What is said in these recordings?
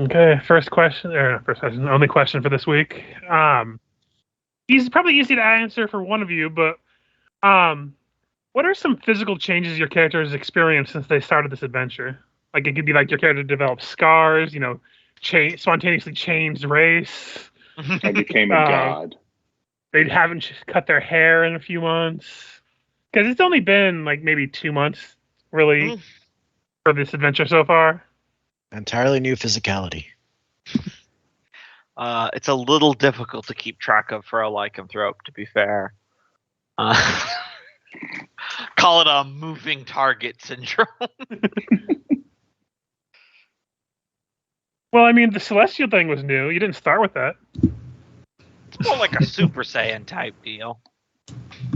Okay, only question for this week. Easy, probably easy to answer for one of you, but what are some physical changes your character has experienced since they started this adventure? Like it could be like your character developed scars, spontaneously changed race. I became a god. They haven't cut their hair in a few months because it's only been like maybe 2 months, really, for this adventure so far. Entirely new physicality. It's a little difficult to keep track of for a lycanthrope, to be fair. Call it a moving target syndrome. Well, I mean, the celestial thing was new. You didn't start with that. It's more like a Super Saiyan type deal.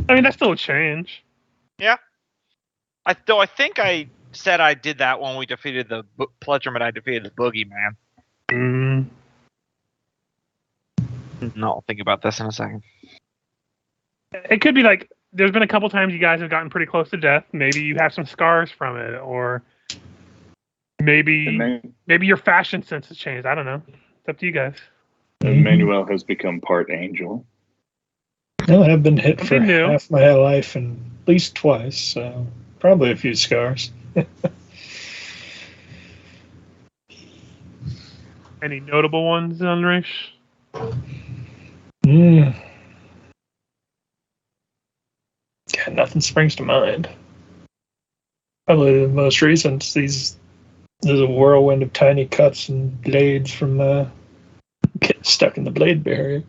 I mean, that's still a change. Yeah. I think I said I did that when we defeated the Pledgerman and I defeated the Boogeyman. No, I'll think about this in a second. It could be like, there's been a couple times you guys have gotten pretty close to death. Maybe you have some scars from it, or maybe your fashion sense has changed. I don't know. It's up to you guys. Emmanuel has become part angel. No, I've been hit for half my life and at least twice, so probably a few scars. Any notable ones, Unrish? Yeah, nothing springs to mind. Probably the most recent, there's a whirlwind of tiny cuts and blades from getting stuck in the blade barrier.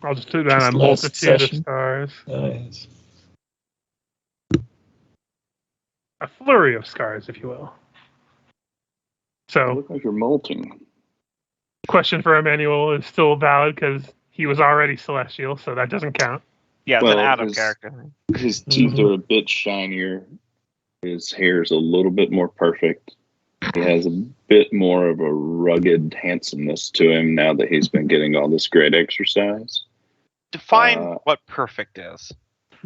I'll just do that on a multitude of stars. Nice. A flurry of scars, if you will. So, You look like you're molting. Question for Emmanuel is still valid because he was already celestial, so that doesn't count. Yeah, it's an out-of character. His teeth are a bit shinier. His hair is a little bit more perfect. He has a bit more of a rugged handsomeness to him now that he's been getting all this great exercise. Define what perfect is.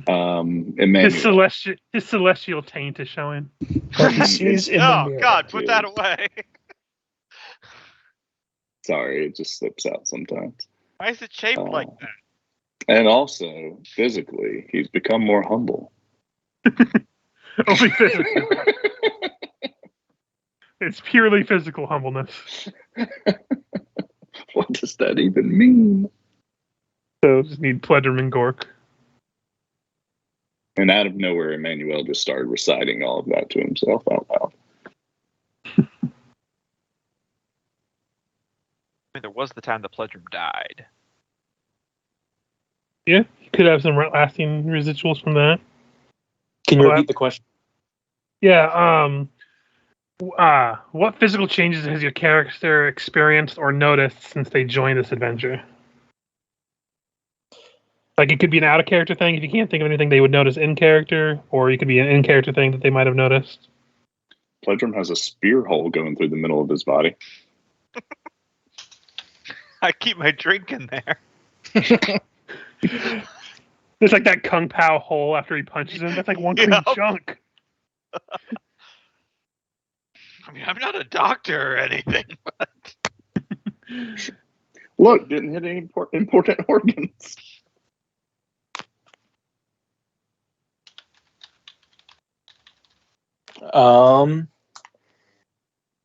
Emmanuel. His celestial taint is showing. Oh, God, put that away. Sorry, it just slips out sometimes. Why is it shaped like that? And also, physically, he's become more humble. Only physically. It's purely physical humbleness. What does that even mean? So, just need Pledgerman Gork. And out of nowhere, Emmanuel just started reciting all of that to himself out loud. I mean, there was the time the Pledgerman died. Yeah, you could have some lasting residuals from that. Can you repeat the question? Yeah, what physical changes has your character experienced or noticed since they joined this adventure? Like, it could be an out-of-character thing. If you can't think of anything they would notice in-character, or it could be an in-character thing that they might have noticed. Pledgerman has a spear hole going through the middle of his body. I keep my drink in there. There's like that Kung Pao hole after he punches him. That's like one clean chunk. I mean, I'm not a doctor or anything, but... Look, didn't hit any important organs. Well,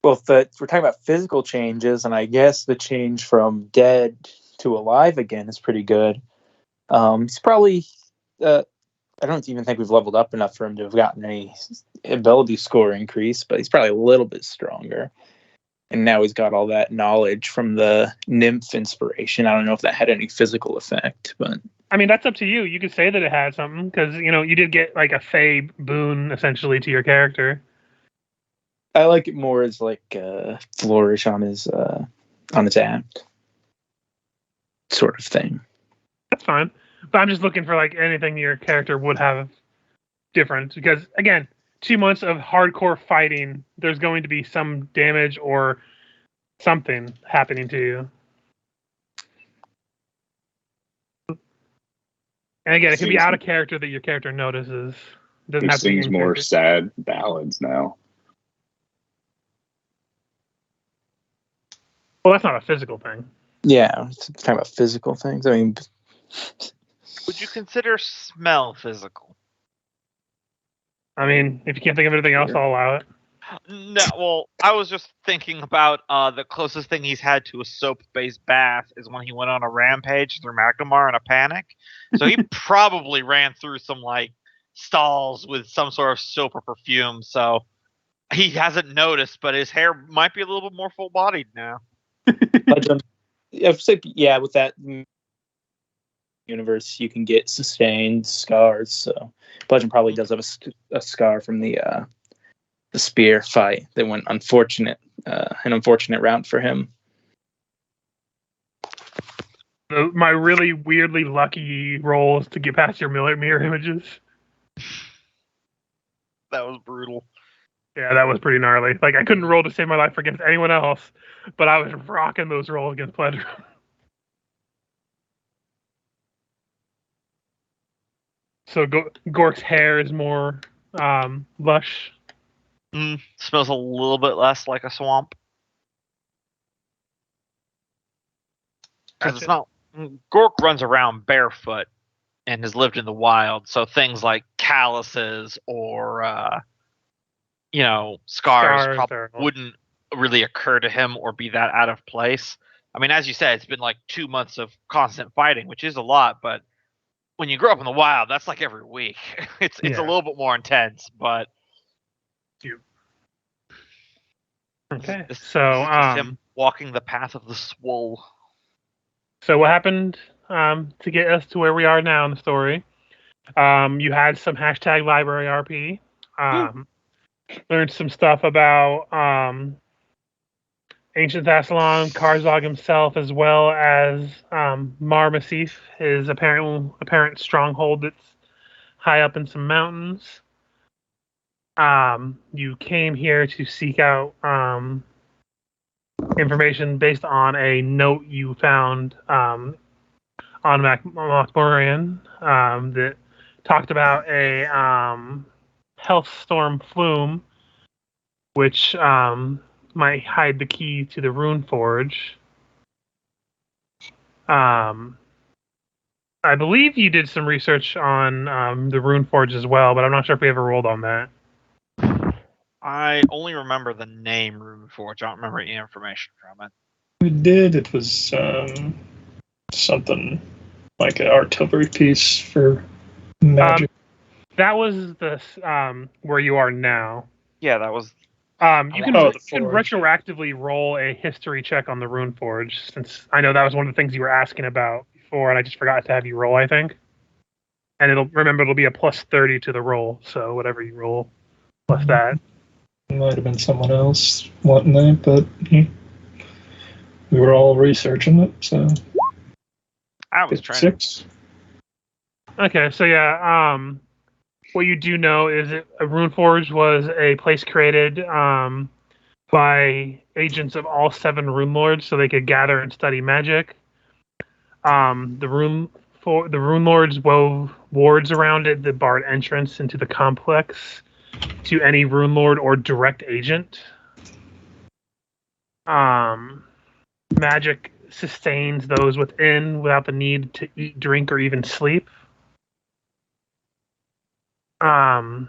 we're talking about physical changes, and I guess the change from dead to alive again is pretty good. He's probably, I don't even think we've leveled up enough for him to have gotten any ability score increase, but he's probably a little bit stronger. And now he's got all that knowledge from the nymph inspiration. I don't know if that had any physical effect, but... I mean, that's up to you. You could say that it had something, because, you did get, like, a Fey boon, essentially, to your character. I like it more as, like, flourish on his act. Sort of thing. That's fine. But I'm just looking for, like, anything your character would have different. Because, again, 2 months of hardcore fighting, there's going to be some damage or something happening to you. And again, it could be out of character that your character notices. He sings more sad ballads now. Well, that's not a physical thing. Yeah, it's talking about physical things. I mean, Would you consider smell physical? I mean, if you can't think of anything else, I'll allow it. No, well, I was just thinking about the closest thing he's had to a soap-based bath is when he went on a rampage through Magnemar in a panic. So he probably ran through some like stalls with some sort of soap or perfume. So he hasn't noticed, but his hair might be a little bit more full-bodied now. I'd say, yeah, with that universe, you can get sustained scars. So Bludgeon probably does have a scar from the spear fight that went an unfortunate route for him. My really weirdly lucky roll is to get past your mirror images. That was brutal. Yeah, that was pretty gnarly. Like, I couldn't roll to save my life against anyone else, but I was rocking those rolls against Pleasure. So Gork's hair is more lush. Smells a little bit less like a swamp. Because it's not. Gork runs around barefoot and has lived in the wild, so things like calluses or scars probably wouldn't really occur to him or be that out of place. I mean, as you said, it's been like 2 months of constant fighting, which is a lot, but when you grow up in the wild, that's like every week. It's a little bit more intense, but okay. This So is just him walking the path of the swoll. So what happened to get us to where we are now in the story? You had some hashtag library RP. Learned some stuff about ancient Thassalon, Karzog himself, as well as Mar Masif, his apparent stronghold that's high up in some mountains. You came here to seek out information based on a note you found on Mokmorian that talked about a health storm flume, which might hide the key to the Rune Forge. I believe you did some research on the Rune Forge as well, but I'm not sure if we ever rolled on that. I only remember the name Rune Forge. I don't remember any information from it. We did. It was something like an artillery piece for magic. That was the where you are now. Yeah, that was. You can retroactively roll a history check on the Rune Forge, since I know that was one of the things you were asking about before, and I just forgot to have you roll, I think. And it'll be a plus 30 to the roll, so whatever you roll, plus that. It might have been someone else wanting that, but we were all researching it, so. I was trying 6. Okay, so yeah, what you do know is that a Runeforge was a place created by agents of all 7 Runelords, so they could gather and study magic. The Runelords wove wards around it that barred entrance into the complex to any Runelord or direct agent. Magic sustains those within without the need to eat, drink, or even sleep. And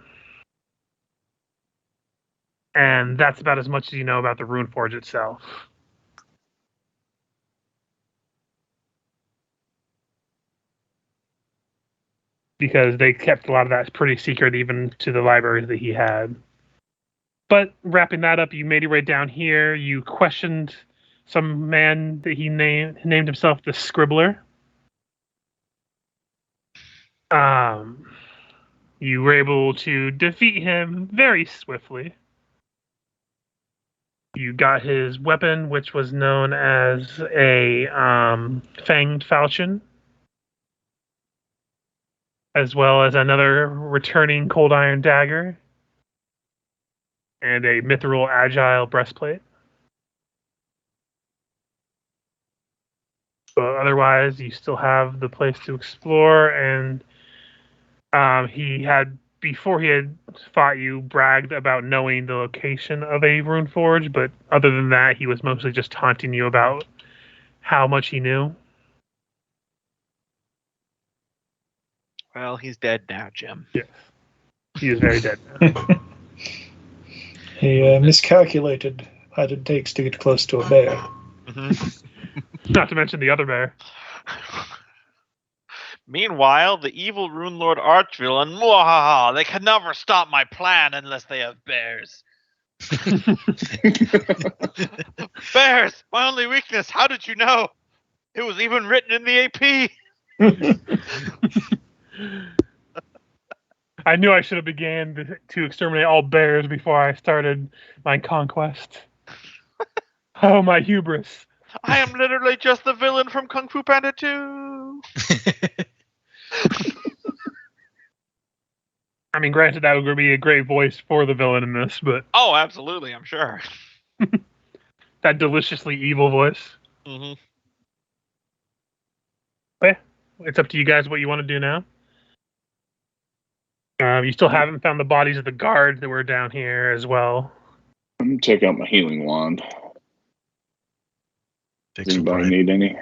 that's about as much as you know about the Runeforge itself. Because they kept a lot of that pretty secret, even to the libraries that he had. But wrapping that up, you made your way down here. You questioned some man that he named himself the Scribbler. You were able to defeat him very swiftly. You got his weapon, which was known as a fanged falchion, as well as another returning cold iron dagger, and a mithril agile breastplate. But otherwise, you still have the place to explore, and he had before he had fought you, bragged about knowing the location of a rune forge, but other than that, he was mostly just taunting you about how much he knew. Well, he's dead now, Jim. Yes. He is very dead now. He miscalculated what it takes to get close to a bear. Not to mention the other bear. Meanwhile, the evil Runelord Archvillain, mwahaha, they can never stop my plan unless they have bears. Bears, my only weakness. How did you know? It was even written in the AP. I knew I should have began to exterminate all bears before I started my conquest. Oh, my hubris. I am literally just the villain from Kung Fu Panda 2. I mean, granted, that would be a great voice for the villain in this, but Oh, absolutely, I'm sure. that deliciously evil voice. Mm-hmm. It's up to you guys what you want to do now. You still haven't found the bodies of the guards that were down here as well. I'm gonna check out my healing wand. Fix Does some anybody brain. need any?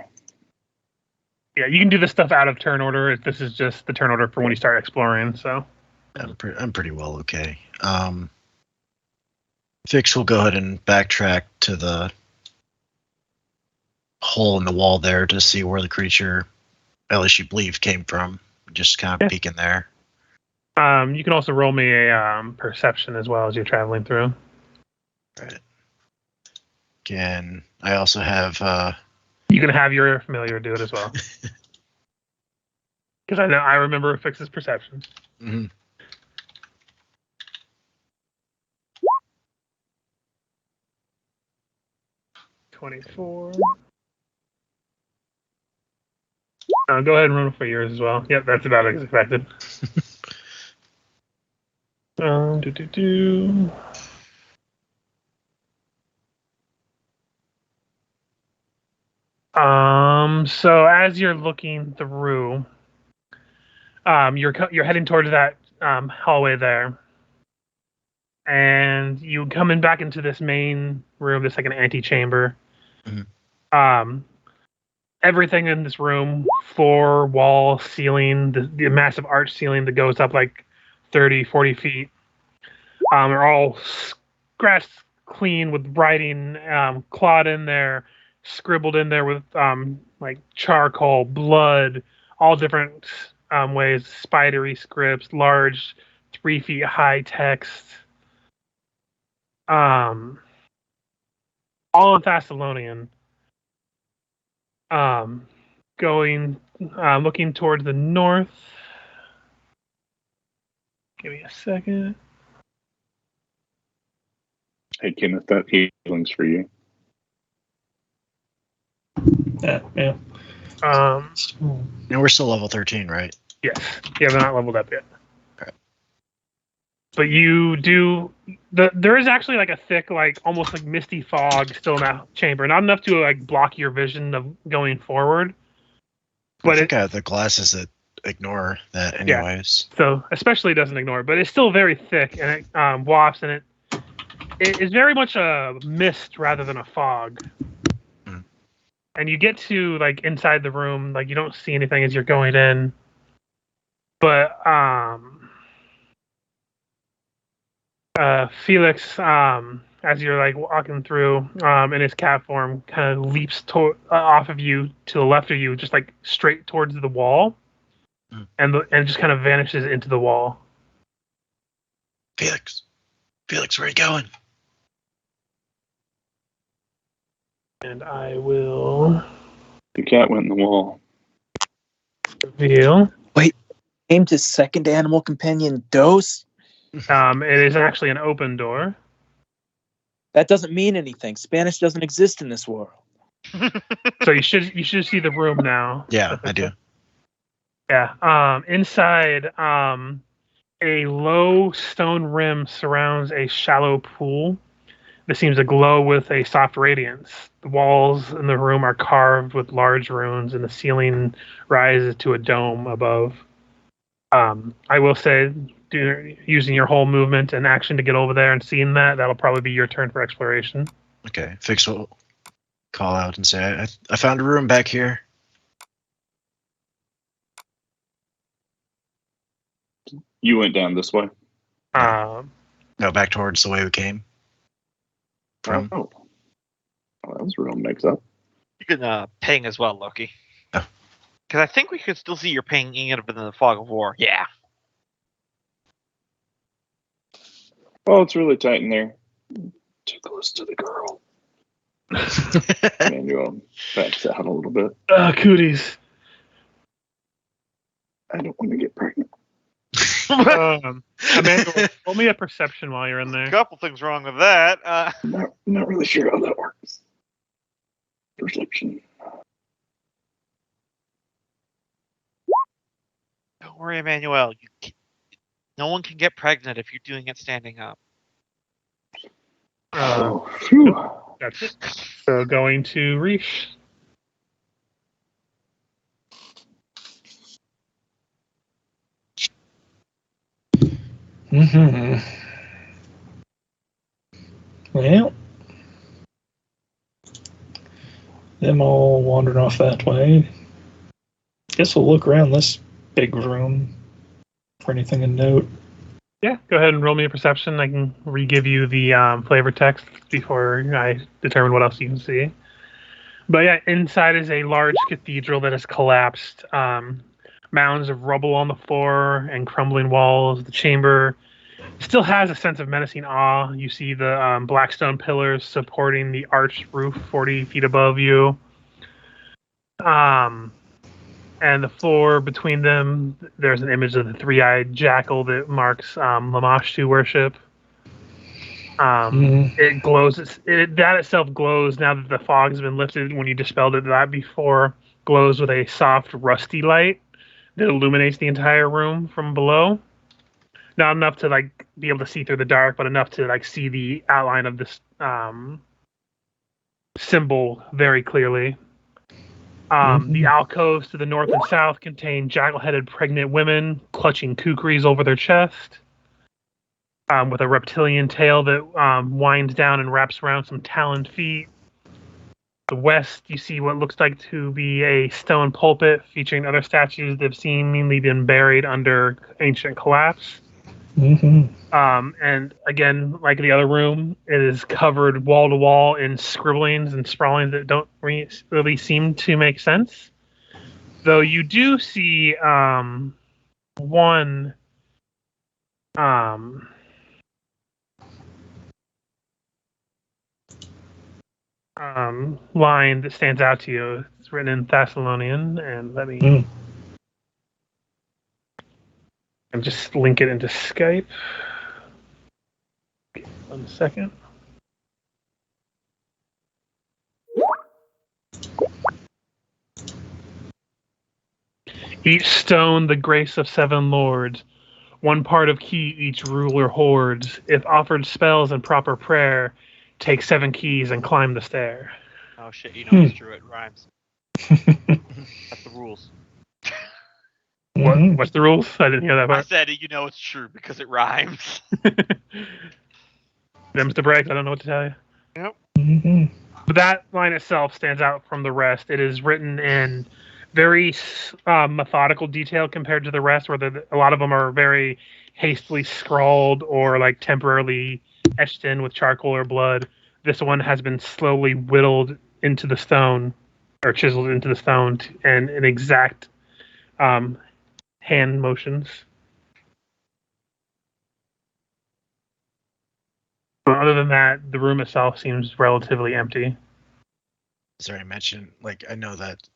Yeah, you can do this stuff out of turn order. This is just the turn order for when you start exploring. So I'm pretty well okay. Fix will go ahead and backtrack to the hole in the wall there to see where the creature, at least you believe, came from. Just kind of peek in there. you can also roll me a perception as well as you're traveling through. Right. Again, I also have You can have your familiar do it as well. Because I remember Fix's perception. mhm. 24. Go ahead and roll for yours as well. Yep, that's about as expected. Do. So as you're looking through, you're heading towards that hallway there, and you coming back into this main room, this like an antechamber. Mhm. Everything in this room, floor, wall, ceiling, the massive arch ceiling that goes up like 30, 40 feet, are all scratched clean with writing, clawed in there, scribbled in there with like charcoal, blood, all different ways, spidery scripts, large 3 feet high text, all in Thessalonian. Looking towards the north. Give me a second. Hey, Kenneth, that healing's for you. Yeah. And we're still level 13, right? Yes, you have not leveled up yet. Okay. But you do. There is actually like a thick, like almost like misty fog still in that chamber. Not enough to like block your vision of going forward. I think I have the glasses that ignore that anyways. So especially it doesn't ignore it, but it's still very thick and it wafts, and it is very much a mist rather than a fog. And you get to like inside the room, like you don't see anything as you're going in, but Felix, as you're like walking through, in his cat form, kind of leaps off of you to the left of you, just like straight towards the wall, and just kind of vanishes into the wall. Felix, where are you going? And I will The cat went in the wall. reveal. Aim to second animal companion dose? It is actually an open door. That doesn't mean anything. Spanish doesn't exist in this world. So you should see the room now. Yeah, I do. Yeah. Inside, a low stone rim surrounds a shallow pool that seems to glow with a soft radiance. The walls in the room are carved with large runes, and the ceiling rises to a dome above. I will say, using your whole movement and action to get over there and seeing that, that'll probably be your turn for exploration. Okay, Fix will call out and say, I found a room back here. You went down this way. No, back towards the way we came from. Oh, that was a real mix-up. You can ping as well, Loki. Oh. Because I think we could still see your pinging in the fog of war. Yeah. Oh, it's really tight in there. Too close to the girl. Emmanuel backs out a little bit. Cooties. I don't want to get pregnant. Emmanuel, roll me a perception while you're in there. A couple things wrong with that. I'm not really sure how that works. Perception. Don't worry, Emmanuel. No one can get pregnant if you're doing it standing up. Phew. That's it. So going to Reesh. Well, them all wandering off that way. Guess we'll look around this big room for anything to note. Yeah, go ahead and roll me a perception. I can re-give you the flavor text before I determine what else you can see. But yeah, inside is a large cathedral that has collapsed. Mounds of rubble on the floor and crumbling walls. The chamber still has a sense of menacing awe. You see the black stone pillars supporting the arched roof 40 feet above you. And the floor between them, there's an image of the three-eyed jackal that marks Lamashtu worship. It glows. That itself glows now that the fog's been lifted. When you dispelled it, that before glows with a soft, rusty light that illuminates the entire room from below. Not enough to like be able to see through the dark, but enough to like see the outline of this symbol very clearly. The alcoves to the north and south contain jackal-headed pregnant women clutching kukris over their chest, with a reptilian tail that winds down and wraps around some taloned feet. The west, you see what looks like to be a stone pulpit featuring other statues that have seemingly been buried under ancient collapse. And again, like the other room, it is covered wall to wall in scribblings and sprawlings that don't really seem to make sense. Though you do see one line that stands out to you. It's written in Thessalonian, and let me and just link it into Skype. 1 second. Each stone the grace of 7 lords, one part of key each ruler hoards. If offered spells and proper prayer, take 7 keys and climb the stair. Oh shit, you know it's true, it rhymes. That's the rules. What's the rules? I didn't hear that part. I said you know it's true because it rhymes. Them's the breaks, I don't know what to tell you. Yep. But that line itself stands out from the rest. It is written in very methodical detail compared to the rest, where a lot of them are very hastily scrawled or like temporarily etched in with charcoal or blood. This one has been slowly whittled into the stone, or chiseled into the stone, and in exact hand motions. But other than that, the room itself seems relatively empty. Is there any mention? Like, I know that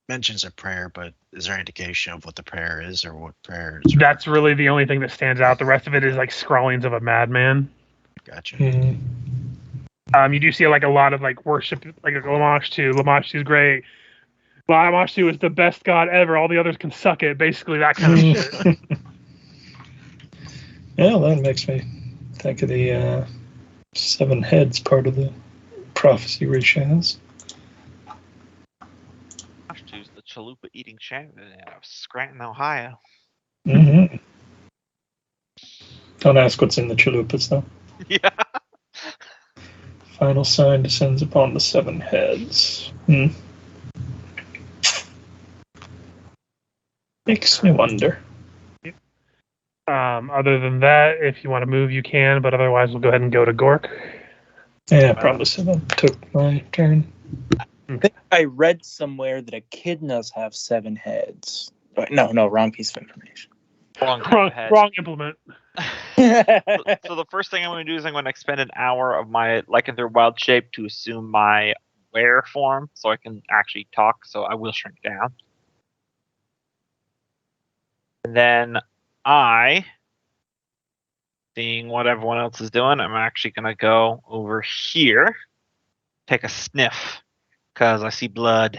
mentions a prayer, but is there any indication of what the prayer is or what prayer is? That's really the only thing that stands out. The rest of it is like scrawlings of a madman. Gotcha. You do see like a lot of like worship, like Lamashtu. Lamashtu's great. Lamashtu is the best god ever. All the others can suck it. Basically, that kind of shit. Yeah, that makes me think of the 7 heads part of the prophecy Rish has. Ashtu's the chalupa eating champion of Scranton, Ohio. Don't ask what's in the chalupas, though. Yeah. Final sign descends upon the 7 heads. Makes me wonder. Other than that, if you want to move, you can, but otherwise, we'll go ahead and go to Gork. Yeah, probably 7 took my turn. I think I read somewhere that echidnas have 7 heads. But no, wrong piece of information. Wrong implement. So the first thing I'm going to do is I'm going to expend an hour of my Lycanthrope Wild Shape to assume my were form, so I can actually talk. So I will shrink down, and then seeing what everyone else is doing, I'm actually going to go over here, take a sniff, because I see blood.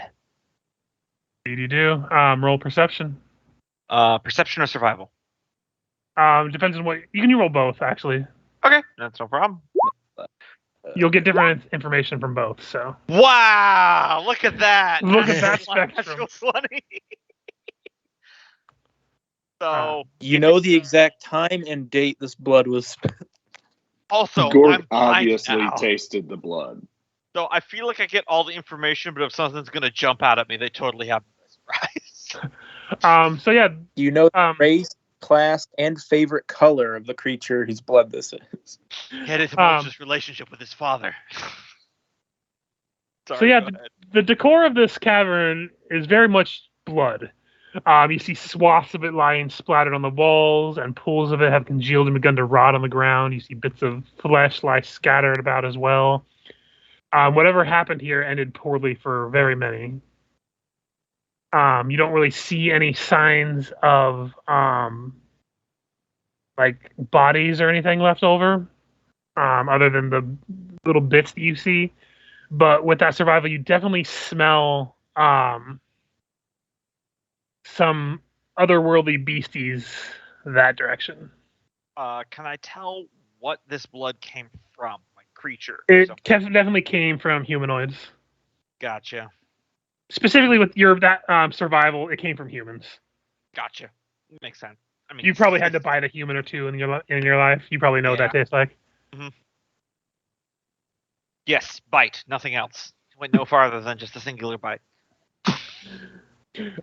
What do you do? Roll perception. Perception or survival? Depends on what you can. You roll both, actually. Okay, that's no problem. You'll get different information from both. So. Wow! Look at that! Look at that That's spectrum. funny. So You know the exact time and date this blood was spent. also, Gork I'm blind obviously now. tasted the blood. So I feel like I get all the information, but if something's gonna jump out at me, they totally have me surprised. So yeah. You know the race, class, and favorite color of the creature whose blood this is. He had a tumultuous relationship with his father. Sorry, so yeah, go ahead. the decor of this cavern is very much blood. You see swaths of it lying splattered on the walls, and pools of it have congealed and begun to rot on the ground. You see bits of flesh lie scattered about as well. Whatever happened here ended poorly for very many. You don't really see any signs of like bodies or anything left over, other than the little bits that you see. But with that survival, you definitely smell some otherworldly beasties that direction. Can I tell what this blood came from? Like creature? It definitely came from humanoids. Gotcha. Specifically with that survival, it came from humans. Gotcha. Makes sense. I mean, You probably had to bite a human or two in your life. You probably know what that tastes like. Mm-hmm. Yes, bite. Nothing else. Went no farther than just a singular bite.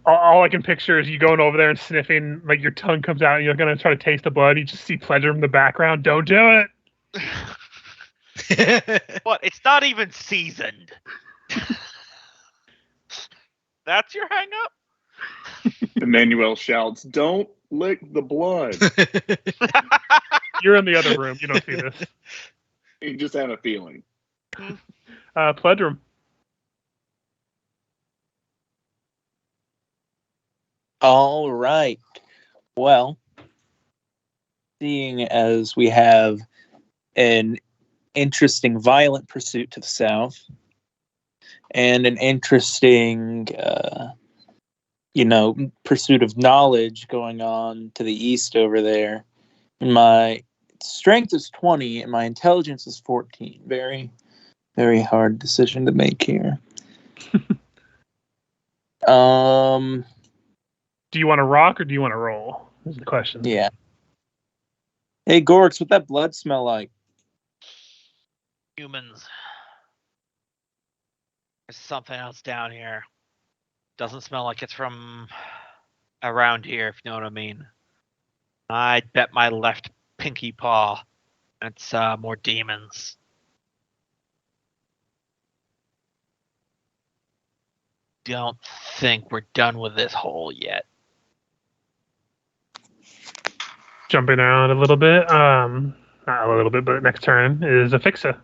All I can picture is you going over there and sniffing, like your tongue comes out and you're going to try to taste the blood. You just see pleasure in the background. Don't do it. What? It's not even seasoned. That's your hang up? Emmanuel shouts, "Don't lick the blood." You're in the other room. You don't see this. He just had a feeling. Pledrum. All right. Well, seeing as we have an interesting violent pursuit to the south and an interesting, pursuit of knowledge going on to the east over there, my strength is 20 and my intelligence is 14. Very, very hard decision to make here. Do you want to rock or do you want to roll? Is the question. Yeah. Hey, Gorks, what that blood smell like? Humans. There's something else down here. Doesn't smell like it's from around here, if you know what I mean. I'd bet my left pinky paw it's more demons. Don't think we're done with this hole yet. Jumping around a little bit. Not a little bit, but next turn is Afixa.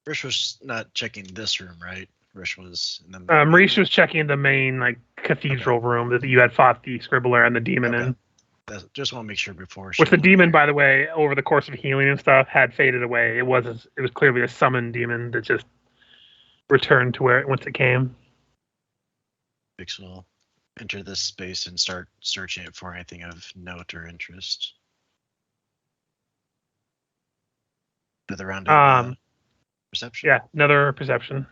Rish was not checking this room, right? Rish was in the Rish was checking the main cathedral room that you had fought the Scribbler and the demon in. Just want to make sure before. Which the demon, by the way, over the course of healing and stuff, had faded away. It was clearly a summoned demon that just returned to whence it came. Vix will enter this space and start searching it for anything of note or interest. Another round of perception. Yeah, another perception.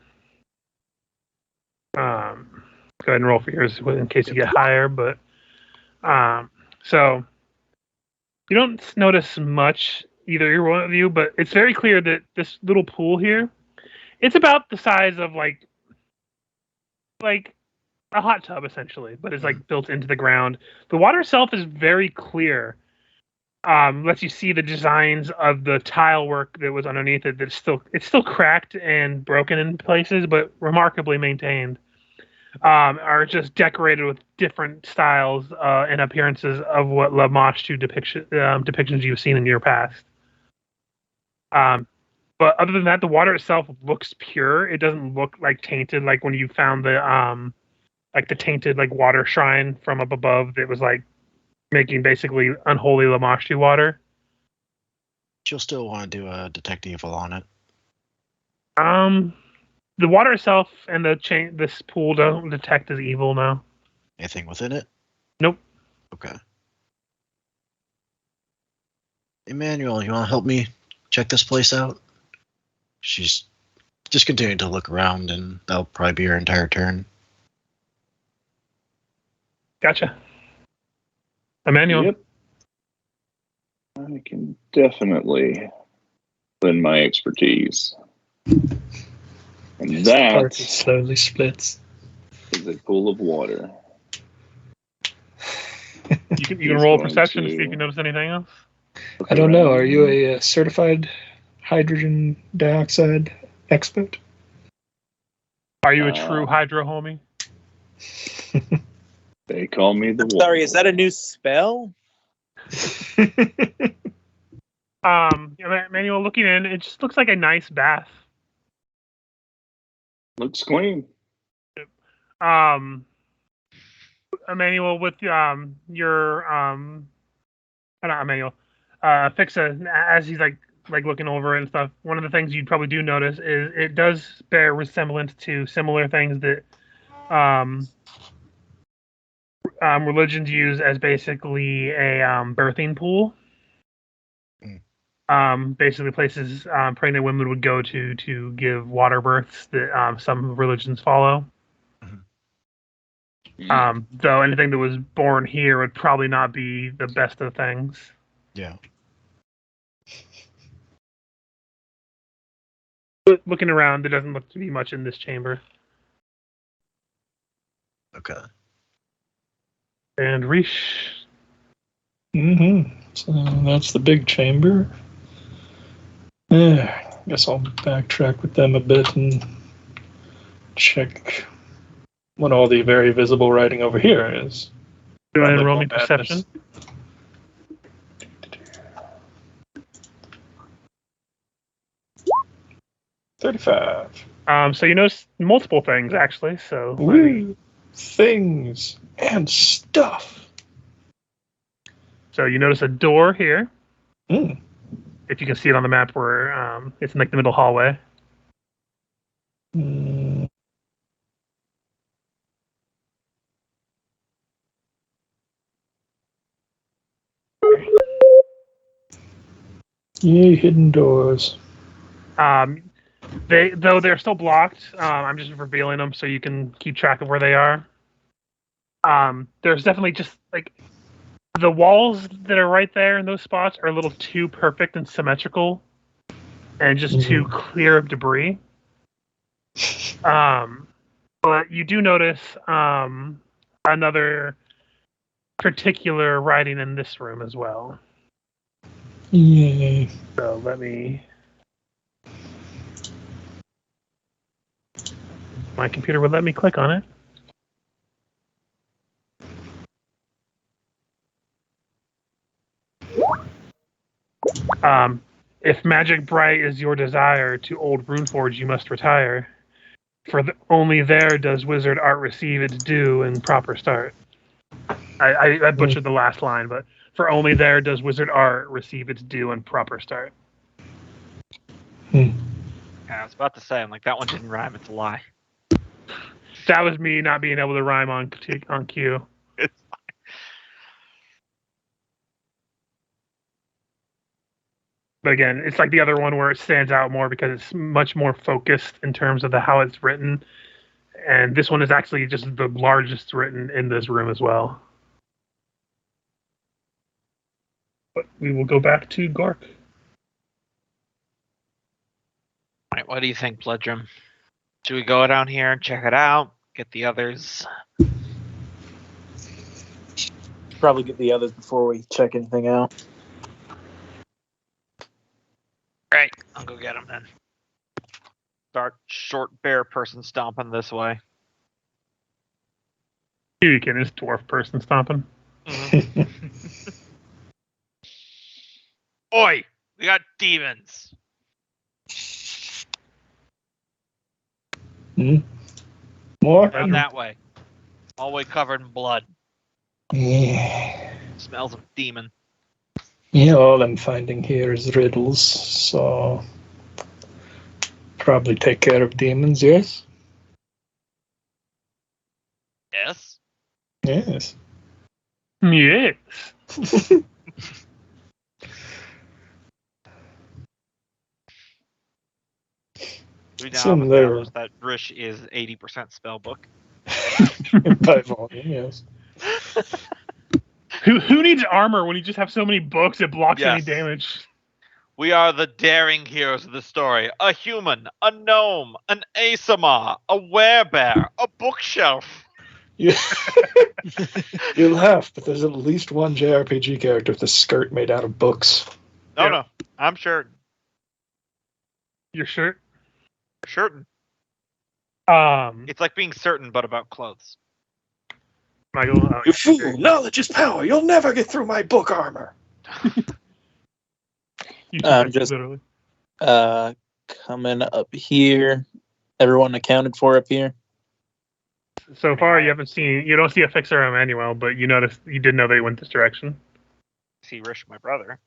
Go ahead and roll for yours in case you get higher. But so You don't notice much, either one of you, but it's very clear that this little pool here, it's about the size of like a hot tub essentially, but it's like built into the ground. The water itself is very clear. Lets you see the designs of the tile work that was underneath it. It's still cracked and broken in places, but remarkably maintained. Are just decorated with different styles and appearances of what Lamashtu depictions you've seen in your past. But other than that, the water itself looks pure. It doesn't look like tainted, like when you found the tainted like water shrine from up above that was like making basically unholy Lamashtu water. You'll still want to do a detect evil on it. The water itself and this pool don't detect as evil now. Anything within it? Nope. Okay. Emmanuel, you want to help me check this place out? She's just continuing to look around, and that'll probably be her entire turn. Gotcha. Emmanuel. Yep. I can definitely lend my expertise. And that Party slowly splits. is a pool of water. You can roll a perception to see if you notice anything else. I don't know. Are you a certified hydrogen dioxide expert? Are you a true hydro homie? They call me the water. Sorry, is that a new spell? Emmanuel, looking in, it just looks like a nice bath. Looks clean. Emmanuel, with your not Emmanuel, Fixa, as he's like looking over it and stuff. One of the things you probably do notice is it does bear resemblance to similar things that religions use as basically a birthing pool. Basically places pregnant women would go to give water births that some religions follow. Though anything that was born here would probably not be the best of things. Yeah. But looking around, there doesn't look to be much in this chamber. Okay. And Rish. So that's the big chamber. Yeah, I guess I'll backtrack with them a bit and check what all the very visible writing over here is. Go ahead and roll me perception. 35. So you notice multiple things actually. So Ooh, things and stuff. So you notice a door here. Mm. If you can see it on the map, where it's in like the middle hallway. Mm. Yay, hidden doors. They're still blocked. I'm just revealing them so you can keep track of where they are. There's definitely just like the walls that are right there in those spots are a little too perfect and symmetrical, and just too clear of debris. But you do notice another particular writing in this room as well. Yay. So let me. My computer would let me click on it. If magic bright is your desire, to old Runeforge you must retire. For only there does wizard art receive its due and proper start. I butchered the last line, but for only there does wizard art receive its due and proper start. Yeah, I was about to say, I'm like, that one didn't rhyme. It's a lie. That was me not being able to rhyme on cue. It's But again, it's like the other one where it stands out more because it's much more focused in terms of how it's written. And this one is actually just the largest written in this room as well. But we will go back to Gork. Right, what do you think, Pledrum? Should we go down here and check it out? Get the others? Probably get the others before we check anything out. Right, I'll go get them then. Start short bear person stomping this way. Tyrion is dwarf person stomping. Oi! We got demons! More? Down that way. All the way covered in blood. Yeah. Smells of demon. Yeah, all I'm finding here is riddles, so probably take care of demons, yes? Yes? Yes. Yes. We now Some have there. established that Drish is 80% spellbook. By volume, yes. Who needs armor when you just have so many books it blocks any Yes. damage? We are the daring heroes of the story. A human, a gnome, an Asamar, a werebear, a bookshelf. You, you laugh, but there's at least one JRPG character with a skirt made out of books. No, Yeah. no. I'm sure. Your shirt? Certain. Um, It's like being certain, but about clothes. Michael. You fool! Knowledge is power! You'll never get through my book armor! You Just- literally. Coming up here. Everyone accounted for up here. So far, you don't see a fixer on Manuel, but you did know they went this direction. See Rish, my brother.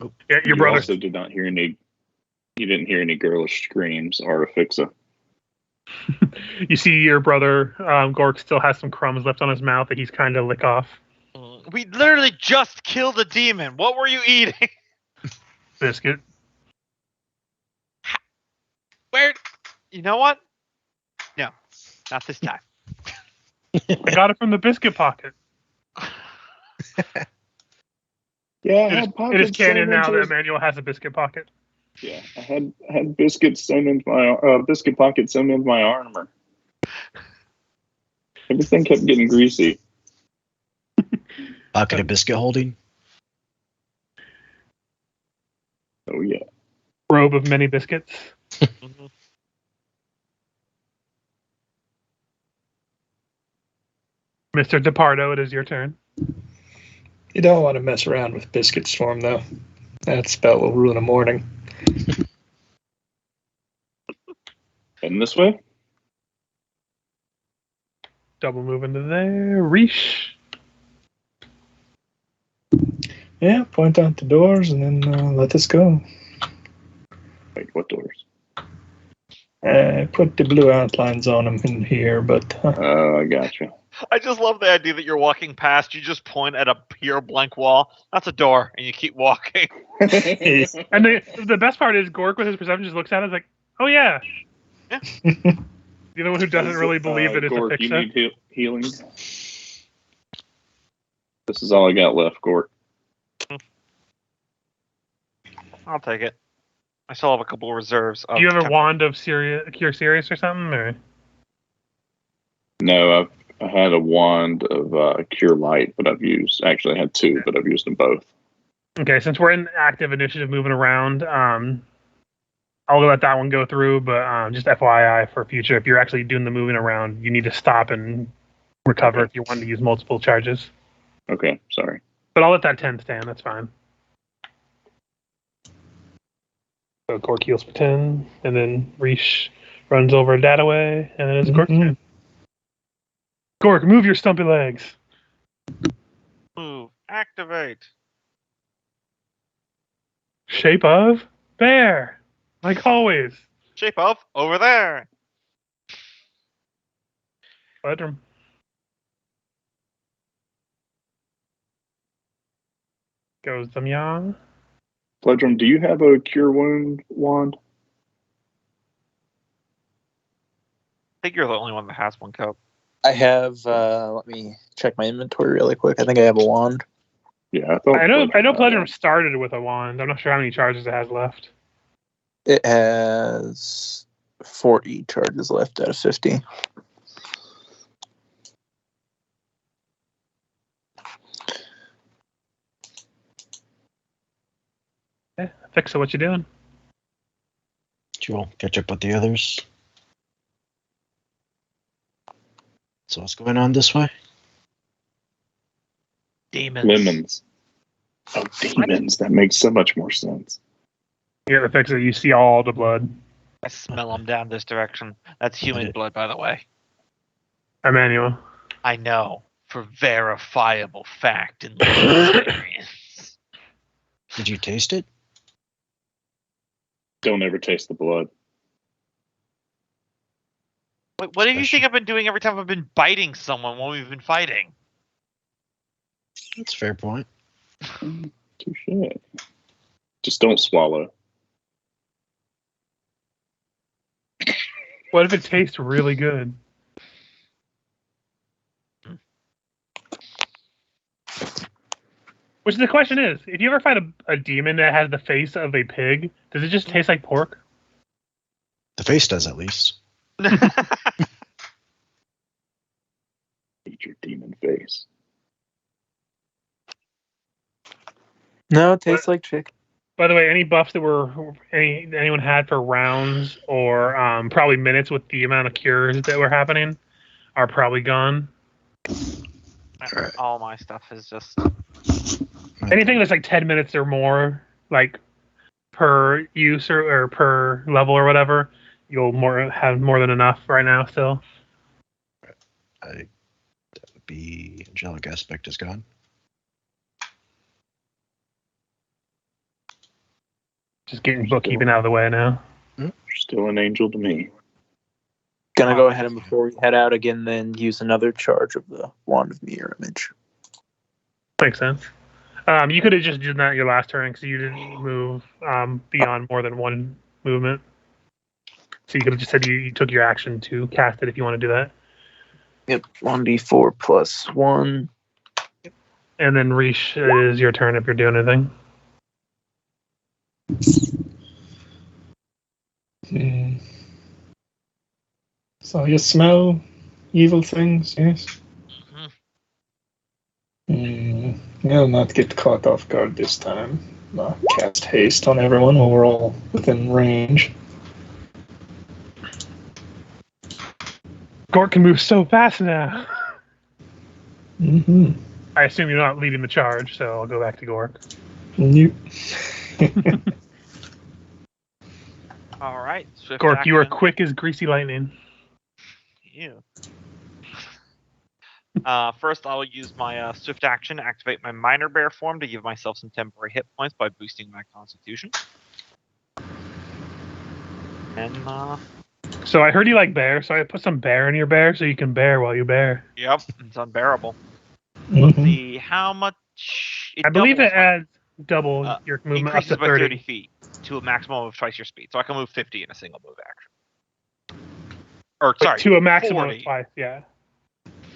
Yeah, your You brother. also did not hear any. You didn't hear any girlish screams or Afixa. You see your brother, Gork, still has some crumbs left on his mouth that he's kind of lick off. We literally just killed a demon. What were you eating? Biscuit. Where? You know what? No, not this time. I got it from the biscuit pocket. Yeah, It is canon now that Emmanuel has a biscuit pocket. Yeah, I had biscuits sewn into my biscuit pocket sewn into my armor. Everything kept getting greasy. Pocket of biscuit holding. Oh yeah. Robe of many biscuits. Mhm. Mr. DePardo, it is your turn. You don't want to mess around with Biscuit Storm, though. That spell will ruin a morning. Heading this way. Double move into there. Reesh. Yeah, point out the doors and then let us go. Wait, what doors? Put the blue outlines on them in here, but Oh, I gotcha. I just love the idea that you're walking past, you just point at a pure blank wall. That's a door, and you keep walking. And the best part is Gork with his perception just looks at it and is like, oh yeah. Yeah. The other one who doesn't really believe that it's Gork, a you fixer. need healing. This is all I got left, Gork. I'll take it. I still have a couple of reserves. Do you have a wand of Cure Serious or something? Or? No, I had a wand of Cure Light, but I had two, but I've used them both. Okay, since we're in active initiative moving around, I'll let that one go through, but just FYI for future, if you're actually doing the moving around, you need to stop and recover if you want to use multiple charges. Okay, sorry. But I'll let that 10 stand, that's fine. So Gork heals for 10, and then Reesh runs over Dataway, and then it's Gork's turn. Gork, move your stumpy legs. Move. Activate. Shape of bear. Like always. Shape of over there. Bedroom. Goes Damyan. Pledrum, do you have a Cure Wound wand? I think you're the only one that has one, Cope. I have. Let me check my inventory really quick. I think I have a wand. Yeah, I thought. I know Pledgerum started with a wand. I'm not sure how many charges it has left. It has 40 charges left out of 50. Yeah, Fixa, what you doing? You'll catch up with the others. So what's going on this way? Demons. Lemons. Oh, demons. That makes so much more sense. Yeah, the Fixa, you see all the blood. I smell them down this direction. That's human blood, by the way. Emmanuel. I know. For verifiable fact and experience. Did you taste it? Don't ever taste the blood. Wait, what do you think I've been doing every time I've been biting someone when we've been fighting? That's a fair point. Touche. Just don't swallow. What if it tastes really good? Which the question is, if you ever find a demon that has the face of a pig, does it just taste like pork? The face does, at least. Eat your demon face. No, it tastes like chicken. By the way, any buffs that anyone had for rounds or probably minutes with the amount of cures that were happening are probably gone. All my stuff is just... Anything that's like 10 minutes or more, like per use or per level or whatever, you'll have more than enough right now still. That would be angelic aspect is gone. Just getting bookkeeping out of the way now. You're still an angel to me. Gonna go ahead and before we head out again, then use another charge of the Wand of Mirror Image. Makes sense. You could have just done that your last turn because you didn't move beyond more than one movement. So you could have just said you took your action to cast it if you want to do that. Yep, 1d4 plus 1. And then Reesh is your turn if you're doing anything. So you smell evil things, yes? I'll not get caught off guard this time. I'll cast haste on everyone while we're all within range. Gork can move so fast now. Mm-hmm. I assume you're not leading the charge, so I'll go back to Gork. Nope. All right. Swift Gork, action. you are quick as greasy lightning. Ew. First, I'll use my swift action to activate my minor bear form to give myself some temporary hit points by boosting my constitution. And, So I heard you like bear, so I put some bear in your bear so you can bear while you bear. yep, it's unbearable. Let's see, how much... I believe it doubles my- adds double your movement up increases to by 30. 30 feet to a maximum of twice your speed. So I can move 50 in a single move action. Or, sorry, To a maximum 40. of twice, yeah.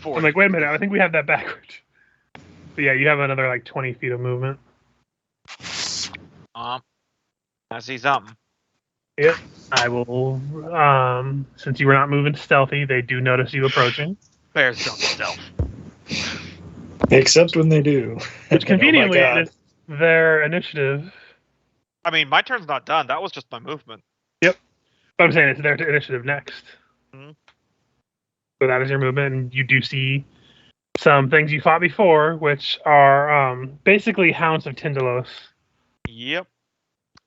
40. I'm like, wait a minute, I think we have that backwards. But yeah, you have another like 20 feet of movement. I see something. Yep. I will, since you were not moving stealthy, they do notice you approaching. Bears don't stealth. Except when they do. Which conveniently Oh my God. is their initiative. I mean, my turn's not done. That was just my movement. But I'm saying it's their initiative next. Mhm. So that is your movement, and you do see some things you fought before, which are basically Hounds of Tindalos. Yep.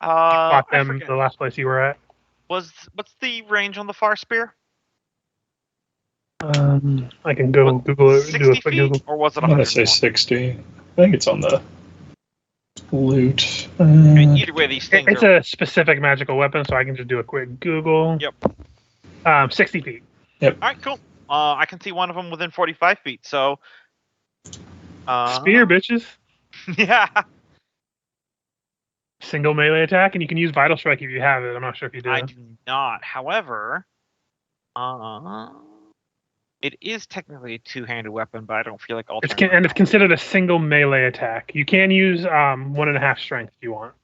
Fought I them forget. the last place you were at. What's the range on the far spear? I can go What, Google it. 60 Do a quick feet? Google. Or was it I'm going to say 120? 60. I think it's on the loot. I mean, either way, these things It's are... a specific magical weapon, so I can just do a quick Google. Yep. 60 feet. Alright, cool. I can see one of them within 45 feet, so... Spear, bitches. Yeah. Single melee attack, and you can use Vital Strike if you have it. I'm not sure if you do. I do not. However... It is technically a two-handed weapon, but I don't feel like It's altering. and it's considered a single melee attack. You can use 1.5 strength if you want.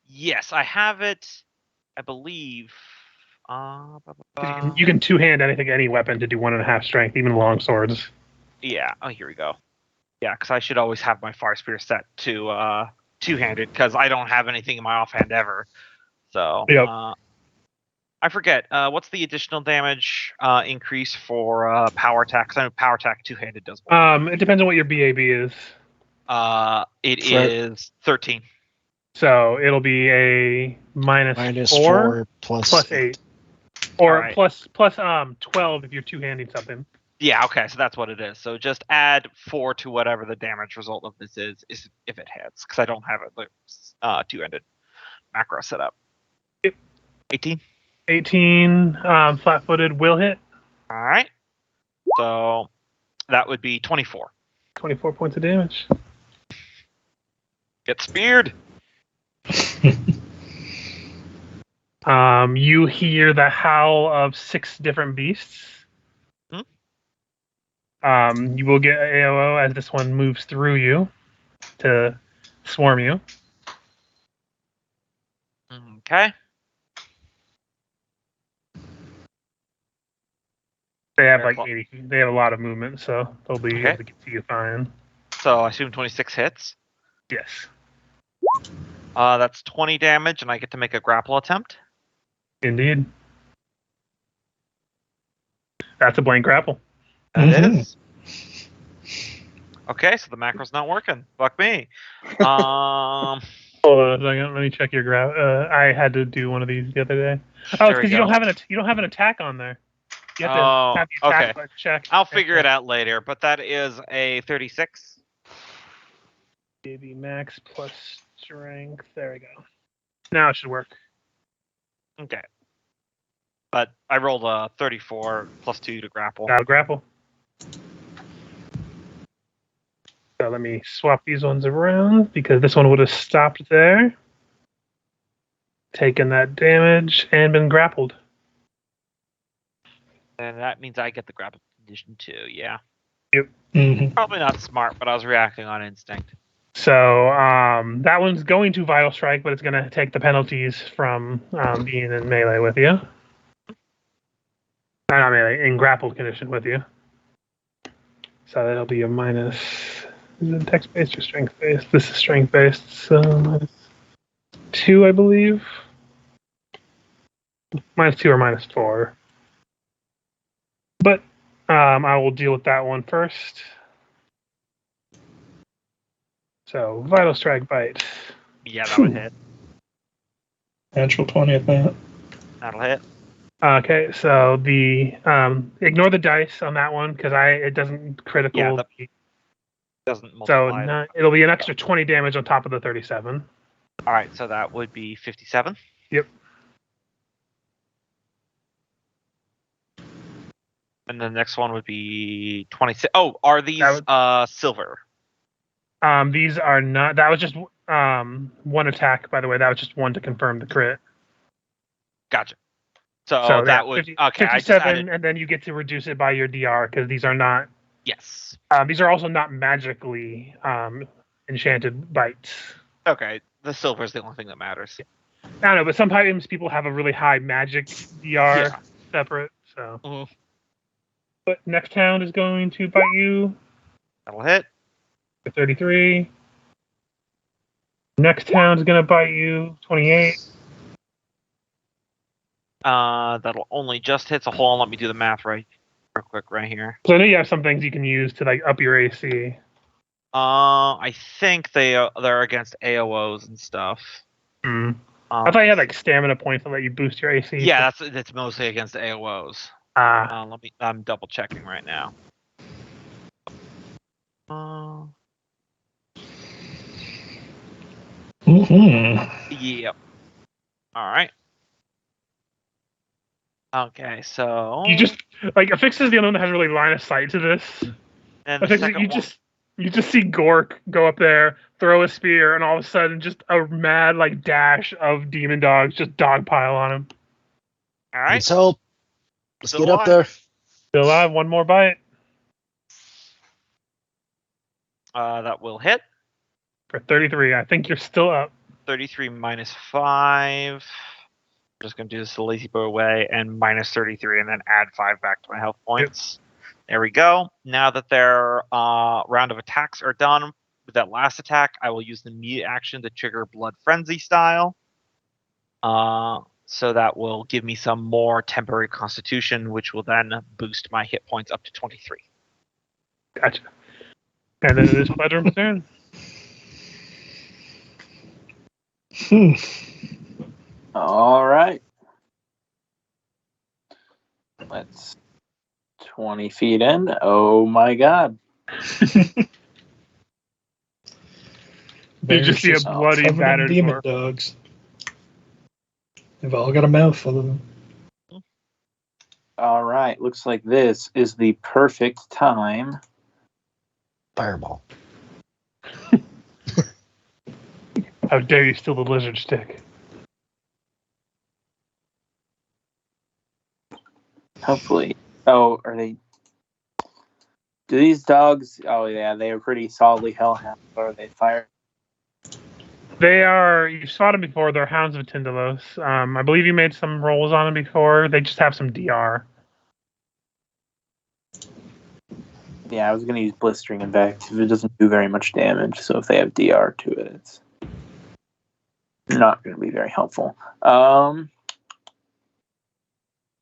Yes, I have it. I believe. 'Cause you can two-hand anything, any weapon to do 1.5 strength, even long swords. Yeah. Oh, here we go. Yeah, because I should always have my fire spear set to two-handed because I don't have anything in my offhand ever. So Yep. I forget. What's the additional damage increase for power attack? 'Cause I know power attack two-handed does more. It depends on what your BAB is. It For- is 13. So it'll be a minus Minus 4 4 plus plus 8. Or Alright. plus 12 if you're two-handing something. Yeah, okay, so that's what it is. So just add 4 to whatever the damage result of this is if it hits, because I don't have it two-handed macro set up. Yep. 18. 18 flat-footed will hit. All right. So that would be 24. 24 points of damage. Get speared. You hear the howl of 6 different beasts. You will get AOO as this one moves through you to swarm you. Okay. They have Careful. 80. They have a lot of movement, so they'll be Okay. able to get to you fine. So I assume 26 hits. Yes, That's 20 damage, and I get to make a grapple attempt. indeed. That's a blank grapple. That Mhm. is. Okay, so the macro's not working. Fuck me. Hold on a second. Let me check your graph. I had to do one of these the other day. Oh, it's There we because you go. don't have an attack on there. You have Oh, to have the attack okay. button checked. I'll figure it out later, but that is a 36. Baby max plus strength. There we go. Now it should work. Okay. But I rolled a 34 plus 2 to grapple. Now grapple. So let me swap these ones around because this one would have stopped there, taken that damage, and been grappled. And that means I get the grapple condition too, yeah. Mhm. Probably not smart, but I was reacting on instinct. So that one's going to Vital Strike, but it's going to take the penalties from being in melee with you. Not melee, in grappled condition with you. So that'll be a minus. Is it text-based or strength-based? This is strength-based, so minus 2, I believe. Minus 2 or minus 4. But I will deal with that one first. So, Vital Strike Bite. Yeah, that would hit. Natural 20 at that. That'll hit. Okay, so the ignore the dice on that one because it doesn't critical. Yeah, doesn't so multiply. it'll be an extra 20 damage on top of the 37. All right, so that would be 57. Yep. And the next one would be 26. Oh, are these silver? These are not. That was just one attack, by the way. That was just one to confirm the crit. Gotcha. So that would 50, okay. 57, I just added, and then you get to reduce it by your DR because these are not. yes. These are also not magically enchanted bites. Okay, the silver is the only thing that matters. I don't know, but sometimes people have a really high magic DR separate. So. Mhm. But next hound is going to bite you. That'll hit. For 33. Next hound is going to bite you. 28. That'll only just hit. So hold on, let me do the math real quick right here. So I know you have some things you can use to like up your AC. I think they're against AOOs and stuff. I thought you had like stamina points that let you boost your AC. Yeah, that's mostly against AOOs. I'm double checking right now. Yep. All right. Okay, so You just like Affix is the only one that has really line of sight to this. and the Affix, second one, you just see Gork go up there, throw a spear, and all of a sudden just a mad like dash of demon dogs just dogpile on him. all right. Let's help. Let's Still get up alive. there. Still alive. One more bite That will hit. for 33. I think you're still up. 33 minus 5. Just going to do this the lazy boy way, and minus 33, and then add 5 back to my health points. There we go. Now that their round of attacks are done, with that last attack, I will use the immediate action to trigger Blood Frenzy style. So that will give me some more temporary constitution, which will then boost my hit points up to 23. Gotcha. And then it is Pledrum's turn. All right. Let's 20 feet in. Oh my god. You just see a bloody, covered in battered demon dwarf. dogs. They've all got a mouthful of them. All right. Looks like this is the perfect time. Fireball. How dare you steal the lizard stick? Hopefully. Oh, are they? Do these dogs? Oh yeah, they are pretty solidly hellhounds. Or are they fire? They are. You've spotted them before. They're Hounds of Tindalos. I believe you made some rolls on them before. They just have some DR. Yeah, I was gonna use blistering invective. It doesn't do very much damage, so if they have DR to it, it's not gonna be very helpful.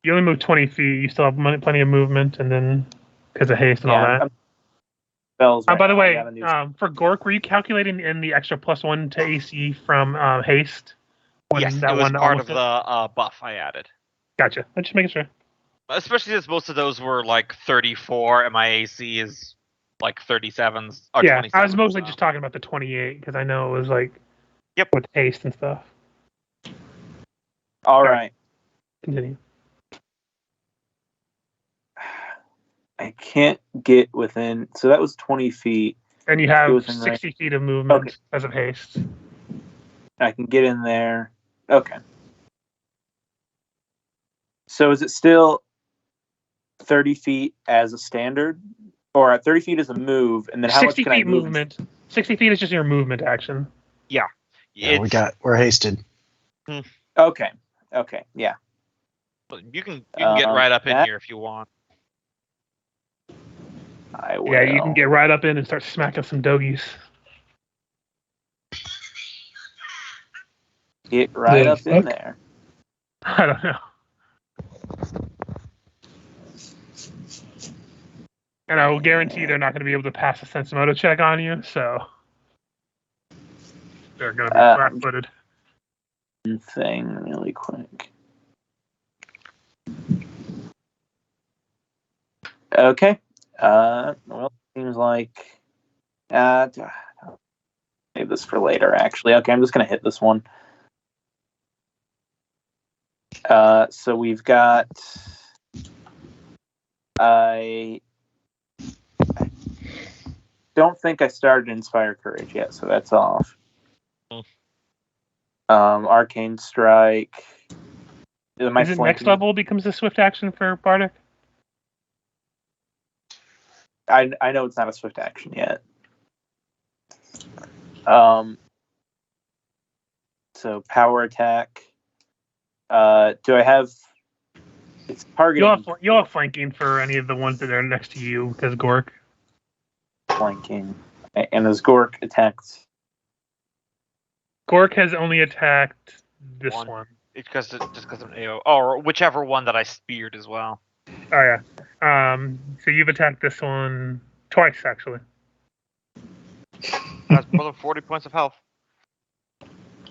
You only move 20 feet. You still have plenty of movement, and then because of haste and all that. Spells. By the way, I gotta do- for Gork, were you calculating in the extra +1 to AC from haste? When Yes, that it was one part of almost the buff I added. Gotcha. I'm just making sure. Especially since most of those were like 34, and my AC is like 37s or Yeah, 27. I was mostly just talking about the 28 because I know it was like with haste and stuff. All right. Continue. I can't get within. So that was 20 feet. And you Go have within 60 feet of movement Okay. as of haste. I can get in there. Okay. So is it still 30 feet as a standard? Or 30 feet as a move? And then how much 60 can I feet move? movement. 60 feet is just your movement action. Yeah, It's- we're hasted. Okay. Okay. Yeah. You can get right up in that- here if you want. I will. Yeah, you can get right up in and start smacking some doggies. Get right The up in fuck? there. I don't know. And I will guarantee they're not going to be able to pass a Sensimoto check on you, so they're going to be flat-footed. Thing really quick. Okay. Well, it seems like save this for later. Actually, okay. I'm just gonna hit this one. So we've got. I don't think I started Inspire Courage yet, so that's off. Arcane Strike. Am I Is it next flanking? level becomes a swift action for Bardic? I know it's not a swift action yet. So power attack. Do I have? It's targeting. You'll have flanking for any of the ones that are next to you because Gork. Flanking, and as Gork attacks. Gork has only attacked this one. It's just because of an AO. Or whichever one that I speared as well. Oh yeah. So you've attacked this one twice actually. That's more than 40 points of health.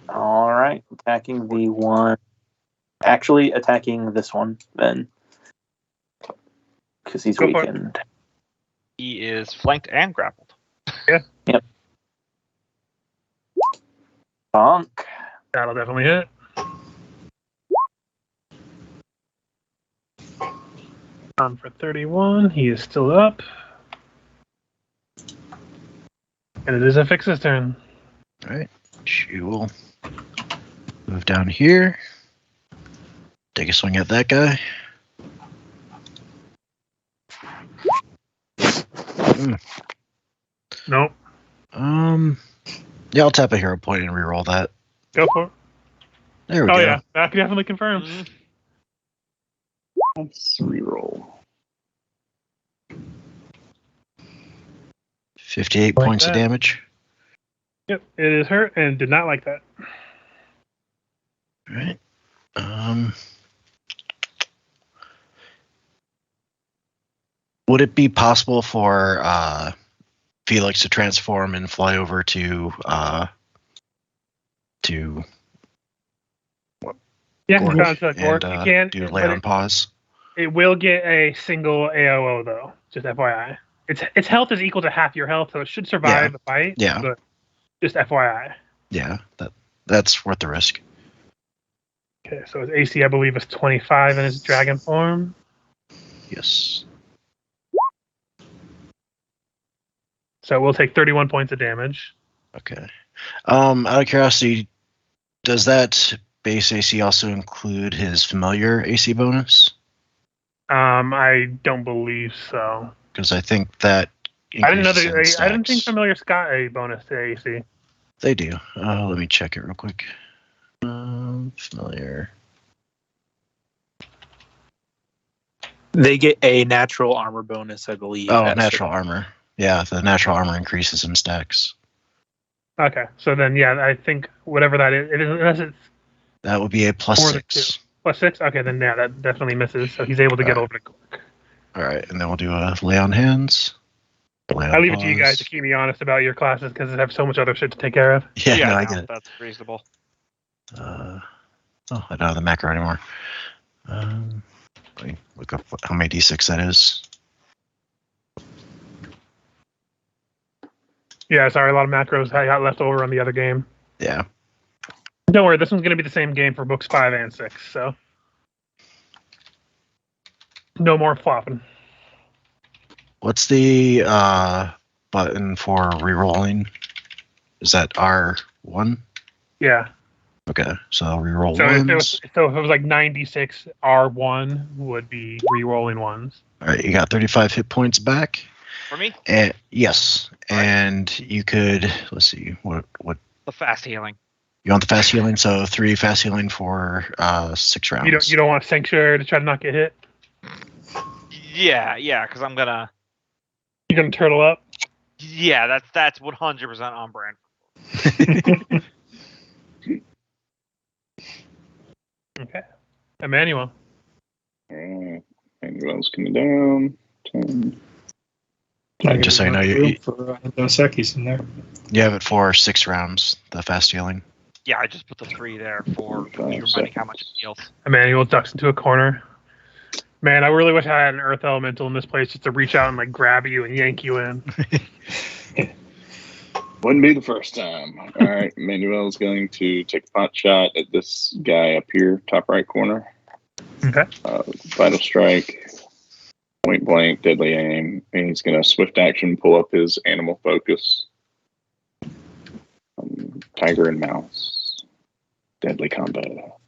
All right, attacking the one. Actually, attacking this one then, because he's Go for it. weakened. He is flanked and grappled. Yep. Bonk. That'll definitely hit. For 31, he is still up. And it is Affix's turn. All right. She will move down here. Take a swing at that guy. Nope. Yeah, I'll tap a hero point and reroll that. Go for it. There we Oh go. yeah, that definitely confirms. Mhm. Let's reroll. 58 Like points of that. damage. Yep, it is hurt and did not like that. All right. Would it be possible for Felix to transform and fly over to Yeah, Gork gone to Gork. and You can, do but lay on pause? it will get a single AOO though. Just FYI, its health is equal to half your health, so it should survive the fight. Yeah. But just FYI. Yeah, that's worth the risk. Okay, so his AC I believe is 25 in his dragon form. Yes. So we'll take 31 points of damage. Okay. Out of curiosity, does that base AC also include his familiar AC bonus? I don't believe so. Because I think that I didn't know increases in I didn't think stacks. familiars got a bonus to AC. They do. Let me check it real quick. Familiar. They get a natural armor bonus, I believe. Oh, at natural armor. Yeah, the natural armor increases in stacks. Okay, so then yeah, I think whatever that is, unless it's That would be a plus More than 6. +6. Okay, then yeah, that definitely misses. So he's able to get over to Gork. All right, and then we'll do a lay on hands. Lay on I leave it to you guys pause. to keep me honest about your classes because I have so much other shit to take care of. Yeah, no, I no, get it. that's reasonable. I don't have the macro anymore. Let me look up how many d6 that is. Yeah, sorry, a lot of macros I got left over on the other game. Yeah. Don't worry, this one's going to be the same game for books 5 and 6, so no more flopping. What's the button for rerolling? Is that R1? Yeah. Okay, so I'll reroll So if ones. it was like 96, R1 would be re-rolling ones. All right, you got 35 hit points back. For me, And yes, All right. and you could let's see what the fast healing. you want the fast healing. So 3 fast healing for 6 rounds. You don't want Sanctuary to try to not get hit? Yeah, because I'm gonna. You're going to turtle up? Yeah, that's 100% on brand. Okay. Emmanuel. Alright. Manuel's coming down. 10. Just so you know, you for Dos Equis in there. have it for 6 rounds. The fast healing. Yeah, I just put the 3 there for 5 reminding how much it heals. Emmanuel ducks into a corner. Man, I really wish I had an Earth Elemental in this place just to reach out and like grab you and yank you in. Wouldn't be the first time. All right, Manuel's going to take a pot shot at this guy up here, top right corner. Okay. Vital strike, point blank, deadly aim. And he's going to swift action pull up his animal focus. Tiger and mouse. Deadly combo.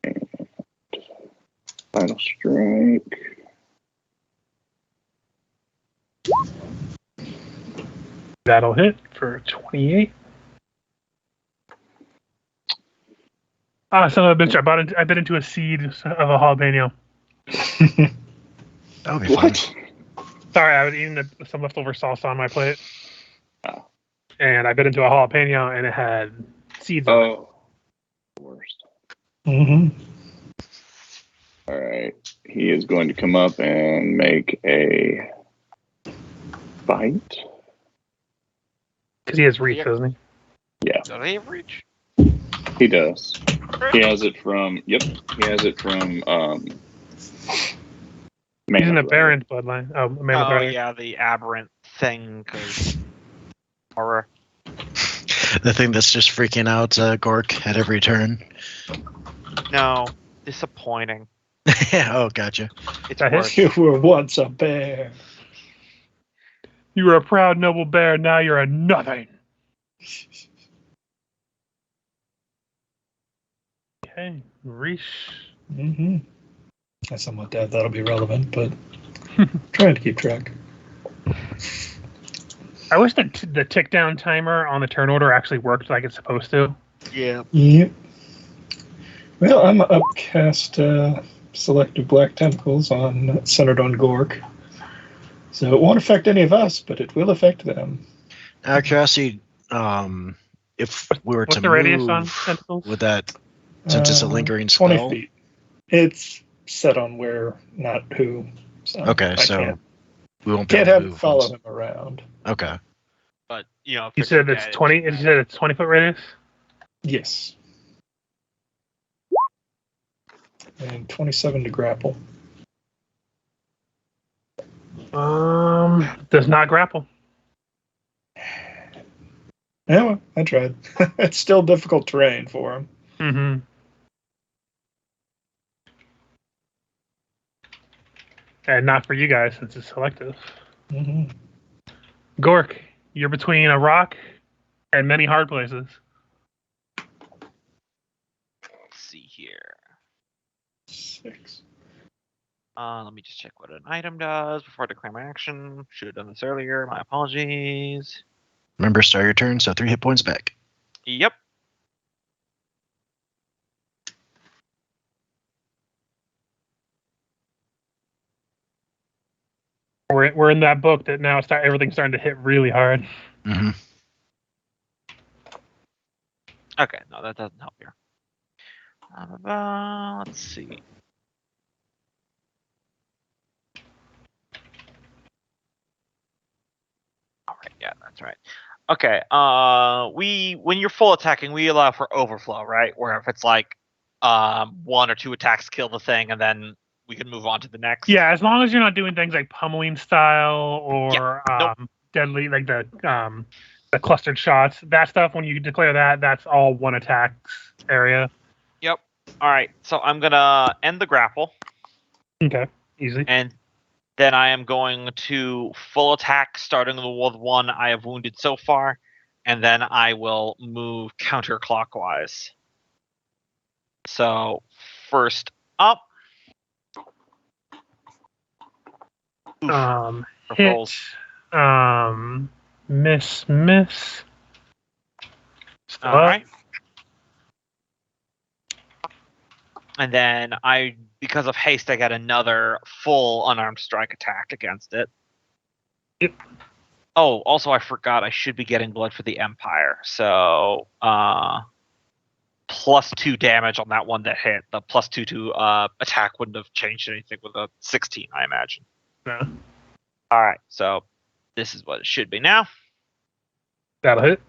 And vital strike. That'll hit for 28. Ah, son of a bitch! I bit into a seed of a jalapeno. That would be fun. What? Sorry, I was eating some leftover salsa on my plate, Oh. and I bit into a jalapeno, and it had seeds. On it. Oh. Worst. Mm-hmm. All right. He is going to come up and make a bite. Because he has reach, doesn't he? Yeah, Does he have reach? he does. He has it from. Yep, he has it from. He's in the Mana Baron's bloodline. Oh, Mammoth Oh Rider. yeah, the aberrant thing. Cause horror. The thing that's just freaking out Gork at every turn. No, disappointing. Oh, gotcha. It's That hit? worse. You were once a bear. You were a proud, noble bear. Now you're a nothing. Okay, Reesh. Mm-hmm. I somewhat doubt that'll be relevant, but trying to keep track. I wish the tick down timer on the turn order actually worked like it's supposed to. Yeah. Yep. Well, I'm upcast selective black tentacles centered on Gork. So it won't affect any of us, but it will affect them. Out of curiosity, if we were What's to the radius on move, tentacles? would that, since it's a lingering 20 spell? feet. It's set on where, not who. So Okay, I so we won't be can't able to have move. follow him around. Okay. But you know, if You you're said too it's dead, 20. You said it's 20-foot radius. Yes. And 27 to grapple. Does not grapple. Yeah, well, I tried. It's still difficult terrain for him. Mm-hmm. And not for you guys since it's selective. Mm-hmm. Gork, you're between a rock and many hard places. let's see here. 6. Let me just check what an item does before I declare my action. Should have done this earlier. My apologies. Remember, start your turn, so 3 hit points back. Yep. We're in that book that now everything's starting to hit really hard. Mm-hmm. Okay, no, that doesn't help here. Let's see. All right, yeah, that's right. Okay, when you're full attacking, we allow for overflow, right? Where if it's like 1 or 2 attacks kill the thing, and then we can move on to the next. Yeah, as long as you're not doing things like pummeling style or Nope. deadly, like the clustered shots. That stuff, when you declare that, that's all 1 attacks area. Yep. All right, so I'm gonna end the grapple. Okay, easy. And then I am going to full attack, starting with 1 I have wounded so far, and then I will move counterclockwise. So first up, Hit. rolls. Miss. Still All up. right. And then because of haste, I get another full unarmed strike attack against it. Yep. Oh, also I forgot I should be getting blood for the Empire. So +2 damage on that one that hit. The +2 to attack wouldn't have changed anything with a 16, I imagine. No. All right, so this is what it should be now. That'll hit.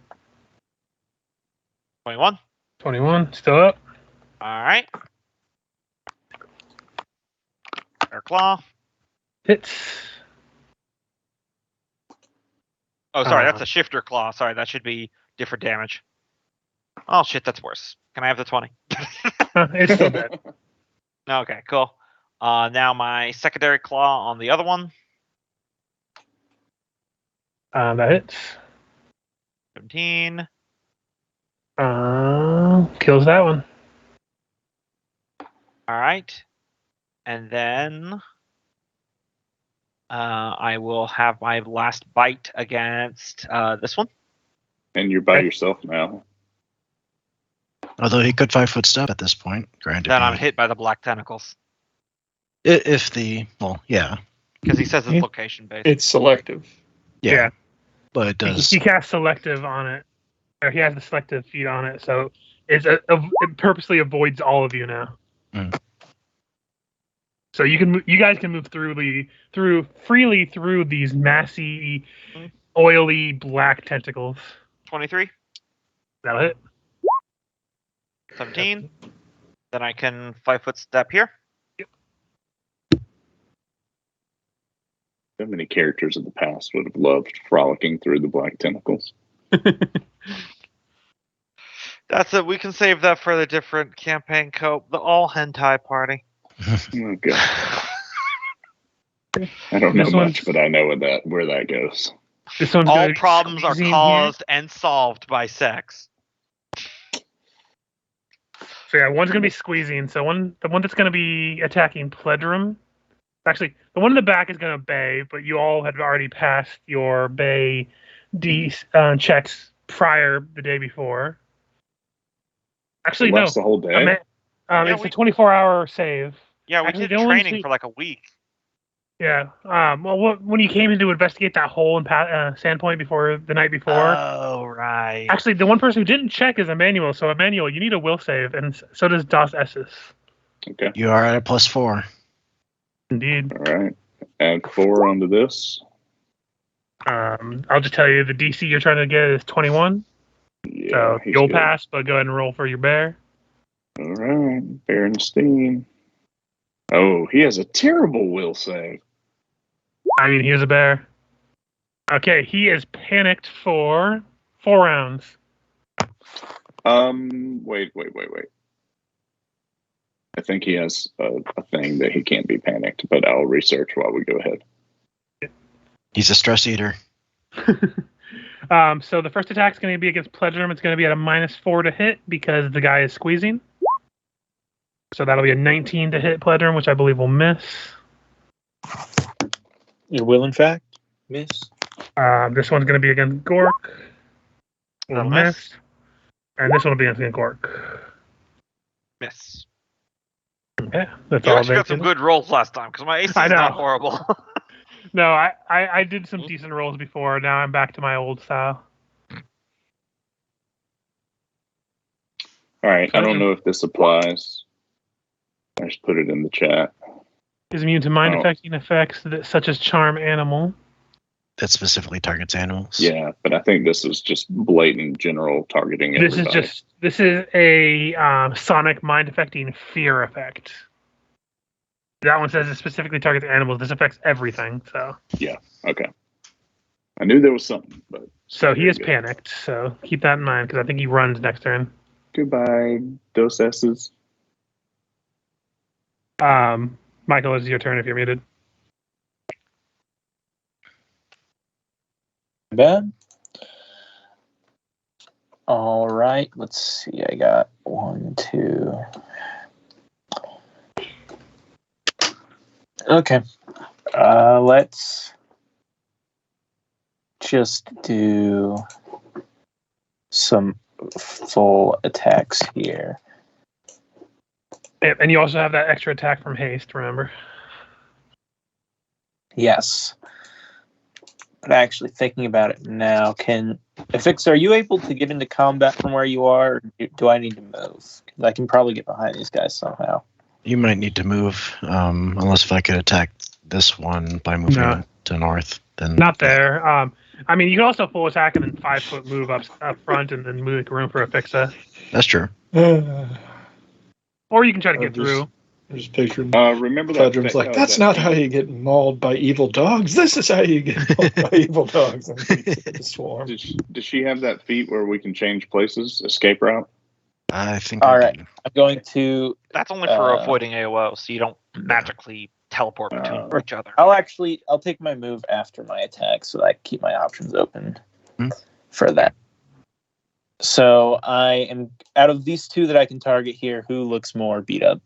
21. 21. Still up. All right. Air claw. Hits. Oh, sorry, that's a shifter claw. Sorry, that should be different damage. Oh shit, that's worse. Can I have the 20? It's still dead. Okay, cool. Now my secondary claw on the other one. That hits. 17. Kills that one. All right. And then I will have my last bite against this one. And you're by yourself now. Although he could 5-foot step at this point, granted. Then I'm hit by the black tentacles. If yeah. Because he says it's location based. It's selective. Yeah. But it does. He casts selective on it. Or he has the selective feat on it, so it purposely avoids all of you now. Mm. So you guys can move freely through these massy, oily black tentacles. 23. That'll hit. 17. Then I can 5-foot step here. So many characters of the past would have loved frolicking through the black tentacles. That's it. We can save that for the different campaign cope. The all hentai party. Oh god. I don't know much, but I know where that goes. This one's All gonna be problems are squeezing caused and solved by sex. here. So yeah, one's gonna be squeezing. So the one that's gonna be attacking Pledrum Actually, the one in the back is going to bay, but you all had already passed your bay checks prior the day before. Actually, It no. lasts the whole day. It's a 24-hour save. Yeah, we Actually, did the only training for like a week. Yeah. When you came in to investigate that hole in Sandpoint the night before. Oh, right. Actually, the one person who didn't check is Emmanuel. So, Emmanuel, you need a will save, and so does Das Esses. Okay. You are at a +4. Indeed. All right. Add 4 onto this. I'll just tell you the DC you're trying to get is 21. Yeah, So he's you'll good. pass, but go ahead and roll for your bear. All right. Berenstein. Oh, he has a terrible will save. I mean, here's a bear. Okay, he is panicked for 4 rounds. Wait. I think he has a thing that he can't be panicked, but I'll research while we go ahead. He's a stress eater. So the first attack is going to be against Pledrum. It's going to be at a -4 to hit because the guy is squeezing. So that'll be a 19 to hit Pledrum, which I believe will miss. You will, in fact, miss. This one's going to be against Gork. Will That'll miss. miss. And this one will be against Gork. Miss. Okay, that's You all actually they got some can- good rolls last time because my AC is I know. not horrible. No, I did some decent rolls before. Now I'm back to my old style. All right. I don't know if this applies. I just put it in the chat. Is immune to mind Oh. affecting effects such as charm animal. That specifically targets animals. Yeah, but I think this is just blatant general targeting everybody. This is a sonic mind affecting fear effect. That one says it specifically targets animals. This affects everything. Okay. I knew there was something, but So he is Very good. panicked. So keep that in mind because I think he runs next turn. goodbye, Dos S's. Michael, it's your turn if you're muted. Bad. All right. Let's see. I got 1, 2. Okay. Let's just do some full attacks here. And you also have that extra attack from haste, remember? Yes. But actually thinking about it now, Affix, are you able to get into combat from where you are, or do I need to move? Because I can probably get behind these guys somehow. You might need to move, unless if I could attack this one by moving to north. Then Not there. I mean, you can also full attack and then 5-foot move up front and then make room for a fixa. That's true. Or you can try to I'm get through. just picturing Remember that? Pledrum's like, that's not how you get mauled by evil dogs. This is how you get mauled by evil dogs. And the swarm. Does she have that feat where we can change places, escape route? I think. All I right. do. I'm going to. That's only for avoiding AOO, so you don't magically teleport between each other. I'll take my move after my attack so that I can keep my options open for that. So I am out of these two that I can target here. Who looks more beat up?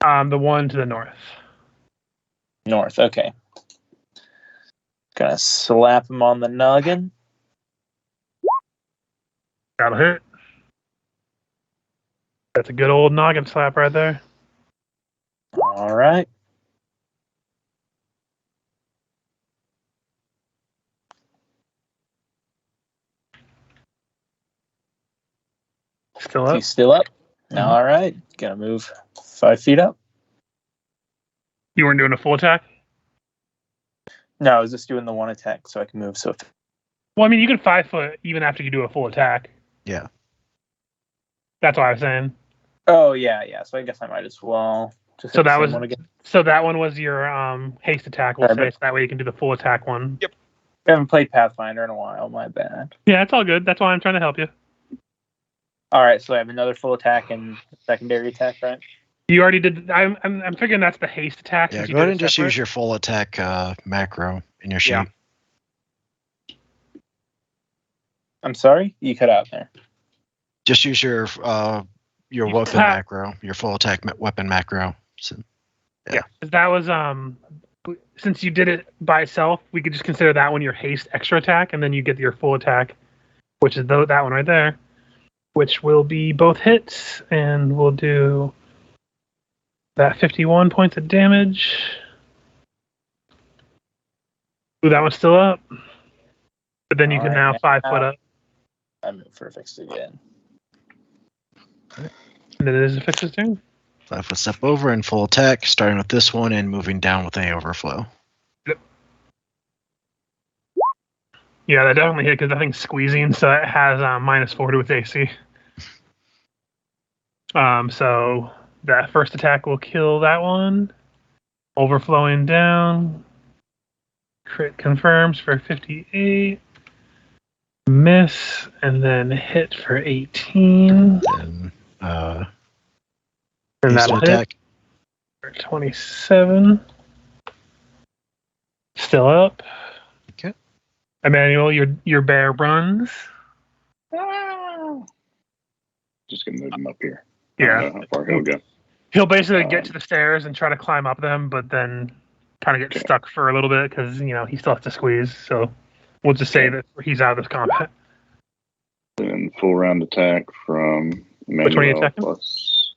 The one to the north. North. Okay. Gonna slap him on the noggin. That'll hit. That's a good old noggin slap right there. All right. Still up. He's still up. All right. Gonna move 5 feet up. You weren't doing a full attack? No, I was just doing the one attack so I can move. So Well, I mean, you can 5-foot even after you do a full attack. Yeah. That's what I was saying. oh yeah. So I guess I might as well. Just So hit the that same was one again. So that one was your haste attack, we'll say. So that way you can do the full attack one. Yep. I haven't played Pathfinder in a while. My bad. Yeah, it's all good. That's why I'm trying to help you. All right, so I have another full attack and secondary attack, right? You already did. I'm figuring that's the haste attack. Yeah. since you Go ahead did and it just separate. use your full attack macro in your sheet. Yeah. I'm sorry, you cut out there. Just use your You weapon have- macro, your full attack weapon macro. So, That was since you did it by itself, we could just consider that one your haste extra attack, and then you get your full attack, which is that one right there, which will be both hits, and we'll do that 51 points of damage. Ooh, that one's still up. But then you can now 5 foot up. I move for a fixed again. And then it is a fixed turn. 5 foot step over and full attack, starting with this one and moving down with any overflow. Yep. Yeah, that definitely hit because that thing's squeezing, so it has -4 to its AC. So that first attack will kill that one. Overflowing down. Crit confirms for 58. Miss, and then hit for 18. And And haste that'll attack. hit for 27. Still up. Okay. Emmanuel, your bear runs. Just gonna move him up here. I Yeah. don't know how far he'll go. He'll basically get to the stairs and try to climb up them, but then kind of get Okay. stuck for a little bit because, he still has to squeeze. So we'll just say that he's out of this combat. And full round attack from Which one are you Emmanuel attacking? plus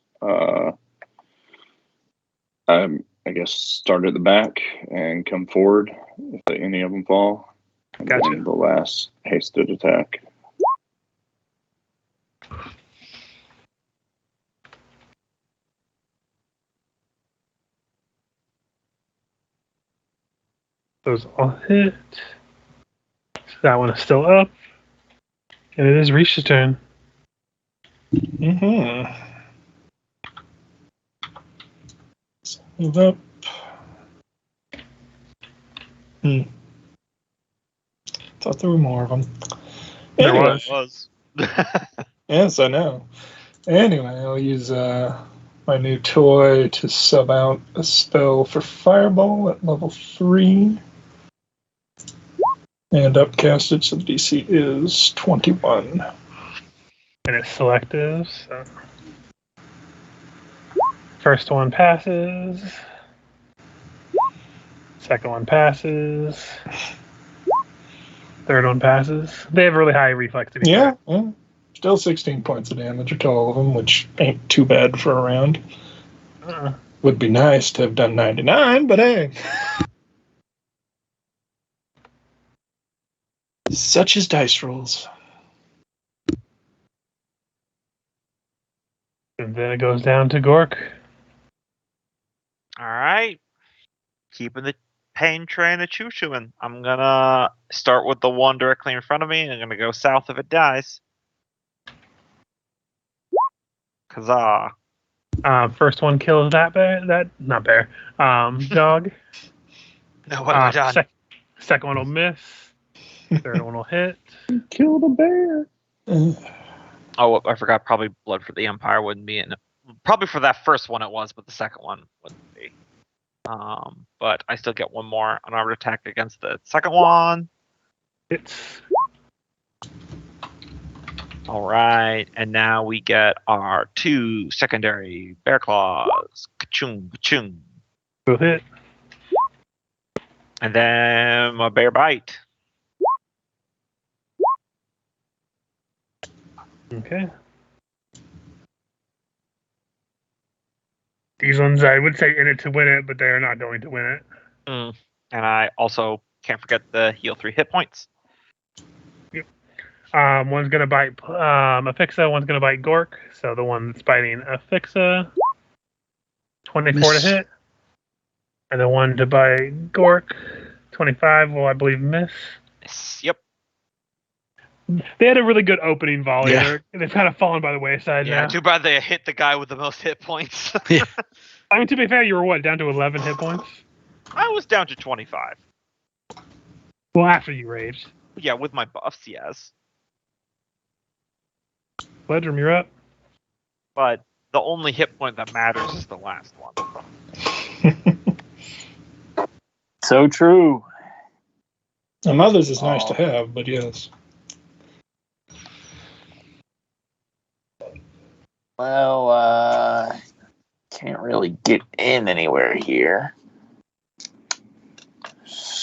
I guess start at the back and come forward if any of them fall. And Gotcha. then the last hasted attack. Those all hit. So that one is still up. And it is Reach's turn. Mm-hmm. Let's move up. Thought there were more of them. There Anyway, was. yes, I know. Anyway, I'll use my new toy to sub out a spell for Fireball at level 3. And upcast it, so the DC is 21. And it's selective, so. First one passes. Second one passes. Third one passes. They have really high reflex to be fair. Yeah. Still 16 points of damage to all of them, which ain't too bad for a round. Would be nice to have done 99, but hey. Such as dice rolls. And then it goes down to Gork. All right. Keeping the pain train a choo-chooing. I'm going to start with the one directly in front of me. I'm going to go south if it dies. Huzzah. First one kills that bear. Not bear. Dog. No, what have I done? Second one will miss. Third one will hit. Kill the bear. Oh, I forgot. Probably Blood for the Empire wouldn't be in it. Probably for that first one it was, but the second one wouldn't be. But I still get one more unarmed attack against the second one. Hits. All right, and now we get our 2 secondary bear claws. Ka-chung, ka-chung. Will hit. And then a bear bite. Okay. These ones, I would say in it to win it, but they're not going to win it. And I also can't forget the heal 3 hit points. One's going to bite Afixa, one's going to bite Gork. So the one that's biting Afixa, 24 Miss. to hit. And the one to bite Gork, 25 will, I believe, miss. Yep. They had a really good opening volley. Yeah. They've kind of fallen by the wayside Yeah, now. too bad they hit the guy with the most hit points. I mean, to be fair, you were down to 11 hit points? I was down to 25. Well, after you raged. Yeah, with my buffs, yes. Ledrum, you're up. But the only hit point that matters is the last one. So true. Now, Mother's is nice to have, but yes. Well, can't really get in anywhere here.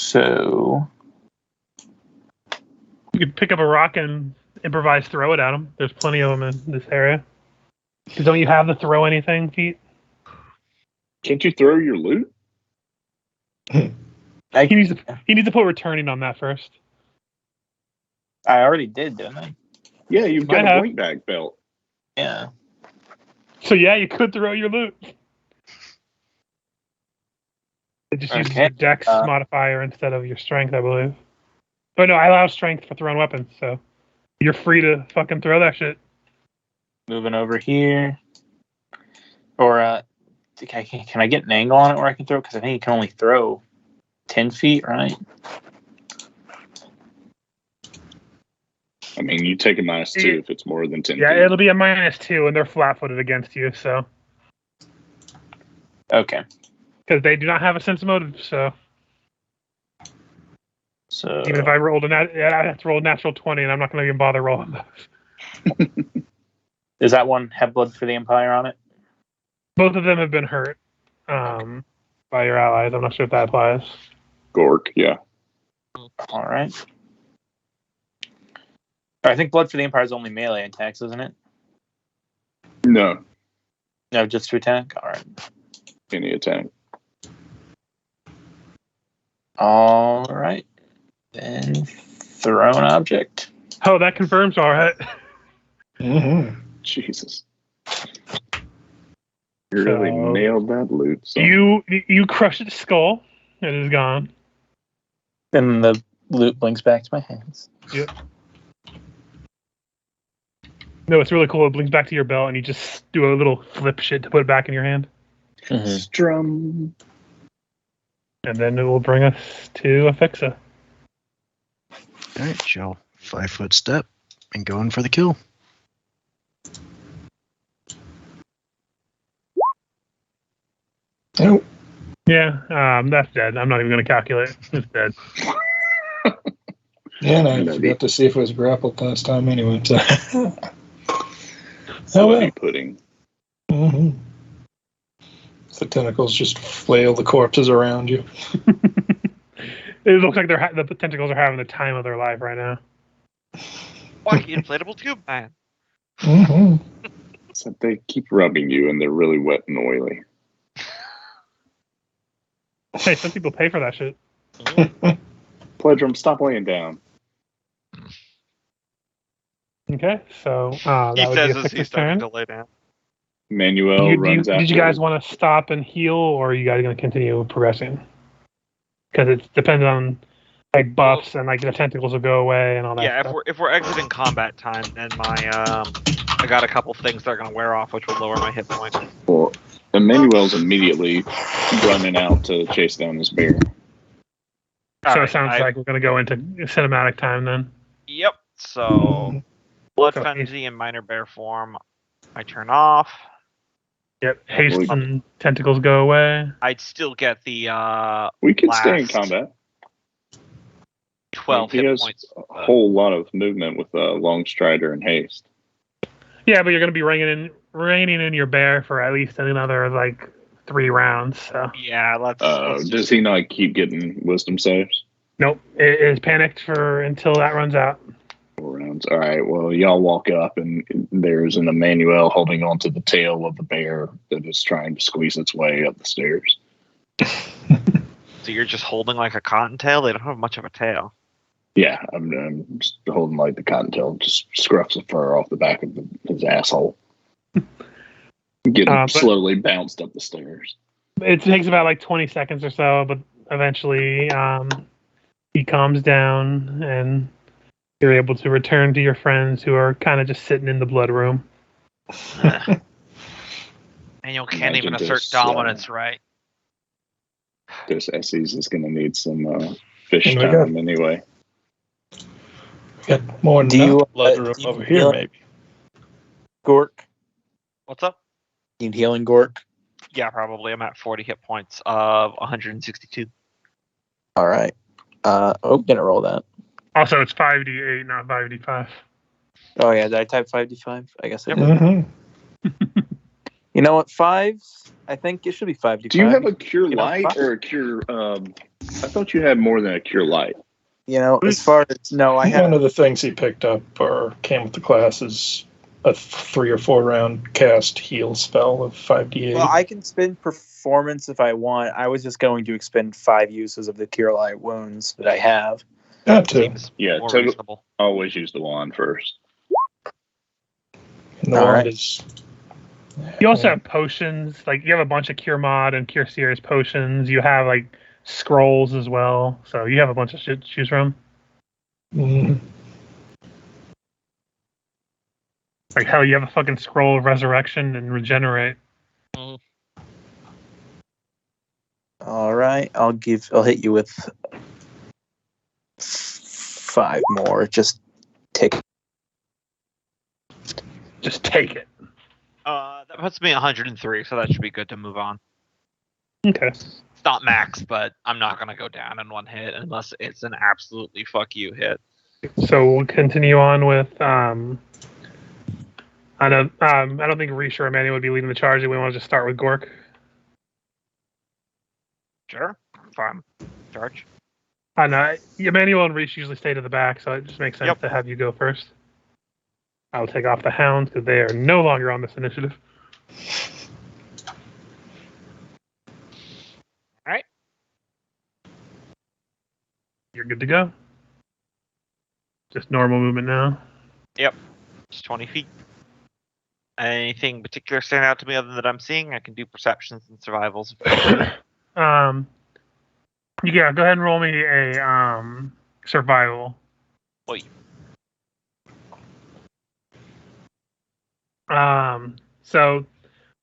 So You could pick up a rock and improvise throw it at them. There's plenty of them in this area. Because don't you have the throw anything feat? Can't you throw your loot? He needs to put returning on that first. I already did, didn't I? Yeah, you've got I a have. blink bag belt. Yeah. So yeah, you could throw your loot. It just uses your dex modifier instead of your strength, I believe. But no, I allow strength for throwing weapons, so you're free to fucking throw that shit. Moving over here. Or can I get an angle on it where I can throw? Because I think you can only throw 10 feet, right? I mean, you take a -2 if it's more than 10 Yeah, feet. it'll be a -2, and they're flat-footed against you, so Okay. because they do not have a sense of motive. So even if I rolled I have to roll a natural 20, and I'm not going to even bother rolling those. Does that one have Blood for the Empire on it? Both of them have been hurt by your allies. I'm not sure if that applies. Gork, yeah. All right. I think Blood for the Empire is only melee attacks, isn't it? No, No, just to attack? All right. any attack. All right. Then throw an object. Oh, that confirms all right. Mm-hmm. Jesus. You really So- nailed that loot. So. You crush its skull. It is gone. And the loot blinks back to my hands. No, it's really cool. It blinks back to your belt, and you just do a little flip shit to put it back in your hand. Strum. And then it will bring us to Afixa. All right, Joe. 5-foot step and going for the kill. Oh, Yeah, that's dead. I'm not even going to calculate. It's dead. yeah, and I Maybe. forgot to see if it was grappled last time anyway. So. Bloody pudding. Mm-hmm. The tentacles just flail the corpses around you. It looks like the tentacles are having the time of their life right now. Wacky inflatable tube man. Mm-hmm. So they keep rubbing you, and they're really wet and oily. Hey, some people pay for that shit. Pledrum, stop laying down. Okay, so He that would says be as he's Afixa's starting turn. to lay down. Manuel runs after. Did you guys want to stop and heal, or are you guys going to continue progressing? Because it depends on like buffs and like the tentacles will go away and all that Yeah, stuff. if we're exiting combat time, then my I got a couple things that are gonna wear off, which will lower my hit points. Well, Emmanuel's immediately running out to chase down this bear. So Alright, it sounds like we're going to go into cinematic time then. Yep. So blood Okay. frenzy in minor bear form, I turn off. Yep, haste Well, and tentacles go away. I'd still get the We could stay in Last. combat. 12 He hit has points. a whole lot of movement with long strider and haste. Yeah, but you're going to be reining in your bear for at least another like 3 rounds. So Yeah, let's Does just, he not keep getting wisdom saves? nope, it is panicked for until that runs out. 4 rounds. All right. Well, y'all walk up, and there's an Emmanuel holding onto the tail of the bear that is trying to squeeze its way up the stairs. so you're just holding like a cottontail? They don't have much of a tail. Yeah, I'm just holding like the cottontail, just scruffs the fur off the back of his asshole. Getting But- slowly bounced up the stairs. It takes about like 20 seconds or so, but eventually he calms down and you're able to return to your friends who are kind of just sitting in the blood room. And you can't Imagine even assert this, dominance, right? This Essie's is going to need some fish And we time anyway. Got more than Do you, enough blood do room you over here, heal- maybe. Gork? What's up? Need healing, Gork? Yeah, probably. I'm at 40 hit points of 162. All right. Didn't roll that. Also, it's 5d8, not 5d5. Oh, yeah. Did I type 5d5? I guess I did. Mm-hmm. You know what? 5s I think it should be 5d5. Do you have a cure You know, light or a cure? I thought you had more than a cure light. You know, as far as no, I have One of the things he picked up or came with the class is a 3 or 4 round cast heal spell of 5d8. Well, I can spend performance if I want. I was just going to expend 5 uses of the cure light wounds that I have. That too. Seems Yeah, more total- reasonable. Always use the wand first. And the All wand right. is. You also have potions. Like you have a bunch of Cure Mod and Cure Series potions. You have like scrolls as well. So you have a bunch of shit to choose from. Mm, Like hell, you have a fucking scroll of resurrection and regenerate. All right, I'll hit you with 5 more. Just take. Just take it. That puts me at 103, so that should be good to move on. Okay. It's not max, but I'm not gonna go down in one hit unless it's an absolutely fuck you hit. So we'll continue on with I don't think Reach or Emmanuel would be leading the charge. We want to just start with Gork. Sure, fine. Charge. And Emmanuel and Reach usually stay to the back, so it just makes sense Yep. to have you go first. I'll take off the hounds because they are no longer on this initiative. All right. You're good to go. Just normal movement now. It's 20 feet. Anything particular stand out to me other than that I'm seeing? I can do perceptions and survivals. Yeah, go ahead and roll me a survival. Wait. So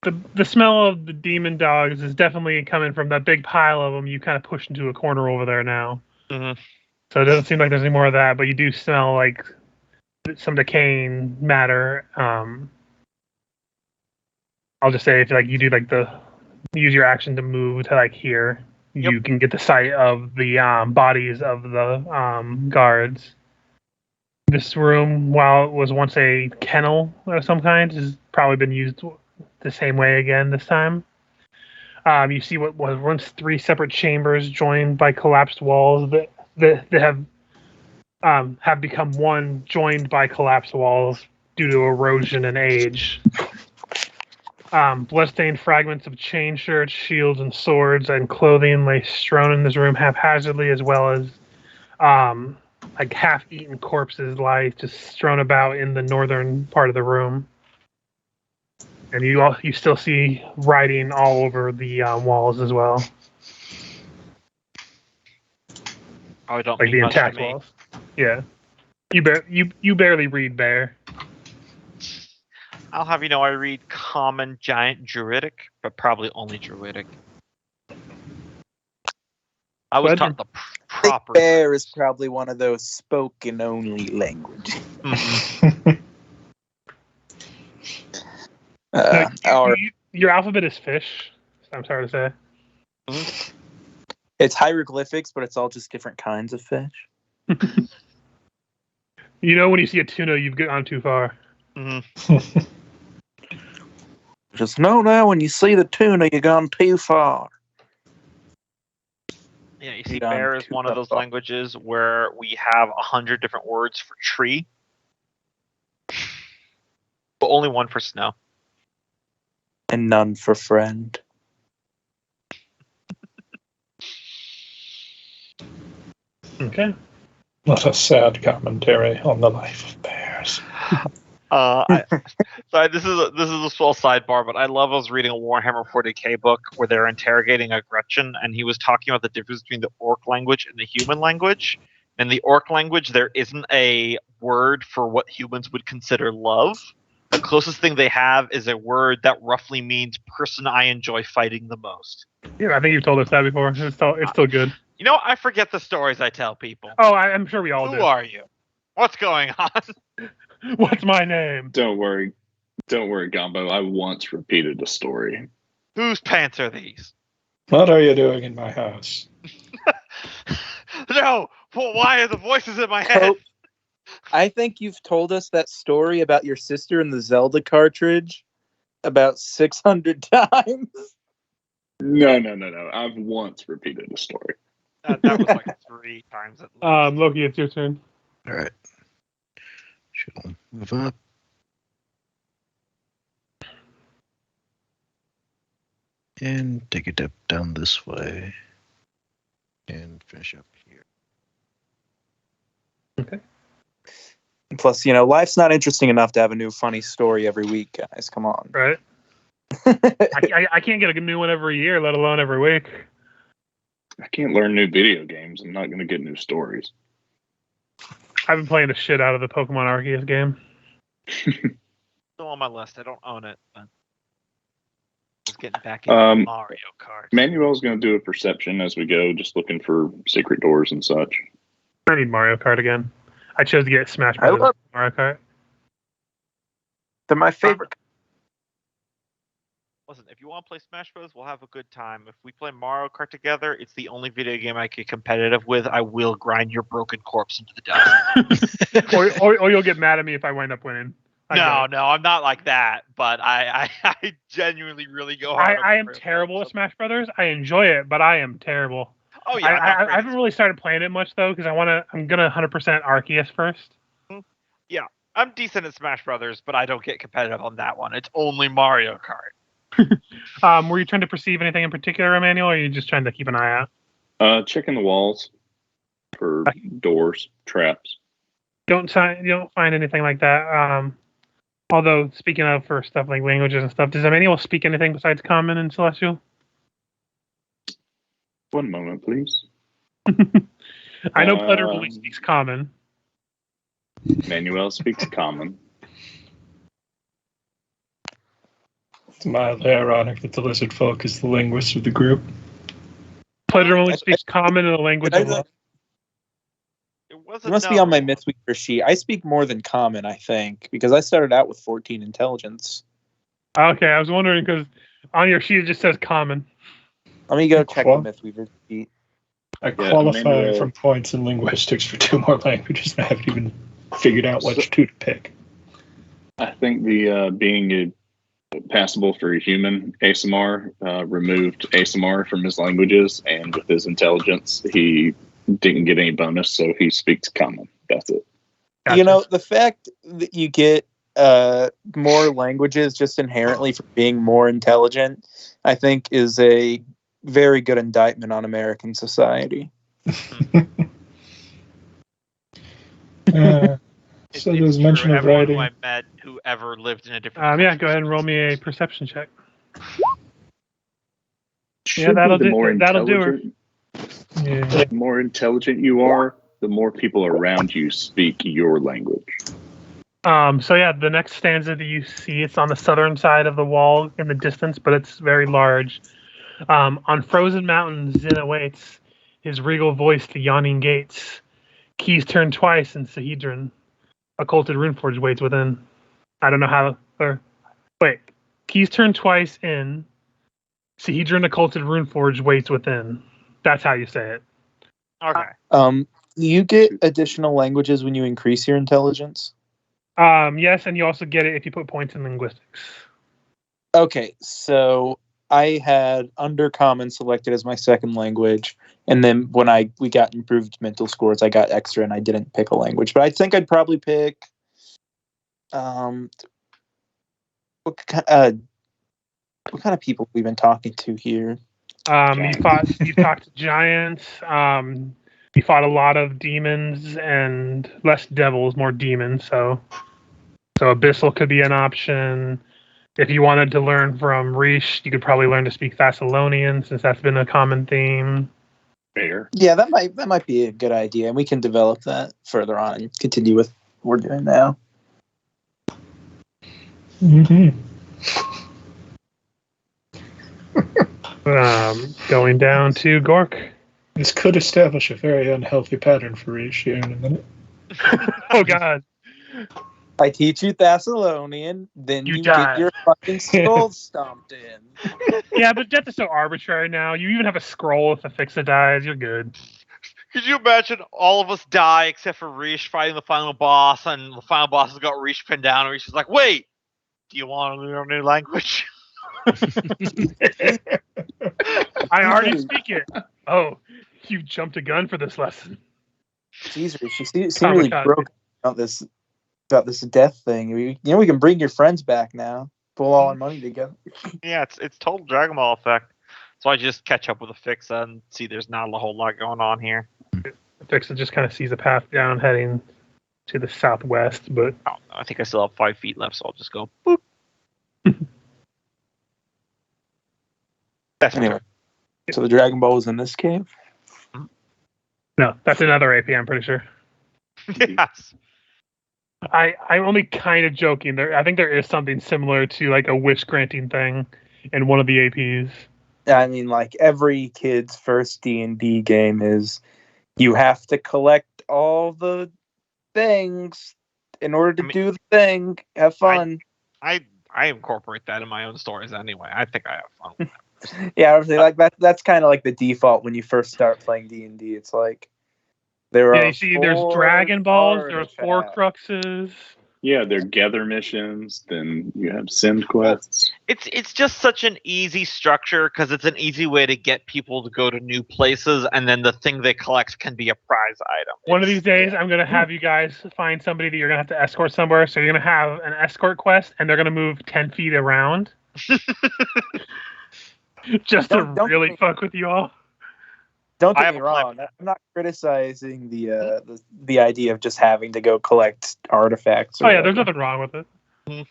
the smell of the demon dogs is definitely coming from that big pile of them you kind of pushed into a corner over there now. Mhm. So it doesn't seem like there's any more of that, but you do smell like some decaying matter. I'll just say if like you do like use your action to move to like here, you can get the sight of the bodies of the guards. This room, while it was once a kennel of some kind, has probably been used the same way again this time. You see what was once 3 separate chambers joined by collapsed walls that have become one joined by collapsed walls due to erosion and age. Bloodstained fragments of chain shirts, shields, and swords and clothing lay strewn in this room haphazardly, as well as like half-eaten corpses lie just strewn about in the northern part of the room. And you still see writing all over the walls as well, I don't like mean the much to intact me. walls. Yeah, you barely read Bear. I'll have you know I read Common, Giant, Druidic, but probably only Druidic. I was Good. taught the Big proper. Bear is probably one of those spoken only language. Mhm. Your alphabet is fish. I'm sorry to say. It's hieroglyphics, but it's all just different kinds of fish. You know when you see a tuna, you've gone too far. Mhm. Just know now when you see the tuna, you've gone too far. Yeah, you see, Done Bear is too one of those far. languages where we have 100 different words for tree, but only one for snow. And none for friend. Okay. Not a sad commentary on the life of bears. Sorry, this is a small sidebar, but I was reading a Warhammer 40k book where they're interrogating a Gretchen, and he was talking about the difference between the orc language and the human language. In the orc language, there isn't a word for what humans would consider love. The closest thing they have is a word that roughly means person I enjoy fighting the most. Yeah, I think you've told us that before. It's still good. You know, I forget the stories I tell people. Oh, I'm sure we all Who do. are you? What's going on? What's my name? Don't worry, Gumbo. I once repeated a story. Whose pants are these? What are you doing in my house? No! Why are the voices in my head? Oh, I think you've told us that story about your sister and the Zelda cartridge about 600 times. No. I've once repeated a story. That was like 3 times at least. Loki, it's your turn. All right. She'll move up. And take a dip down this way. And finish up here. Okay. Plus, life's not interesting enough to have a new funny story every week, guys. Come on. Right. I can't get a new one every year, let alone every week. I can't learn new video games. I'm not going to get new stories. I've been playing the shit out of the Pokemon Arceus game. Still on my list. I don't own it, but just getting back into Mario Kart. Manuel's going to do a perception as we go, just looking for secret doors and such. I need Mario Kart again. I chose to get Smash Bros. Mario Kart. They're my favorite. Listen, if you want to play Smash Bros, we'll have a good time. If we play Mario Kart together, it's the only video game I get competitive with. I will grind your broken corpse into the dust. or you'll get mad at me if I wind up winning. No, I'm not like that. But I genuinely really go hard. I am terrible at Smash Brothers. I enjoy it, but I am terrible. Oh yeah, I haven't really started playing it much though because I'm gonna 100% Arceus first. Yeah, I'm decent at Smash Brothers, but I don't get competitive on that one. It's only Mario Kart. Were you trying to perceive anything in particular, Emmanuel, or are you just trying to keep an eye out? Checking the walls for doors, traps. You don't find anything like that. Although, speaking of for stuff like languages and stuff, does Emmanuel speak anything besides Common and Celestial? One moment, please. I know Pletter only speaks Common. Manuel speaks Common. It's mildly ironic that the lizard folk is the linguist of the group. Pletter only speaks Common in the language of love. It must be on my Mythweaver sheet. I speak more than Common, I think, because I started out with 14 intelligence. Okay, I was wondering because on your sheet it just says Common. Let me go check the Mythweaver sheet. I qualify from points in linguistics for 2 more languages, and I haven't even figured out which 2 to pick. I think the being passable for a human ASMR removed ASMR from his languages, and with his intelligence, he didn't get any bonus, so he speaks Common. That's it. Gotcha. The fact that you get more languages just inherently for being more intelligent, I think is a very good indictment on American society. So there's mention of writing. Who I met who ever lived in a different yeah, go ahead and roll me a perception check. Yeah, that'll do her. Yeah. The more intelligent you are, the more people around you speak your language. So yeah, the next stanza that you see, it's on the southern side of the wall in the distance, but it's very large. On frozen mountains, Zin awaits. His regal voice, the yawning gates. Keys turn twice in Sahedron. Occulted Runeforge waits within. I don't know how. Keys turn twice in. Sahedron Occulted Runeforge waits within. That's how you say it. Okay. You get additional languages when you increase your intelligence? Yes, and you also get it if you put points in linguistics. Okay, so I had Undercommon selected as my second language, and then when we got improved mental scores, I got extra, and I didn't pick a language. But I think I'd probably pick what kind of people we've been talking to here. You talked to giants. You fought a lot of demons and less devils, more demons. So Abyssal could be an option. If you wanted to learn from Rish, you could probably learn to speak Thessalonian, since that's been a common theme. Fair. Yeah, that might be a good idea, and we can develop that further on and continue with what we're doing now. Mm-hmm. Going down to Gork. This could establish a very unhealthy pattern for Rish here in a minute. Oh, God. I teach you Thessalonian, then you die. get your fucking skull stomped in. Yeah, but death is so arbitrary now. You even have a scroll if the Fixa dies. You're good. Could you imagine all of us die except for Rish fighting the final boss, and the final boss has got Rish pinned down, and Rish is like, wait, do you want to learn a new language? I already speak it. Oh, you jumped a gun for this lesson. Caesar, she seems really Kamikaze. broke about this death thing. We we can bring your friends back now. Pull all our money together. Yeah, it's total Dragon Ball effect. So I just catch up with Afixa and see there's not a whole lot going on here. Fixa just kind of sees a path down heading to the southwest, but Oh, I think I still have 5 feet left, so I'll just go boop. That's Anyway, so the Dragon Ball was in this cave. no, that's another AP, I'm pretty sure. yes. I'm only kind of joking. I think there is something similar to like a wish granting thing in one of the APs. I mean, like every kid's first D&D game is you have to collect all the things in order to do the thing. Have fun. I incorporate that in my own stories anyway. I think I have fun with that. Yeah, I was saying, like that's kind of like the default when you first start playing D&D. It's like there Yeah, are you see, there's 4 Dragon Balls, there's artifacts. Horcruxes. Yeah, they're gather missions. Then you have send quests. It's just such an easy structure because it's an easy way to get people to go to new places, and then the thing they collect can be a prize item. One of these days, I'm going to have you guys find somebody that you're going to have to escort somewhere. So you're going to have an escort quest, and they're going to move 10 feet around. Just to Don't really think- fuck with you all. Don't I get have me a plan wrong. for that. I'm not criticizing the idea of just having to go collect artifacts. Oh, yeah, there's nothing wrong with it. It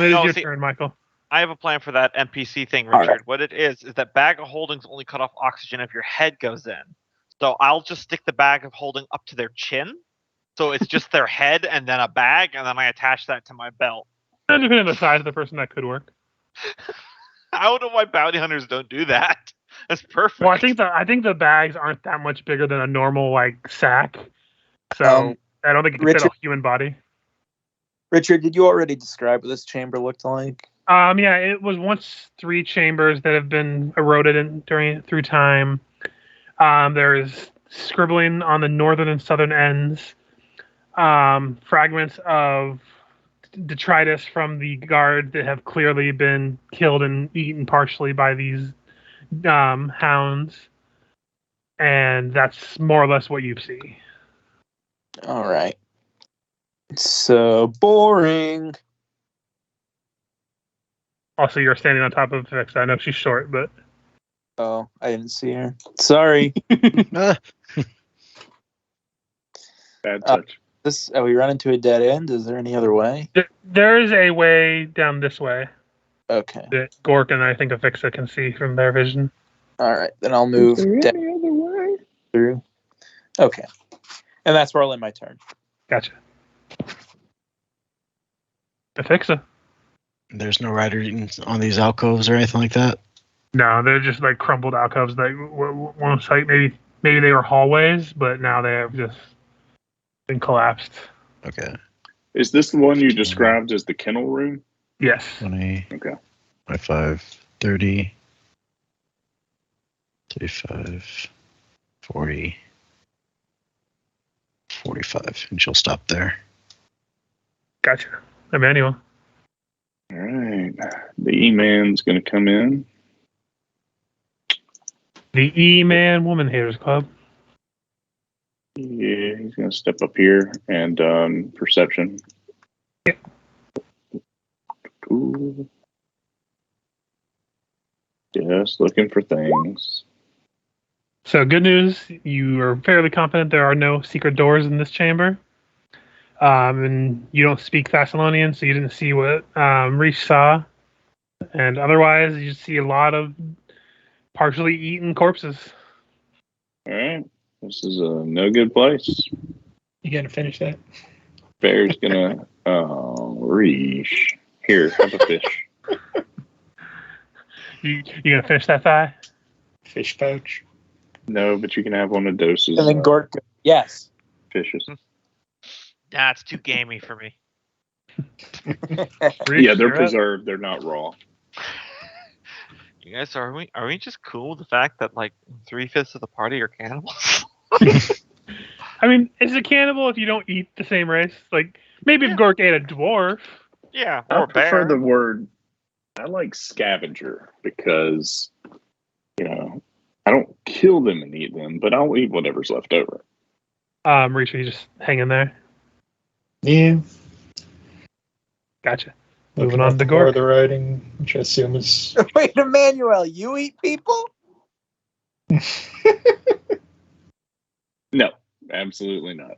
is No, your see- turn, Michael. I have a plan for that NPC thing, All Richard. right. What it is that bag of holdings only cut off oxygen if your head goes in. So I'll just stick the bag of holding up to their chin. So it's just their head and then a bag, and then I attach that to my belt. Depending on the size of the person, that could work. I don't know why bounty hunters don't do that. That's perfect. Well, I think the bags aren't that much bigger than a normal like sack, so I don't think it can fit a Richard- human body. Richard, did you already describe what this chamber looked like? Yeah, it was once 3 chambers that have been eroded through time. There's scribbling on the northern and southern ends. Fragments of detritus from the guards that have clearly been killed and eaten partially by these hounds, and that's more or less what you see. All right. So boring. Also, you're standing on top of Vix. I know she's short, but Oh, I didn't see her. Sorry. Ah, Bad touch. Are we running to a dead end? Is there any other way? there is a way down this way Okay. that Gork and I think Afixa can see from their vision. All right. Then I'll move Is there down any other way? through. Okay. And that's where I'll end my turn. Gotcha. Afixa. there's no rider on these alcoves or anything like that. No, they're just like crumbled alcoves. Like one site, maybe they were hallways, but now they have just been collapsed. Okay. Is this the one you described as the kennel room? Yes. 20, Okay. 25, 30, 35, 40, 45. And she'll stop there. Gotcha. Emmanuel. All right. The E-Man's going to come in. The E-Man Woman Haters Club. Yeah, he's going to step up here and perception. Yeah. Cool. Just looking for things. So good news, you are fairly confident there are no secret doors in this chamber. And you don't speak Thessalonian, so you didn't see what Reese saw. And otherwise, you see a lot of partially eaten corpses. All right. This is a no good place. You got to finish that. Bear's going to reach. Here, have a fish. You gonna finish that thigh? Fish pouch. No, but you can have one of Dose's And then Gork. Yes. fishes. That's too gamey for me. Reese, Yeah, they're you're up. preserved. They're not raw. You guys, are we just cool with the fact that like 3/5 of the party are cannibals? I mean, is a cannibal if you don't eat the same race? Like, maybe if Gork ate a dwarf. Yeah, I or prefer bear. the word. I like scavenger because I don't kill them and eat them, but I'll eat whatever's left over. Reach, you just hanging there. Yeah. Gotcha. Moving Moving on on to to more of Gork. the writing, which I assume is. Wait, Emmanuel, you eat people? No, absolutely not.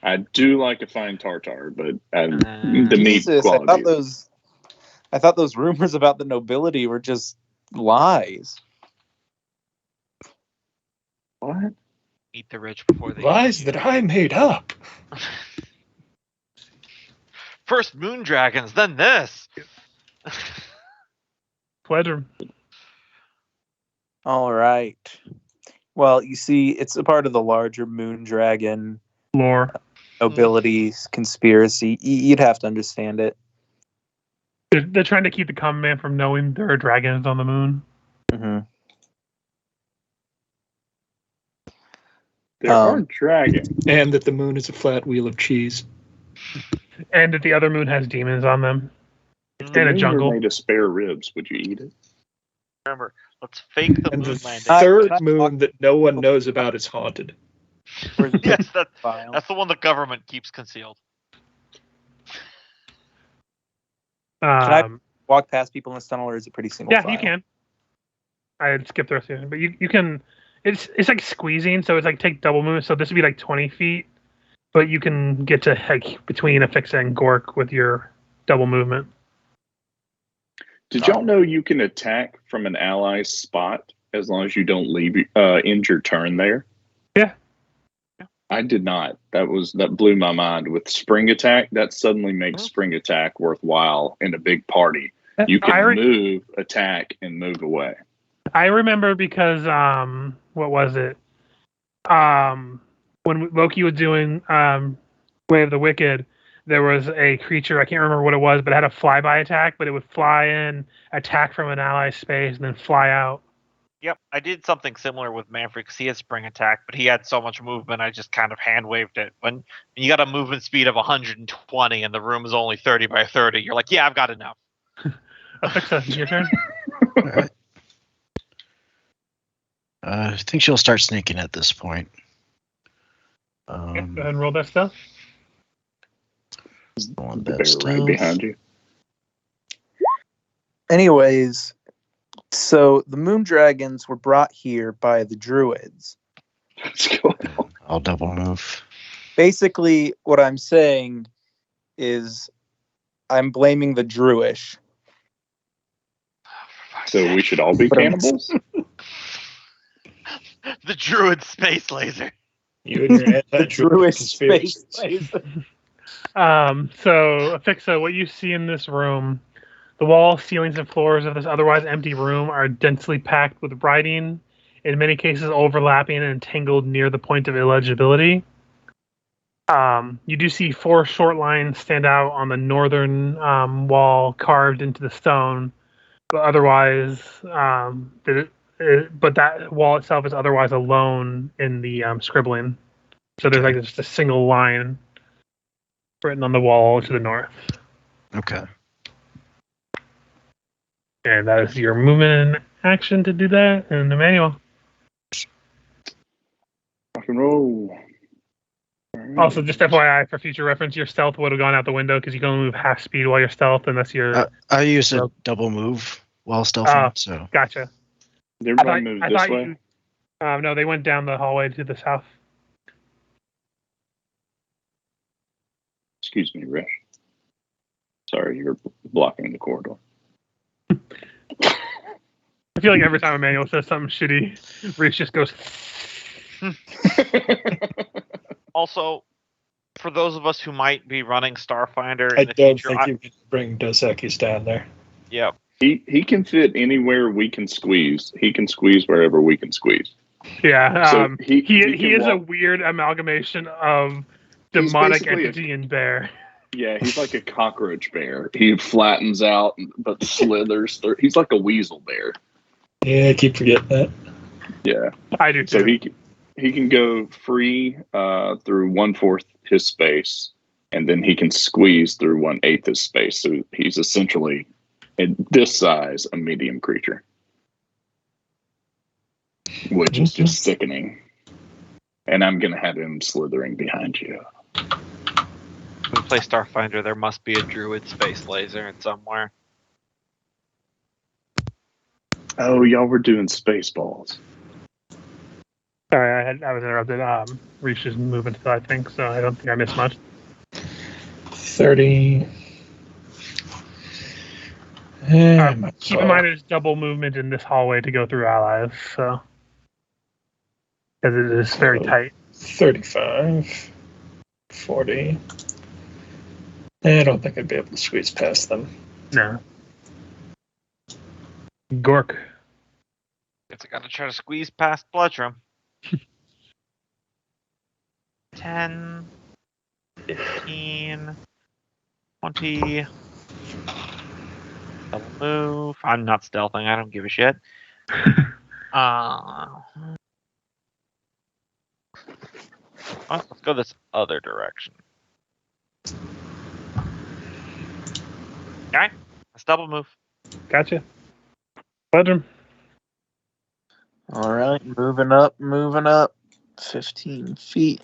I do like a fine tartar, but the meat Jesus, quality. I thought those rumors about the nobility were just lies. What? Eat the rich before they Lies eat that I made up. First moon dragons, then this. Pleasure. All right. Well, you see, it's a part of the larger moon dragon Lore. nobility conspiracy. You'd have to understand it. They're trying to keep the common man from knowing there are dragons on the moon. Mm-hmm. There are dragons. And that the moon is a flat wheel of cheese. And that the other moon has demons on them. If the And a moon jungle. were made of spare ribs, would you eat it? Remember, let's fake the And moon the landing. third moon that no one knows about is haunted. Yes, File. that's the one the government keeps concealed. I walk past people in this tunnel, or is it pretty single Yeah, file? you can. I had skipped the rest of it, but you can. It's like squeezing, so it's like take double movement. So this would be like 20 feet, but you can get to like between Afixa and Gork with your double movement. Did y'all know you can attack from an ally's spot as long as you don't leave end your turn there? Yeah. I did not. That blew my mind. With spring attack, that suddenly makes spring attack worthwhile in a big party. You can move, attack, and move away. I remember because what was it? When Loki was doing Way of the Wicked, there was a creature, I can't remember what it was, but it had a flyby attack, but it would fly in, attack from an ally space, and then fly out. Yep, I did something similar with Manfred because he had spring attack, but he had so much movement, I just kind of hand waved it. When you got a movement speed of 120 and the room is only 30 by 30, you're like, yeah, I've got enough. Afixa, your turn. All right. I think she'll start sneaking at this point. Go ahead and roll that stuff. On The that bear stealth. right behind you. Anyways, so the moon dragons were brought here by the druids. What's going on? I'll double move. Basically, what I'm saying is I'm blaming the druish. So we should all be cannibals? The druid space laser. You and your The druish space laser. So, Afixa, what you see in this room, the walls, ceilings, and floors of this otherwise empty room are densely packed with writing, in many cases overlapping and entangled near the point of illegibility. You do see 4 short lines stand out on the northern wall carved into the stone, but otherwise, but that wall itself is otherwise alone in the scribbling. So there's like just a single line written on the wall to the north. Okay. And that is your movement and action to do that. And Emmanuel. Rock and roll. Also, just FYI, for future reference, your stealth would have gone out the window because you can only move half speed while you're stealth, and that's your... I use a double move while stealthing, so... Gotcha. Did everybody move this way? No, they went down the hallway to the south. Excuse me, Rish. Sorry, you're blocking the corridor. I feel like every time Emmanuel says something shitty, Reese just goes... Also, for those of us who might be running Starfinder I in the don't future, think you can bring Dos Equis down there. yeah, He can fit anywhere we can squeeze. He can squeeze wherever we can squeeze. Yeah, So he is a walk- weird amalgamation of He's demonic basically entity and bear. Yeah, he's like a cockroach bear. He flattens out but slithers through. He's like a weasel bear. Yeah, I keep forgetting that. Yeah. I do too. So he can go free through 1/4 his space, and then he can squeeze through 1/8 his space. So he's essentially, at this size, a medium creature. which is just sickening. And I'm going to have him slithering behind you. When we play Starfinder, there must be a druid space laser in somewhere. Oh, y'all were doing Spaceballs. Sorry, I was interrupted. Reach is moving to I think, so I don't think I missed much. 30. Keep in mind there's double movement in this hallway to go through allies, so because it is very tight. 35. 40. I don't think I'd be able to squeeze past them. No. Gork. Guess I gotta try to squeeze past Bloodrum. 10, 15, 20. Double move. I'm not stealthing. I don't give a shit. Let's go this other direction. Alright, let's double move. Gotcha. Bedroom. All right, moving up. 15 feet.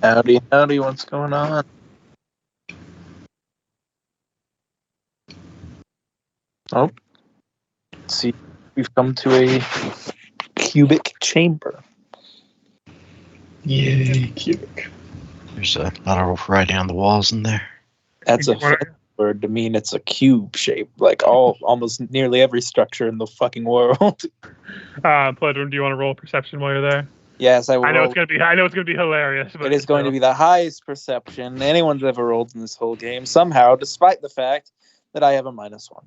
Howdy, what's going on? Oh, let's see, we've come to a cubic chamber. Yay, cubic. There's a lot of writing on the walls in there. That's a fancy word to mean it's a cube shape, like almost nearly every structure in the fucking world. Pledrum, do you want to roll perception while you're there? Yes, I will. I know it's gonna be hilarious. But it is going to be the highest perception anyone's ever rolled in this whole game, somehow, despite the fact that I have a -1.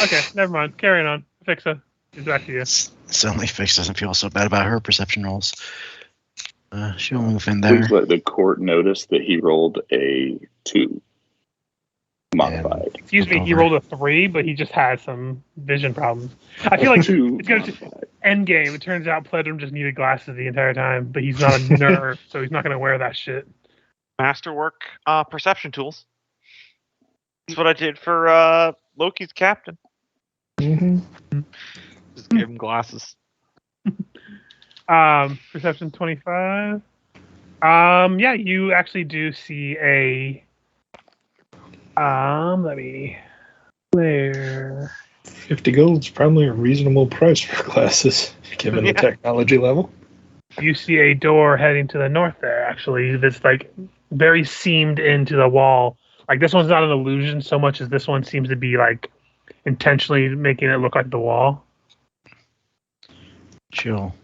Okay, never mind. Carrying on. Fixa. It's back to you. Suddenly Fix doesn't feel so bad about her perception rolls. She'll move in there. Please let the court notice that he rolled a 2. Modified. Excuse me, he rolled a 3, but he just had some vision problems. I feel like it's going to end game. It turns out Pledrum just needed glasses the entire time, but he's not a nerd, so he's not going to wear that shit. Masterwork perception tools. That's what I did for Loki's captain. Mm-hmm. Just gave him glasses. Perception 25. Yeah, you actually do see a let me there. 50 gold's probably a reasonable price for glasses, given the technology level. You see a door heading to the north there, actually, that's like very seamed into the wall. Like this one's not an illusion so much as this one seems to be like intentionally making it look like the wall. She'll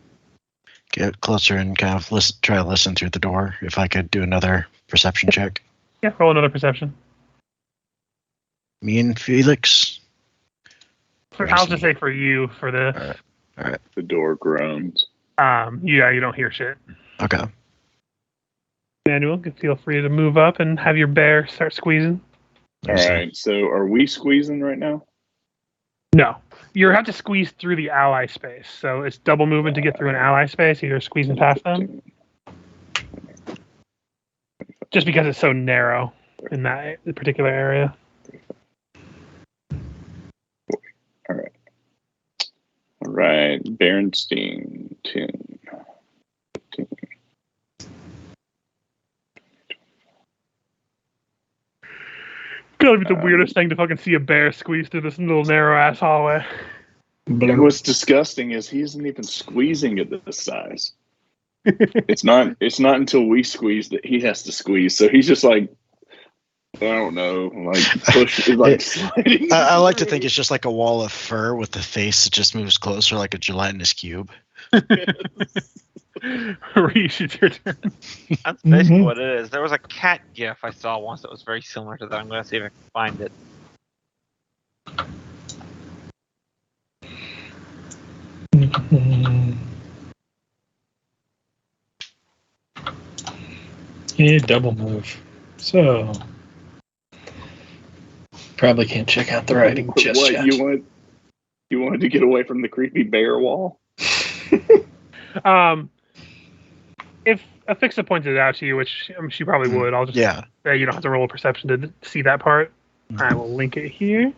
get closer and kind of try to listen through the door. If I could do another perception check. Yeah, roll another perception. Me and Felix. I'll just say for you for this. All right. The door groans. Yeah, you don't hear shit. Okay. Manuel, feel free to move up and have your bear start squeezing. All right, so are we squeezing right now? No. You have to squeeze through the ally space. So it's double movement to get through an ally space. You're squeezing past them. Just because it's so narrow in that particular area. All right, Berenstein, 10, 15. Gotta be the weirdest thing to fucking see a bear squeeze through this little narrow ass hallway. And what's disgusting is he isn't even squeezing at this size. It's not until we squeeze that he has to squeeze. So he's just like, I don't know, like push, like sliding. I like to think it's just like a wall of fur with the face that just moves closer like a gelatinous cube. Reese, it's your turn. That's basically what it is. There was a cat gif I saw once that was very similar to that. I'm going to see if I can find it. Yeah, double move. So probably can't check out the writing just what, yet. You wanted to get away from the creepy bear wall? Afixa pointed it out to you, which she probably would. I'll just say you don't have to roll a perception to see that part. I will link it here.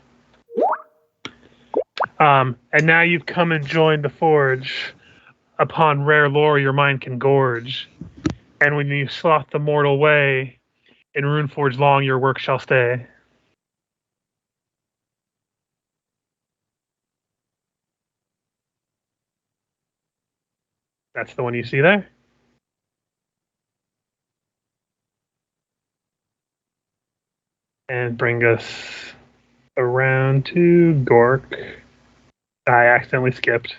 And now you've come and joined the Forge. Upon rare lore, your mind can gorge. And when you sloth the mortal way, in Runeforge long your work shall stay. That's the one you see there. And bring us around to Gork. I accidentally skipped.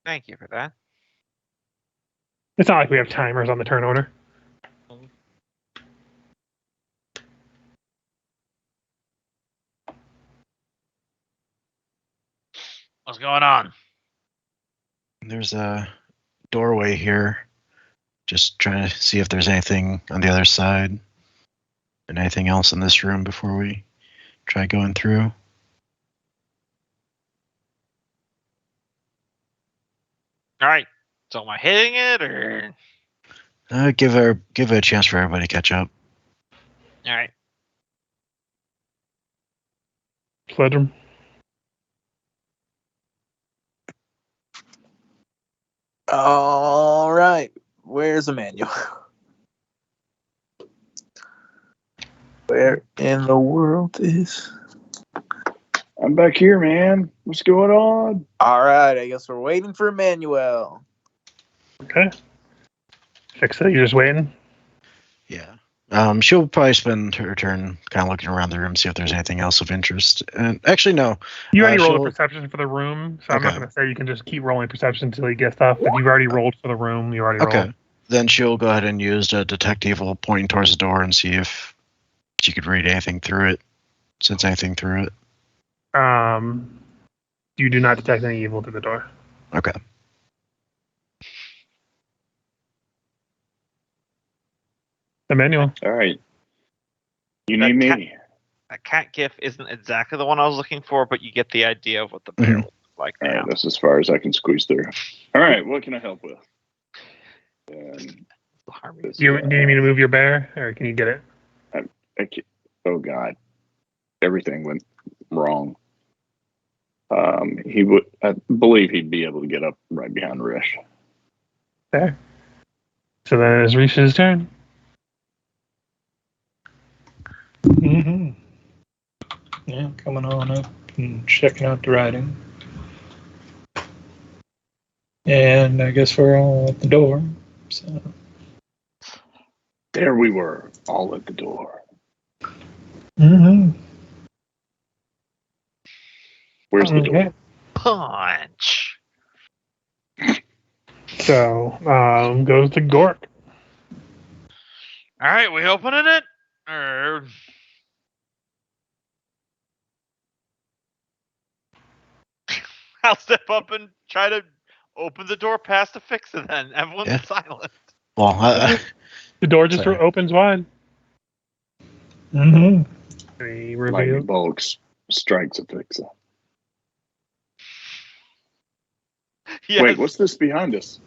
Thank you for that. It's not like we have timers on the turn order. What's going on? There's a doorway here. Just trying to see if there's anything on the other side and anything else in this room before we try going through. All right. So am I hitting it or? Give it a chance for everybody to catch up. All right. Pledrum. All right. Where's Emmanuel? Where in the world is? I'm back here, man. What's going on? All right. I guess we're waiting for Emmanuel. Okay. Fix it. You're just waiting. Yeah. She'll probably spend her turn kind of looking around the room, see if there's anything else of interest. And actually, no. You already rolled a she'll- perception for the room, so I'm Okay. not going to say you can just keep rolling perception until you get stuff. If you've already rolled for the room, you already Okay. rolled. Then she'll go ahead and use the detect evil pointing towards the door and see if she could read anything through it, sense anything through it. You do not detect any evil through the door. Okay. Emmanuel. All right. You need me? That cat gif isn't exactly the one I was looking for, but you get the idea of what the bear looks like All now. right, that's as far as I can squeeze through. All right, what can I help with? Do you need me to move your bear, or can you get it? Oh God, everything went wrong. He would, I believe, he'd be able to get up right behind Rish. There. So then it's Rish's turn. Mm-hmm. Yeah, coming on up and checking out the writing. And I guess we're all at the door. So There we were, all at the door. mm-hmm. Where's the door? Okay. Punch. So goes to Gork. All right, we opening it? Or I'll step up and try to open the door past Afixa then. Everyone's silent. Well, The door just Sorry. opens wide. Mm-hmm. He Lightning reveals. bolt strikes Afixa. Yes. Wait, what's this behind us?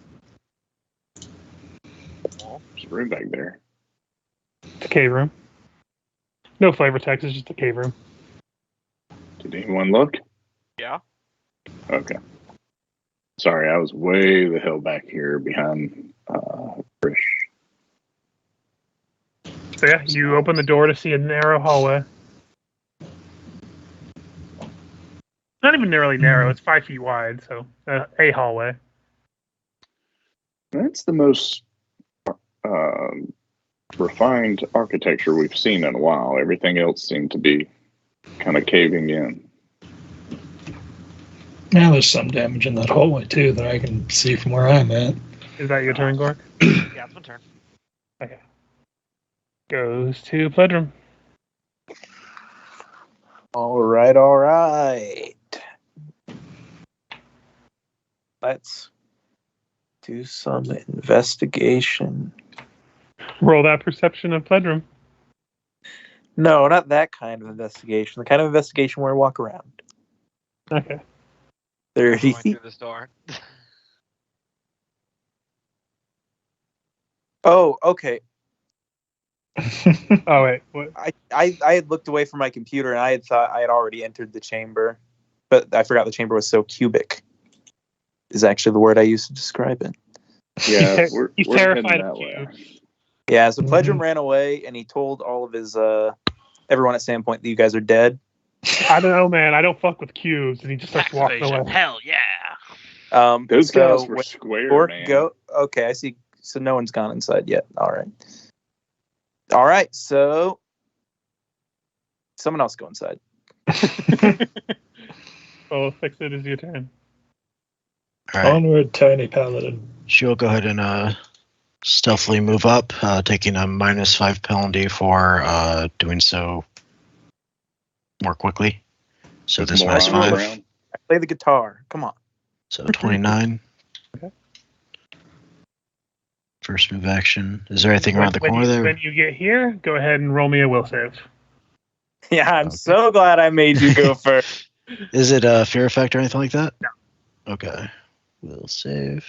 There's a room back there. It's a cave room. No flavor text, it's just a cave room. Did anyone look? Yeah. Okay. Sorry, I was way the hell back here behind Rish. So yeah, you open the door to see a narrow hallway. Not even really narrow, it's 5 feet wide, so a hallway. That's the most refined architecture we've seen in a while. Everything else seemed to be kind of caving in. Now there's some damage in that hallway too that I can see from where I'm at. Is that your turn, Gork? Yeah, it's my turn. Okay. Goes to Pledrum. All right. Let's do some investigation. Roll that perception of Pledrum. No, not that kind of investigation. The kind of investigation where I walk around. Okay. 30. Going through this door. Oh, okay. Oh wait, what? I had looked away from my computer and I had thought I had already entered the chamber, but I forgot the chamber was so cubic. Is actually the word I used to describe it. Yeah, He's we're terrified heading of that way. cubes. Yeah, so Pledgeum ran away and he told all of his everyone at Sandpoint that you guys are dead. I don't know, man. I don't fuck with cubes, and he just starts walking away. Hell yeah. Those so guys were when square, Gork man. okay, I see. So no one's gone inside yet. All right. So someone else go inside. Oh, fix it is your turn. All right. Onward, tiny paladin. She'll go ahead and stealthily move up, taking a -5 penalty for doing so more quickly. So this More on the -5. ground. I play the guitar. Come on. So 29. Okay. First move action. Is there anything around the When corner there? When you get here, go ahead and roll me a will save. Yeah, I'm Okay. so glad I made you go first. Is it a fear effect or anything like that? No. Okay. Will save.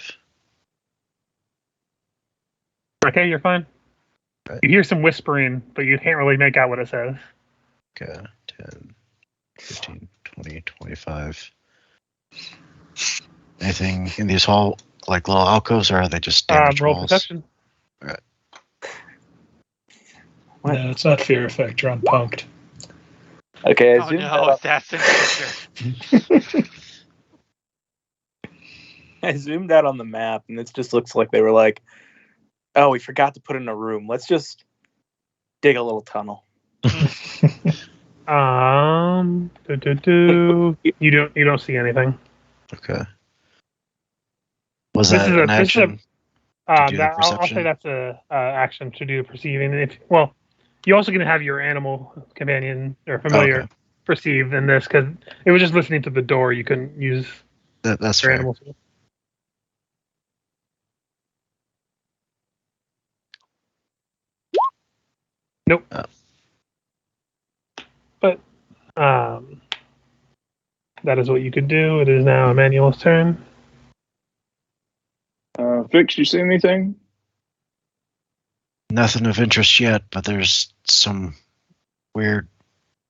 Okay, you're fine. Right. You hear some whispering, but you can't really make out what it says. Okay. 10, 15, 20, 25. Anything in these hall, like little alcoves, or are they just damaged Roll walls? perception. What? No, it's not fear effect. You're unpunked. Okay, I Oh zoomed, no, that's interesting. I zoomed out on the map, and it just looks like they were like, "Oh, we forgot to put in a room. Let's just dig a little tunnel." You don't see anything. Okay. Was This that is an this is action? To do the I'll say perception? that's a action to do perceiving. You also can have your animal companion or familiar Okay. perceive in this because it was just listening to the door. You couldn't use That's your fair. animal. Nope. Oh. But that is what you could do. It is now Emmanuel's turn. Fix, you see anything? Nothing of interest yet, but there's some weird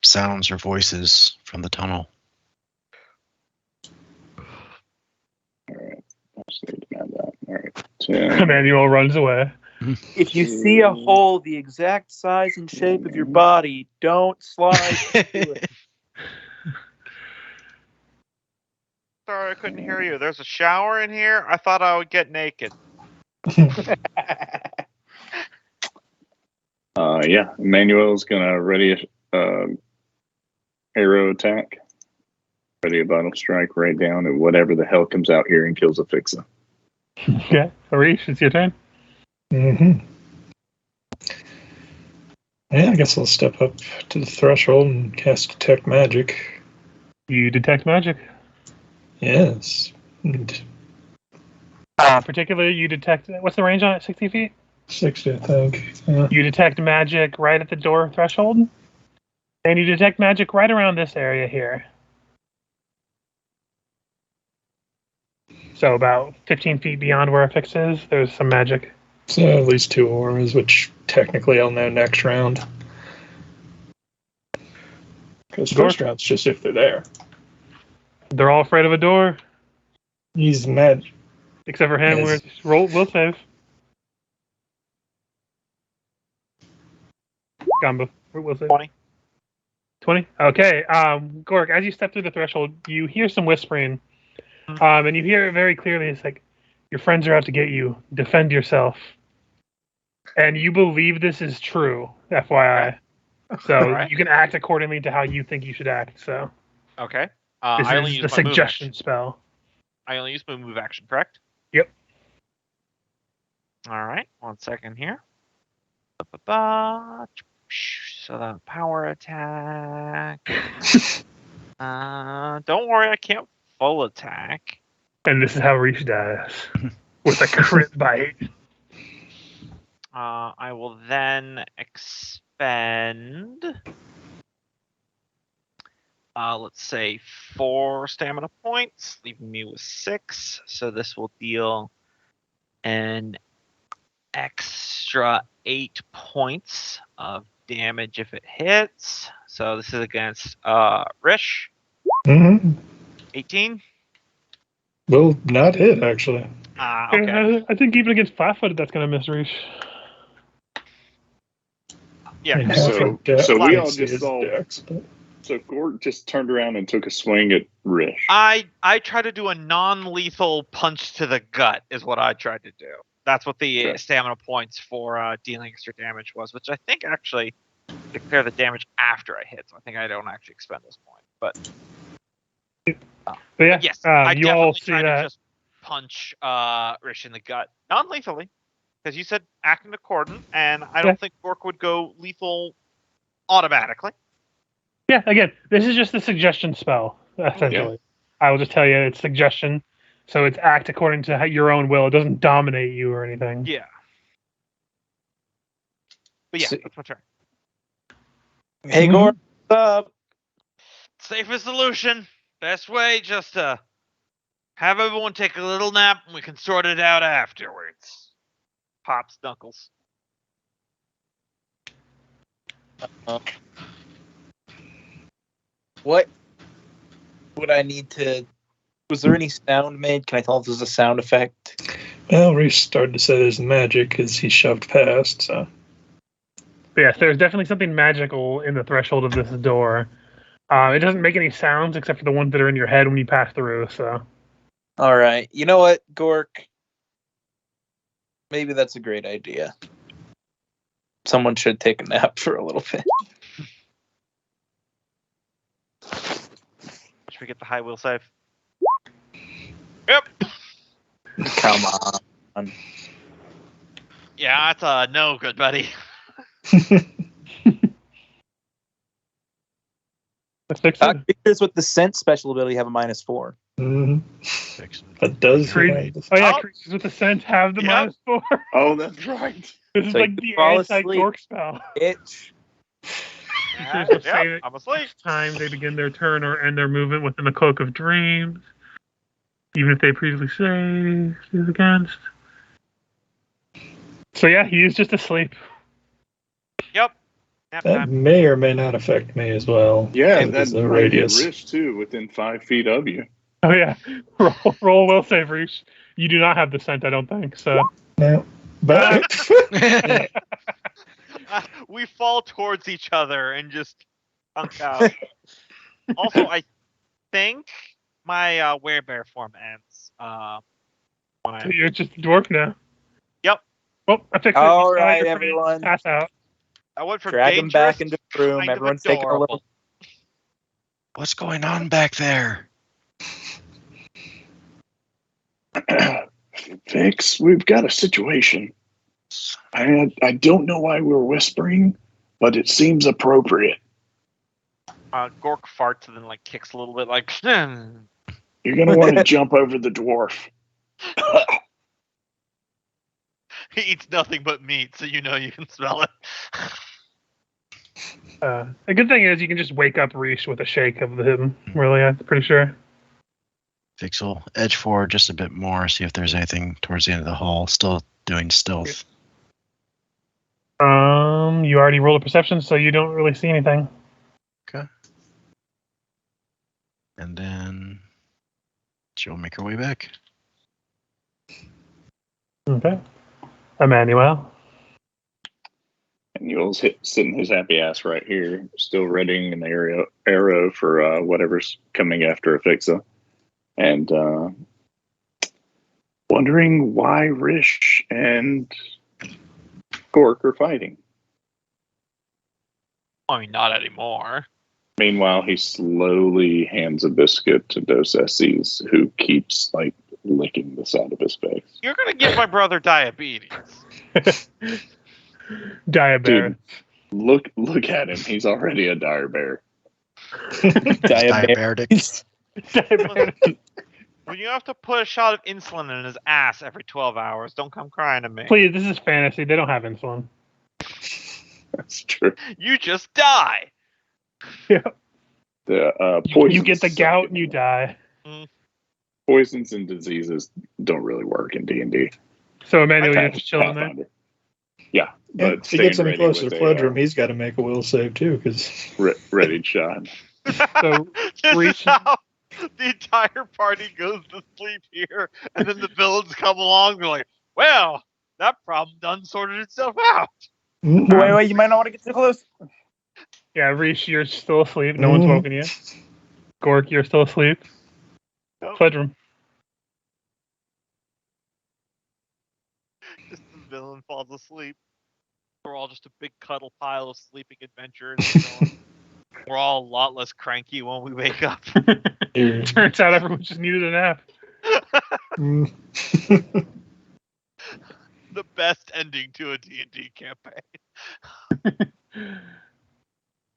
sounds or voices from the tunnel. Let's need to add that. All right. 10. Emmanuel runs away. If you see a hole the exact size and shape of your body, don't slide into it. Sorry, I couldn't hear you. There's a shower in here. I thought I would get naked. Yeah, Emmanuel's gonna ready a arrow attack. Ready a vital strike right down and whatever the hell comes out here and kills a fixer. Okay, Harish, it's your turn. Mm-hmm. Yeah, I guess I'll step up to the threshold and cast Detect Magic. You detect magic. Yes. And Particularly, you detect. What's the range on it? 60 feet. 60, I think. Yeah. You detect magic right at the door threshold, and you detect magic right around this area here. So about 15 feet beyond where a fix is, there's some magic. So at least 2 auras, which technically I'll know next round. Because first round's just if they're there. They're all afraid of a door, He's mad. except for him. Yes. Will save. Gamba, will save. 20. 20? Okay. Gork, as you step through the threshold, you hear some whispering. And you hear it very clearly. It's like, your friends are out to get you. Defend yourself. And you believe this is true, FYI. So Alright. you can act accordingly to how you think you should act. So Okay. this I only is use the my move suggestion action. spell. I only use my move action, correct? Yep. All right. 1 second here. Ba-ba-ba. So the power attack. Don't worry, I can't full attack. And this is how Reach dies. With a crit bite. I will then expend, let's say 4 stamina points, leaving me with 6. So this will deal an extra 8 points of damage if it hits. So this is against Rish. Mm-hmm. 18. Will not hit, actually. Okay. I think even against flat-footed, that's going to miss Reach. Yeah. And So- half a dex so we all is just saw- dex, but- So Gork just turned around and took a swing at Rish. I try to do a non-lethal punch to the gut is what I tried to do. That's what the Okay. stamina points for dealing extra damage was, which I think actually declare the damage after I hit. So I think I don't actually expend this point. But But yeah, yes, I you all definitely see tried that. to just punch Rish in the gut, non-lethally, because you said act in accordant, and I don't think Gork would go lethal automatically. Yeah, again, this is just a suggestion spell, essentially. I will just tell you it's suggestion. So it's act according to your own will. It doesn't dominate you or anything. Yeah. But yeah, So- that's my turn. Hey, Gore, what's up? Safest solution. Best way, just to have everyone take a little nap and we can sort it out afterwards. Pops Knuckles. What would I need to? Was there any sound made? Can I tell if there's a sound effect? Well, Reese started to say there's magic because he shoved past, so. But yes, there's definitely something magical in the threshold of this door. It doesn't make any sounds except for the ones that are in your head when you pass through, so. All right. You know what, Gork? Maybe that's a great idea. Someone should take a nap for a little bit. Should we get the high will save? Yep. Come on. Yeah, that's a no good, buddy. Let's fix it. Creatures with the scent special ability have a -4. Mhm. Fix it. That does Cre- remind us. Oh yeah, Oh. creatures with the scent have the Yep. -4. Oh, that's right. This is So like you the fall asleep. anti-dork spell. Itch. Creatures will save it I'm asleep. each time they begin their turn or end their movement within the cloak of dreams, even if they previously saved against. So yeah, he is just asleep. Yep. Nap That time. may or may not affect me as well. Yeah, because that's of the radius. Rish too, within 5 feet of you. Oh yeah, roll will save, Reach. You do not have the scent, I don't think. So No. But We fall towards each other and just punk out. Also, I think my werebear form ends. When I you're just a dwarf now. Yep. Well, I fixed it. All You saw right, your pretty everyone. Pass out. went from Drag him dangerous back into the to room. kind of Everyone's taking a adorable. little. What's going on back there? Fix, we've got a situation. I don't know why we're whispering, but it seems appropriate. Gork farts and then like kicks a little bit, like. You're going to want to jump over the dwarf. He eats nothing but meat, so you know you can smell it. The good thing is you can just wake up Reach with a shake of him. Really, I'm pretty sure. Vixel, edge forward just a bit more, see if there's anything towards the end of the hall. Still doing stealth. You already rolled a perception, so you don't really see anything. Okay. And then she'll make her way back. Okay. Emmanuel. And Yule's sitting his happy ass right here, still readying an arrow for whatever's coming after Afixa. And wondering why Rish and Gork are fighting. I mean, not anymore. Meanwhile, he slowly hands a biscuit to Dos Eses, who keeps like licking the side of his face. You're gonna give my brother diabetes. Diabear. Dude, look at him. He's already a dire bear. Diabetic. Diabear. When you have to put a shot of insulin in his ass every 12 hours, don't come crying to me. Please, this is fantasy. They don't have insulin. That's true. You just die. Yeah. The You poisons get the suck gout in and you here. die. Poisons and diseases don't really work in D&D. So Emmanuel, you're Okay. just chilling there. Pathfinder. Yeah, but If he gets staying any ready closer with to a Pledrum, he's got to make a will save too, because ready shot. So This reach. is how the entire party goes to sleep here, and then the villains come along. They're like, "Well, that problem done sorted itself out." Wait, you might not want to get too close. Yeah, Reese, you're still asleep. No one's woken you. Gork, you're still asleep. Nope. Pledrum. Just the villain falls asleep. We're all just a big cuddle pile of sleeping adventurers. We're all a lot less cranky when we wake up. Turns out everyone just needed a nap. The best ending to a D&D campaign.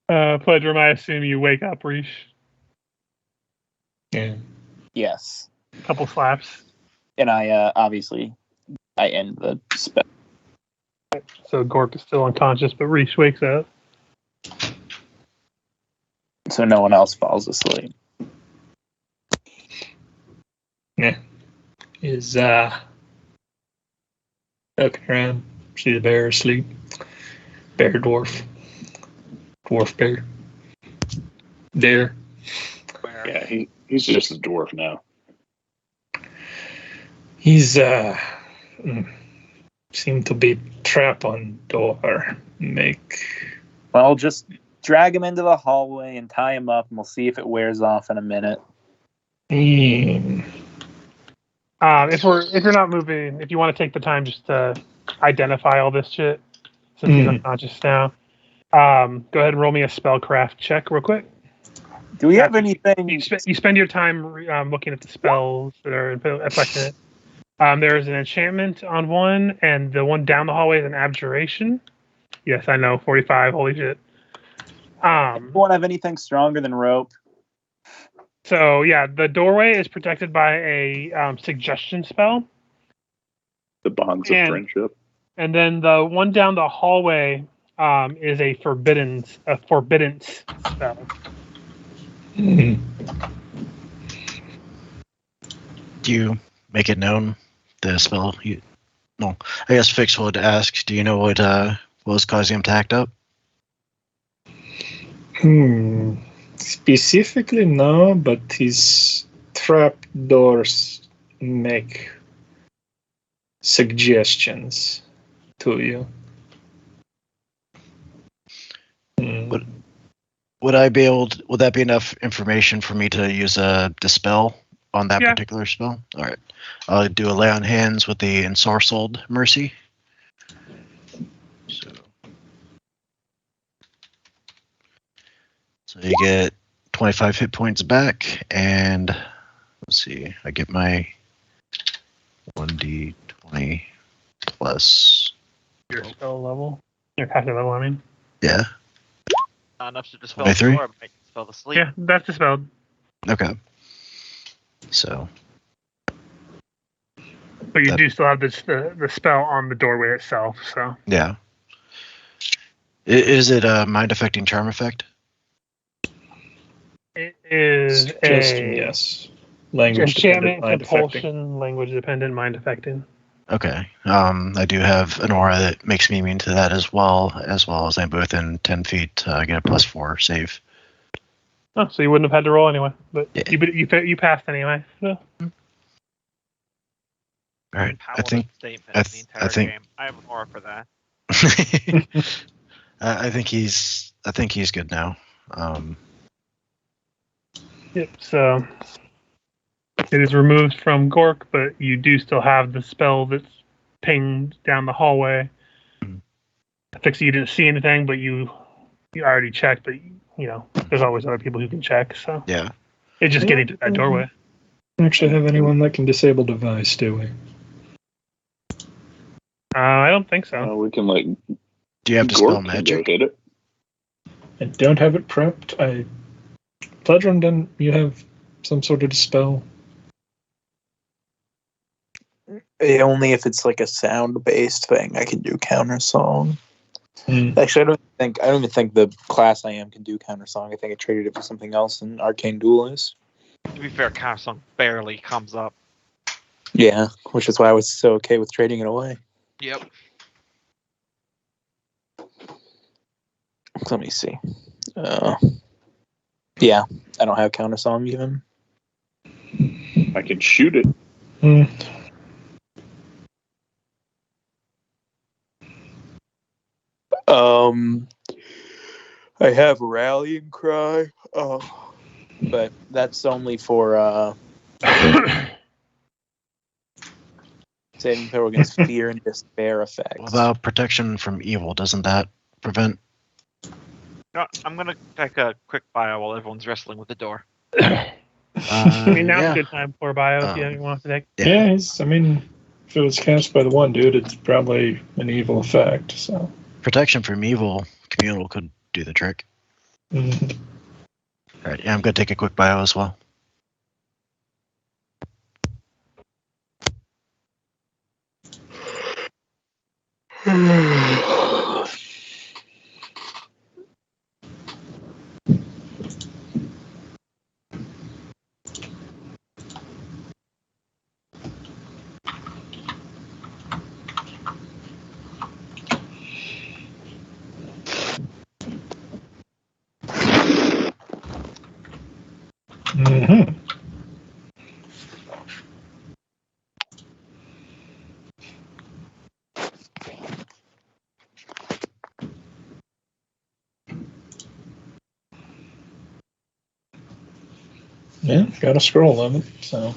Pledrum, I assume you wake up, Reese. Yeah. Yes, Couple slaps. and I obviously I end the spell. So Gork is still unconscious, but Reese wakes up. So no one else falls asleep. Yeah. Is looking around, see the bear asleep. Bear dwarf. Dwarf bear. There. Where? Yeah, he's just a dwarf now. He's seem to be trapped on door. Well, just drag him into the hallway and tie him up, and we'll see if it wears off in a minute. Mm. If you're not moving, if you want to take the time just to identify all this shit, since he's unconscious now, go ahead and roll me a spellcraft check real quick. Do we have anything? You spend your time looking at the spells that are affecting it. There's an enchantment on one, and the one down the hallway is an abjuration. Yes, I know, 45. Holy shit. Do you want to have anything stronger than rope? So yeah, the doorway is protected by a suggestion spell, The bonds of friendship. and then the one down the hallway is a forbidden spell. Mm. Do you make it known the spell? No, I guess Fix would ask. Do you know what was causing him to act up? Specifically, no, but his trap doors make suggestions to you. Would I be able to, would that be enough information for me to use a dispel on that particular spell? All right. I'll do a lay on hands with the ensorcelled mercy. So you get 25 hit points back, and let's see, I get my 1d20 plus. Your spell level. Your casting level, I mean. Yeah. Not enough to dispel the 23? door, but make dispel the sleep. Yeah, that's dispelled. Okay. So. But you do still have the spell on the doorway itself, so. Yeah. Is it a mind affecting charm effect? It is Suggestion, yes. Language enchantment, dependent, mind affecting. compulsion, language dependent, mind affecting. Okay. I do have an aura that makes me immune to that as well as I'm within 10 feet. I get a +4 save. Oh, so you wouldn't have had to roll anyway, but Yeah. you passed anyway. So. All right. I Paladin think statement I the entire think- game. I have an aura for that. I think he's good now. Yep. So it is removed from Gork, but you do still have the spell that's pinged down the hallway. Fixie, you didn't see anything, but you already checked. But you know, there's always other people who can check. So Yeah. it's just getting to that doorway. Actually, have anyone that can disable device, do we? I don't think so. We can like. Do you have dispel Gork can magic? go hit it. I don't have it prepped. Pledrum, didn't you have some sort of dispel? Only if it's like a sound-based thing, I can do counter song. Actually, I don't even think the class I am can do counter song. I think I traded it for something else in Arcane Duelist. To be fair, Countersong barely comes up. Yeah, which is why I was so okay with trading it away. Yep. Let me see. Yeah, I don't have counter song even. I could shoot it. I have rallying cry, but that's only for saving throw against fear and despair effects. What about protection from evil? Doesn't that prevent? No, I'm gonna take a quick bio while everyone's wrestling with the door. I mean, now's yeah. a good time for bio if you want to take. Yeah, if it was cast by the one dude, it's probably an evil effect. So Protection from evil, communal could do the trick. Mhm. All right, yeah, I'm gonna take a quick bio as well. Mhm. Yeah, got a scroll limit, so.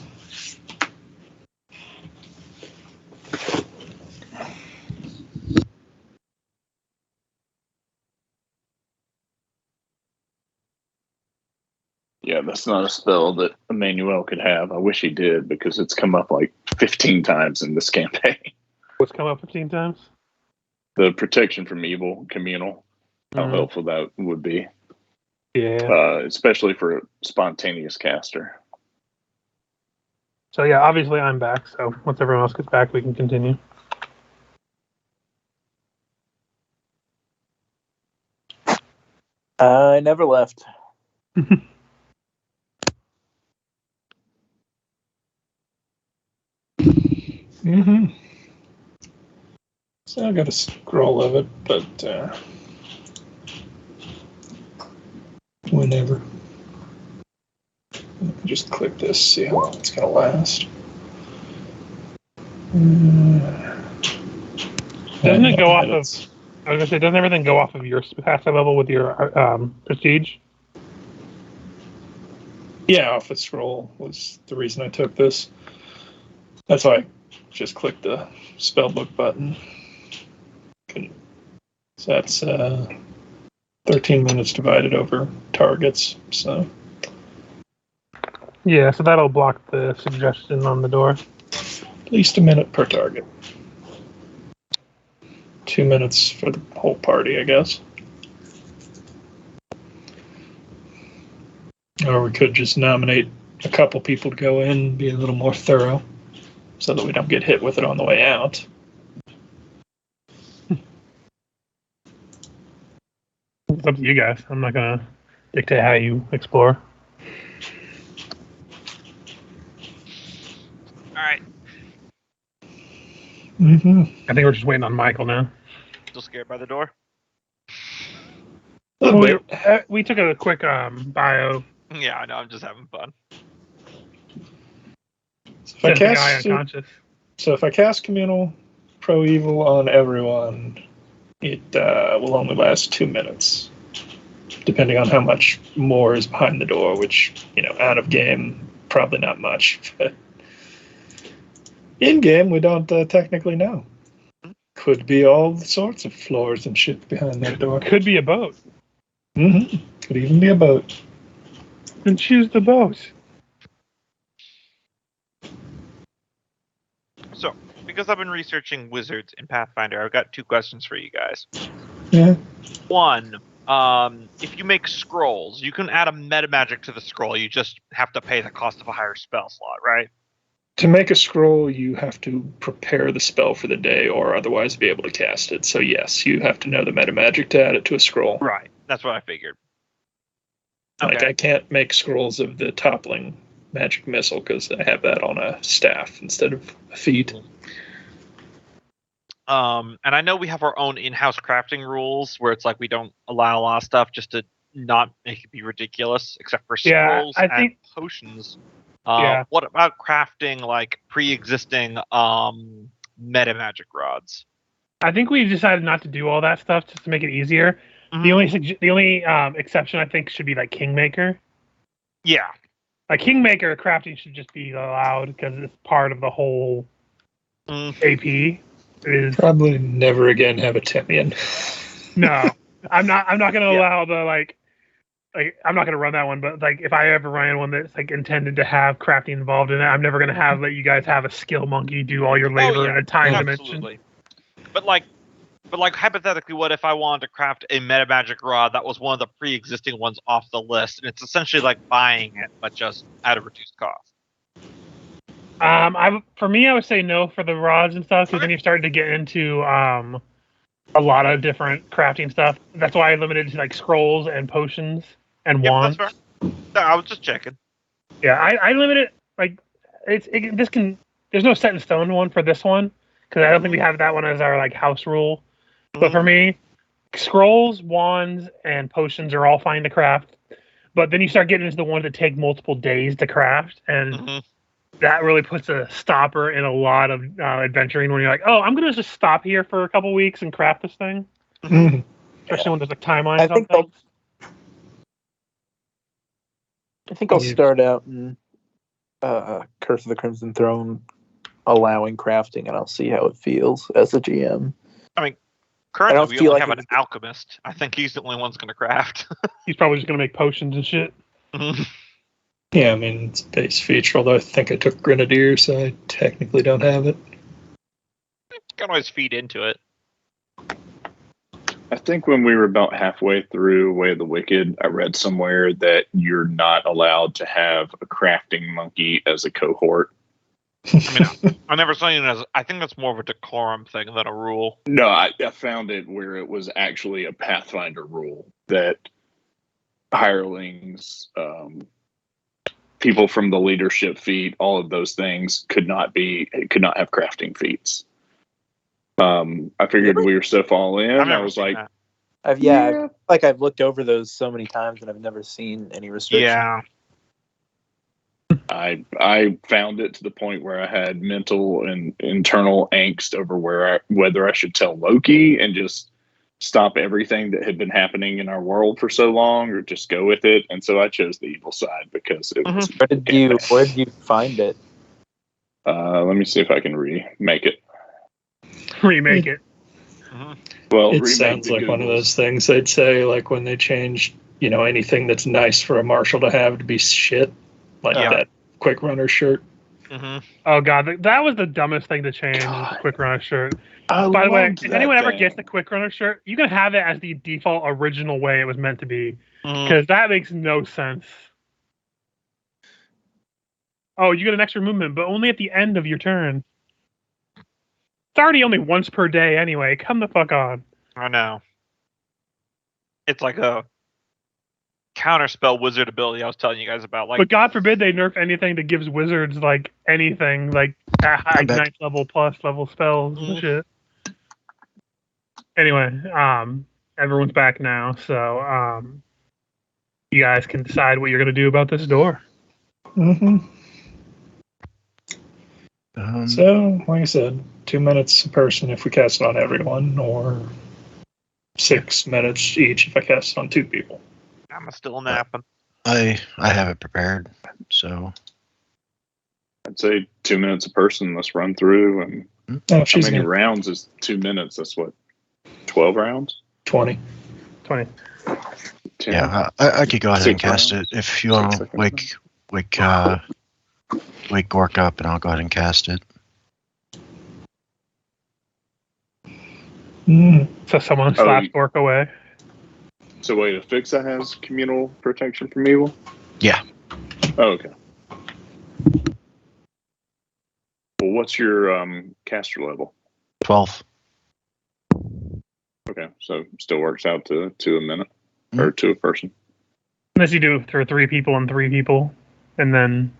Yeah, that's not a spell that Emmanuel could have. I wish he did because it's come up like 15 times in this campaign. What's come up 15 times? The protection from evil, communal, how Mhm. helpful that would be, Yeah. especially for a spontaneous caster. So yeah, obviously I'm back. So once everyone else gets back, we can continue. I never left. Mm-hmm. So I got a scroll of it, but whenever. Just click this, see how long it's gonna last. Doesn't it go off of? I was gonna say, doesn't everything go off of your passive level with your prestige? Yeah, off the scroll was the reason I took this. That's why I just clicked the spellbook button. So that's 13 minutes divided over targets. So Yeah, so that'll block the suggestion on the door. at least a minute per target. 2 minutes for the whole party, I guess. Or we could just nominate a couple people to go in, be a little more thorough, so that we don't get hit with it on the way out. It's up to you guys. I'm not gonna dictate how you explore. All right, Mm-hmm. I think we're just waiting on Michael now. still scared by the door? We took a quick bio. Yeah, I know. I'm just having fun. So Sent the guy unconscious. if I cast Communal Pro Evil on everyone, it will only last 2 minutes, depending on how much more is behind the door, which, out of game, probably not much. But in game, we don't technically know. Could be all sorts of floors and shit behind that door. Could be a boat. Mm-hmm. Could even be a boat. Then choose the boat. So, because I've been researching wizards in Pathfinder, I've got 2 questions for you guys. Yeah. One, if you make scrolls, you can add a meta magic to the scroll. You just have to pay the cost of a higher spell slot, right? To make a scroll, you have to prepare the spell for the day or otherwise be able to cast it. So yes, you have to know the meta magic to add it to a scroll. Right. That's what I figured. Like, Okay. I can't make scrolls of the toppling magic missile because I have that on a staff instead of a feat. And I know we have our own in-house crafting rules where it's like we don't allow a lot of stuff just to not make it be ridiculous, except for Yeah, scrolls I and think- potions. Yeah. What about crafting like pre-existing meta magic rods? I think we decided not to do all that stuff just to make it easier. The only exception I think should be like Kingmaker. Yeah. Like Kingmaker crafting should just be allowed because it's part of the whole Mm. AP. It is Probably never again have a Timian. no. I'm not gonna Yeah. allow the like I'm not gonna run that one, but like if I ever ran one that's like intended to have crafting involved in it, I'm never gonna let you guys have a skill monkey do all your labor in a time dimension. Absolutely. But like hypothetically, what if I wanted to craft a meta magic rod that was one of the pre-existing ones off the list, and it's essentially like buying it, but just at a reduced cost? For me, I would say no for the rods and stuff because then you're starting to get into a lot of different crafting stuff. That's why I limited to like scrolls and potions and wands. That's fair. No, I was just checking. Yeah, I limited like there's no set in stone one for this one because I don't think we have that one as our like house rule. But for me, scrolls, wands, and potions are all fine to craft. But then you start getting into the ones that take multiple days to craft, and that really puts a stopper in a lot of adventuring when you're like, oh, I'm going to just stop here for a couple weeks and craft this thing. Especially when there's a timeline. I think I'll start out in Curse of the Crimson Throne allowing crafting, and I'll see how it feels as a GM. I mean, currently we only have an alchemist. I think he's the only one who's going to craft. He's probably just going to make potions and shit. Yeah, I mean, it's a base feature, although I think I took Grenadier, so I technically don't have it. You can always feed into it. I think when we were about halfway through Way of the Wicked, I read somewhere that you're not allowed to have a crafting monkey as a cohort. I mean, I never saw it as. I think that's more of a decorum thing than a rule. No, I found it where it was actually a Pathfinder rule that hirelings, people from the leadership feat, all of those things could not have crafting feats. I figured we were so fall in. I was like, I've looked over those so many times and I've never seen any restrictions. Yeah. I found it to the point where I had mental and internal angst over whether I should tell Loki and just stop everything that had been happening in our world for so long, or just go with it. And so I chose the evil side because it was. Where did you find it? Let me see if I can remake it. Remake it. Well, it sounds like one of those things they'd say, like when they changed, anything that's nice for a marshal to have to be shit, like that Quick Runner shirt. Oh god, that was the dumbest thing to change. The Quick Runner shirt. By the way, if anyone ever gets the Quick Runner shirt, you can have it as the default original way it was meant to be, because that makes no sense. Oh, you get an extra movement, but only at the end of your turn. It's already only once per day anyway. Come the fuck on. I know. It's like a counterspell wizard ability I was telling you guys about. But God forbid they nerf anything that gives wizards like anything, like ninth level plus level spells and shit. Anyway, everyone's back now, so you guys can decide what you're gonna do about this door. So, like I said, 2 minutes a person if we cast it on everyone, or 6 minutes each if I cast it on 2 people. I'm still napping. I have it prepared, so I'd say 2 minutes a person. Let's run through. And how many rounds is 2 minutes? That's what, 12 rounds? 20. 20. 10. Yeah, I could go ahead and cast it if you want to wake Gork up, and I'll go ahead and cast it. So someone slaps Gork away. So wait, Afixa has communal protection from evil? Yeah. Oh, okay. Well, what's your caster level? 12. Okay, so still works out to a minute, or to a person. Unless you do for 3 people and 3 people, and then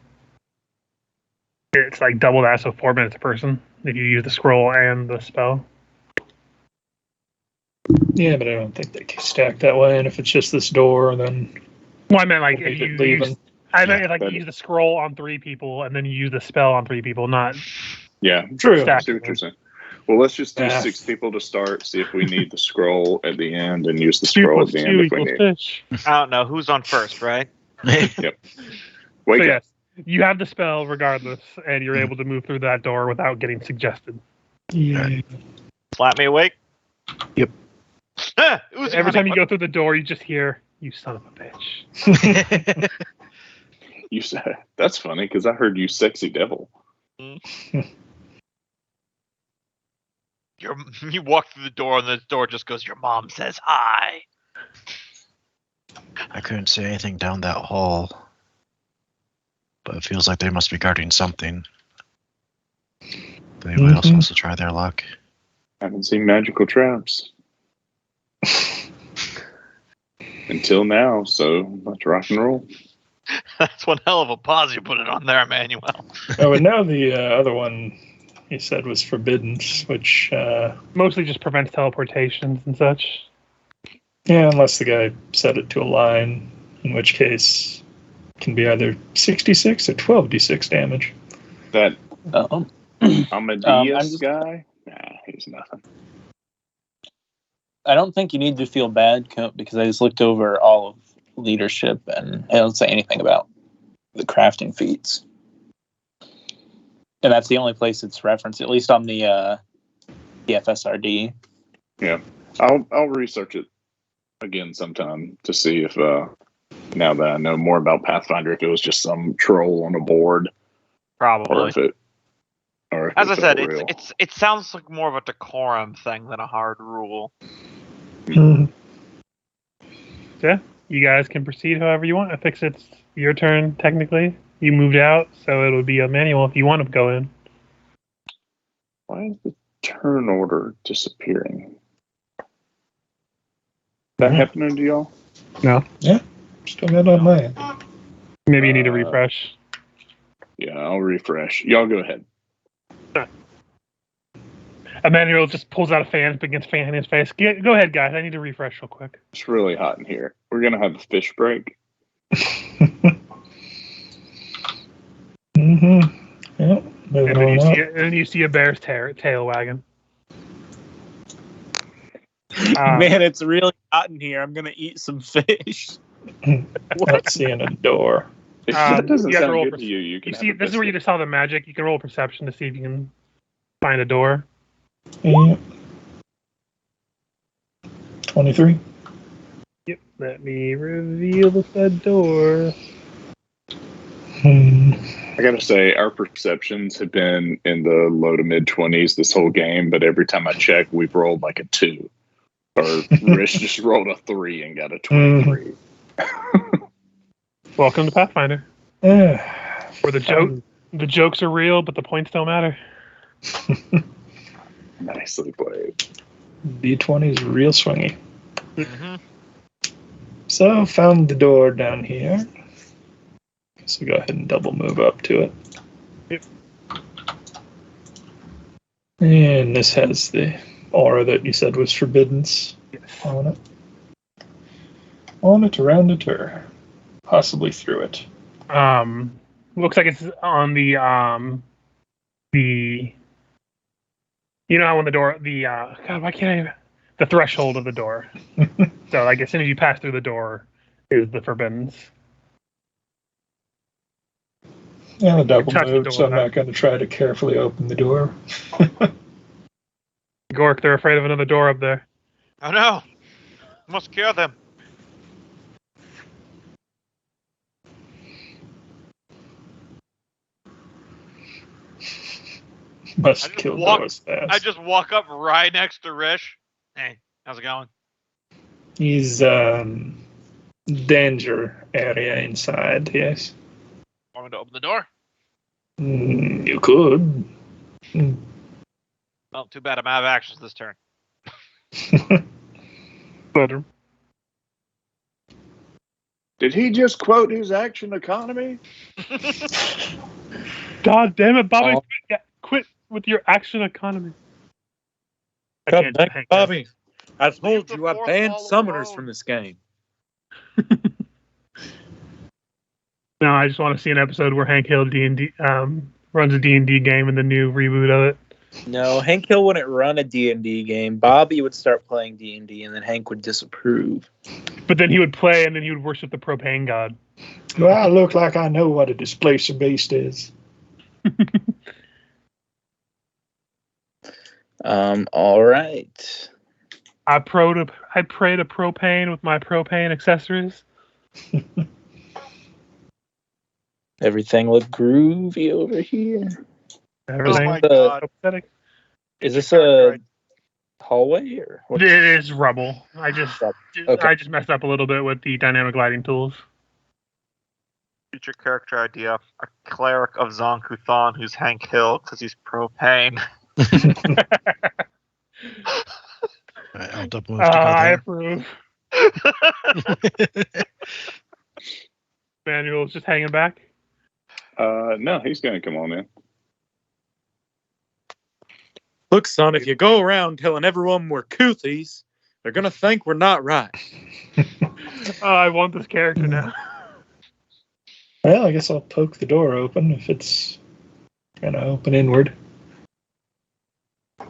it's like double that, so 4 minutes a person if you use the scroll and the spell. Yeah, but I don't think they can stack that way. And if it's just this door, then Well, I meant like we'll if be you leaving. use, I meant Yeah. like you use the scroll on 3 people and then you use the spell on 3 people, not Yeah, True. I stack. see what you're saying. Well, let's just do Yeah. 6 people to start. See if we need the scroll at the end, and use the 2 scroll at plus the 2 end if we equals need. fish. I don't know who's on first, right? Wake So up. yes, you have the spell regardless, and you're able to move through that door without getting suggested. Yeah. Slap me awake. Yep. Every time you go through the door, you just hear, "You son of a bitch." You said that's funny because I heard you sexy devil. You walk through the door, and the door just goes, "Your mom says hi." I couldn't see anything down that hall, but it feels like they must be guarding something. But anybody else wants to try their luck? I haven't seen magical traps until now, so let's rock and roll. That's one hell of a pause you put it on there, Emmanuel. Oh, and now the other one he said was forbidden, which, Mostly just prevents teleportations and such. yeah, unless the guy set it to a line, in which case it can be either 66 or 12d6 damage. That I'm Amadeus just- guy? Nah, he's nothing. I don't think you need to feel bad, because I just looked over all of leadership and it don't say anything about the crafting feats. And that's the only place it's referenced, at least on the FSRD. Yeah, I'll research it again sometime to see if now that I know more about Pathfinder, if it was just some troll on a board, or Probably. if it, or if As I it said, felt real. it sounds like more of a decorum thing than a hard rule. You guys can proceed however you want. I think it's your turn, technically. You moved out, so it would be a manual if you want to go in. Why is the turn order disappearing? That happening to y'all? Still got on my end. Maybe you need to refresh. Yeah, I'll refresh. Y'all go ahead. Emmanuel just pulls out a fan, begins fanning his face. Go ahead, guys. I need to refresh real quick. It's really hot in here. We're gonna have a fish break. Yep. And then you see a bear's tail wagging. Man, it's really hot in here. I'm going to eat some fish. Not seeing a door. If that doesn't you have to sound roll good for- to you, you can You have see, a this is where you biscuit. just saw the magic. You can roll perception to see if you can find a door. Yep. 23. Yep. Let me reveal the said door. I gotta say, our perceptions have been in the low to mid 20s this whole game, but every time I check, we've rolled like a 2. Or Rish just rolled a 3 and got a 23. Welcome to Pathfinder, Yeah. where the jokes are real, but the points don't matter. Nicely played. D20 is real swingy. Mm-hmm. So, found the door down here. So go ahead and double move up to it. Yep. And this has the aura that you said was forbidden on it. On it, around it, or possibly through it. Looks like it's on the you know how when the door God, why can't I even, the threshold of the door. So like as soon as you pass through the door is the forbiddens. Yeah, the double Touch the move, door, so I'm huh? not going to try to carefully open the door. Gork, they're afraid of another door up there. Oh no! Must cure them. Must I just kill walk- doors fast. I just walk up right next to Rish. Hey, how's it going? He's danger area inside, yes. Want me to open the door? You could. Well, too bad I'm out of actions this turn. But Did he just quote his action economy? God damn it, Bobby! Oh. Quit with your action economy. I God can't dang, hang Bobby. I told the you I fourth banned wall summoners alone. from this game. No, I just want to see an episode where Hank Hill D&D runs a D&D game in the new reboot of it. No, Hank Hill wouldn't run a D&D game. Bobby would start playing D&D, and then Hank would disapprove. But then he would play, and then he would worship the propane god. Well, I look like I know what a displacer beast is. All right. I pray to propane with my propane accessories. Everything look groovy over here. Everything. Oh my god. Pathetic. Is this a hallway or It is rubble. I just Okay. messed up a little bit with the dynamic lighting tools. Future character idea: a cleric of Zonkuthon who's Hank Hill because he's propane. I'll double I together. approve. Manuel's just hanging back. No, he's going to come on in. Look, son, if you go around telling everyone we're Koothies, they're going to think we're not right. I want this character now. Well, I guess I'll poke the door open if it's kind of open inward.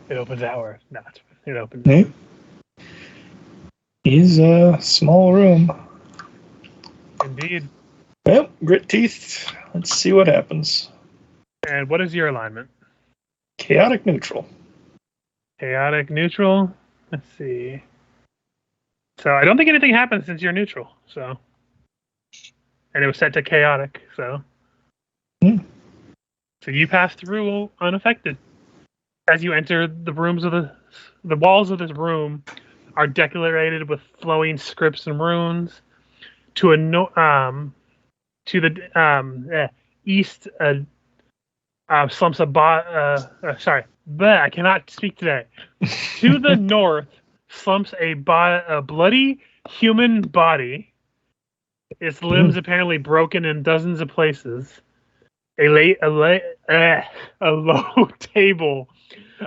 It opens outward. No, it opens. Hmm? Is a small room. Indeed. Well, grit teeth. Let's see what happens. And what is your alignment? Chaotic neutral. Chaotic neutral. Let's see. So I don't think anything happened since you're neutral. So, and it was set to chaotic. So, so you pass through unaffected. As you enter the rooms of the walls of this room are decorated with flowing scripts and runes. To the east, slumps I cannot speak today. To the north, slumps a bloody human body. Its limbs apparently broken in dozens of places. A low table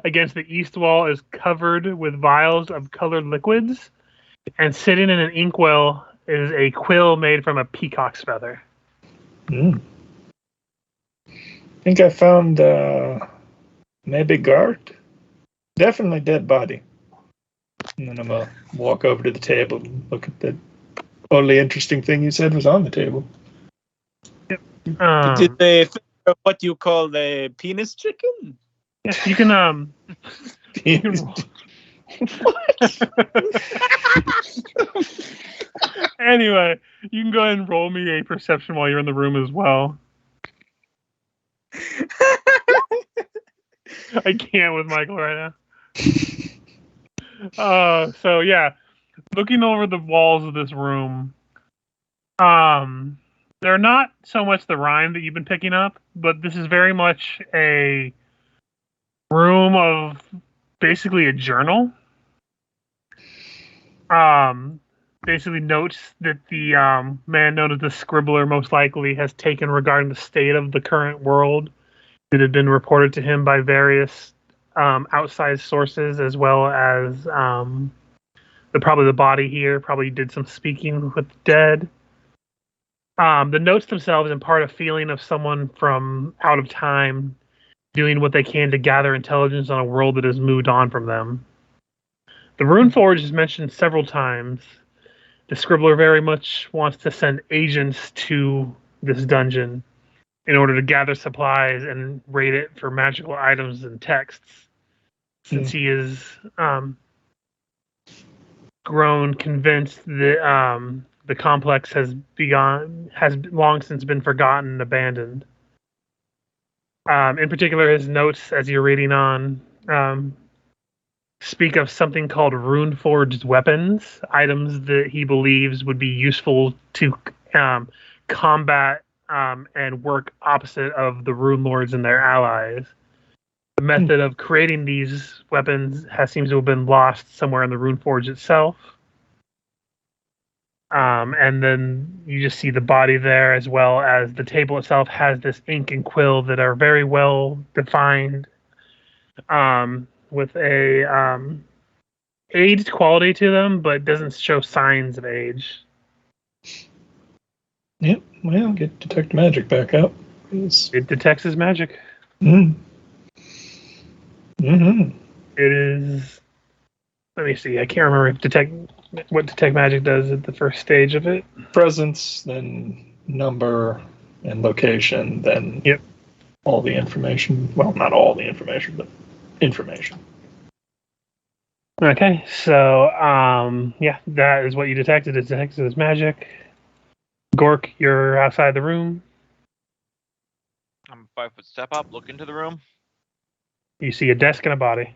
against the east wall is covered with vials of colored liquids, and sitting in an inkwell is a quill made from a peacock's feather. I think I found maybe Gart. Definitely dead body. And then I'm going to walk over to the table and look at the only interesting thing you said was on the table. Yep. Did they figure out what you call the penis chicken? Yes, you can Anyway, you can go ahead and roll me a perception while you're in the room as well. I can't with Michael right now. So yeah, looking over the walls of this room, they're not so much the rhyme that you've been picking up, but this is very much a room of basically a journal. Basically notes that the man known as the Scribbler most likely has taken regarding the state of the current world that had been reported to him by various outside sources, as well as probably the body here probably did some speaking with the dead. The notes themselves impart a feeling of someone from out of time doing what they can to gather intelligence on a world that has moved on from them. The Runeforge is mentioned several times. The Scribbler very much wants to send agents to this dungeon in order to gather supplies and raid it for magical items and texts, since he is grown convinced that the complex has long since been forgotten and abandoned. In particular, his notes, as you're reading on, speak of something called Runeforged weapons, items that he believes would be useful to combat and work opposite of the Runelords and their allies. The method of creating these weapons seems to have been lost somewhere in the Runeforge itself. And then you just see the body there, as well as the table itself has this ink and quill that are very well defined, with a aged quality to them, but doesn't show signs of age. Yep. Well, get detect magic back out. It's, It detects his magic. mm. Mm-hmm. It is. Let me see. I can't remember what detect magic does at the first stage of it. Presence, then number and location, then Yep. all the information. Well, not all the information, but information. Okay, so yeah, that is what you detected. It detected his magic. Gork, you're outside the room. I'm 5 foot step up, look into the room. You see a desk and a body.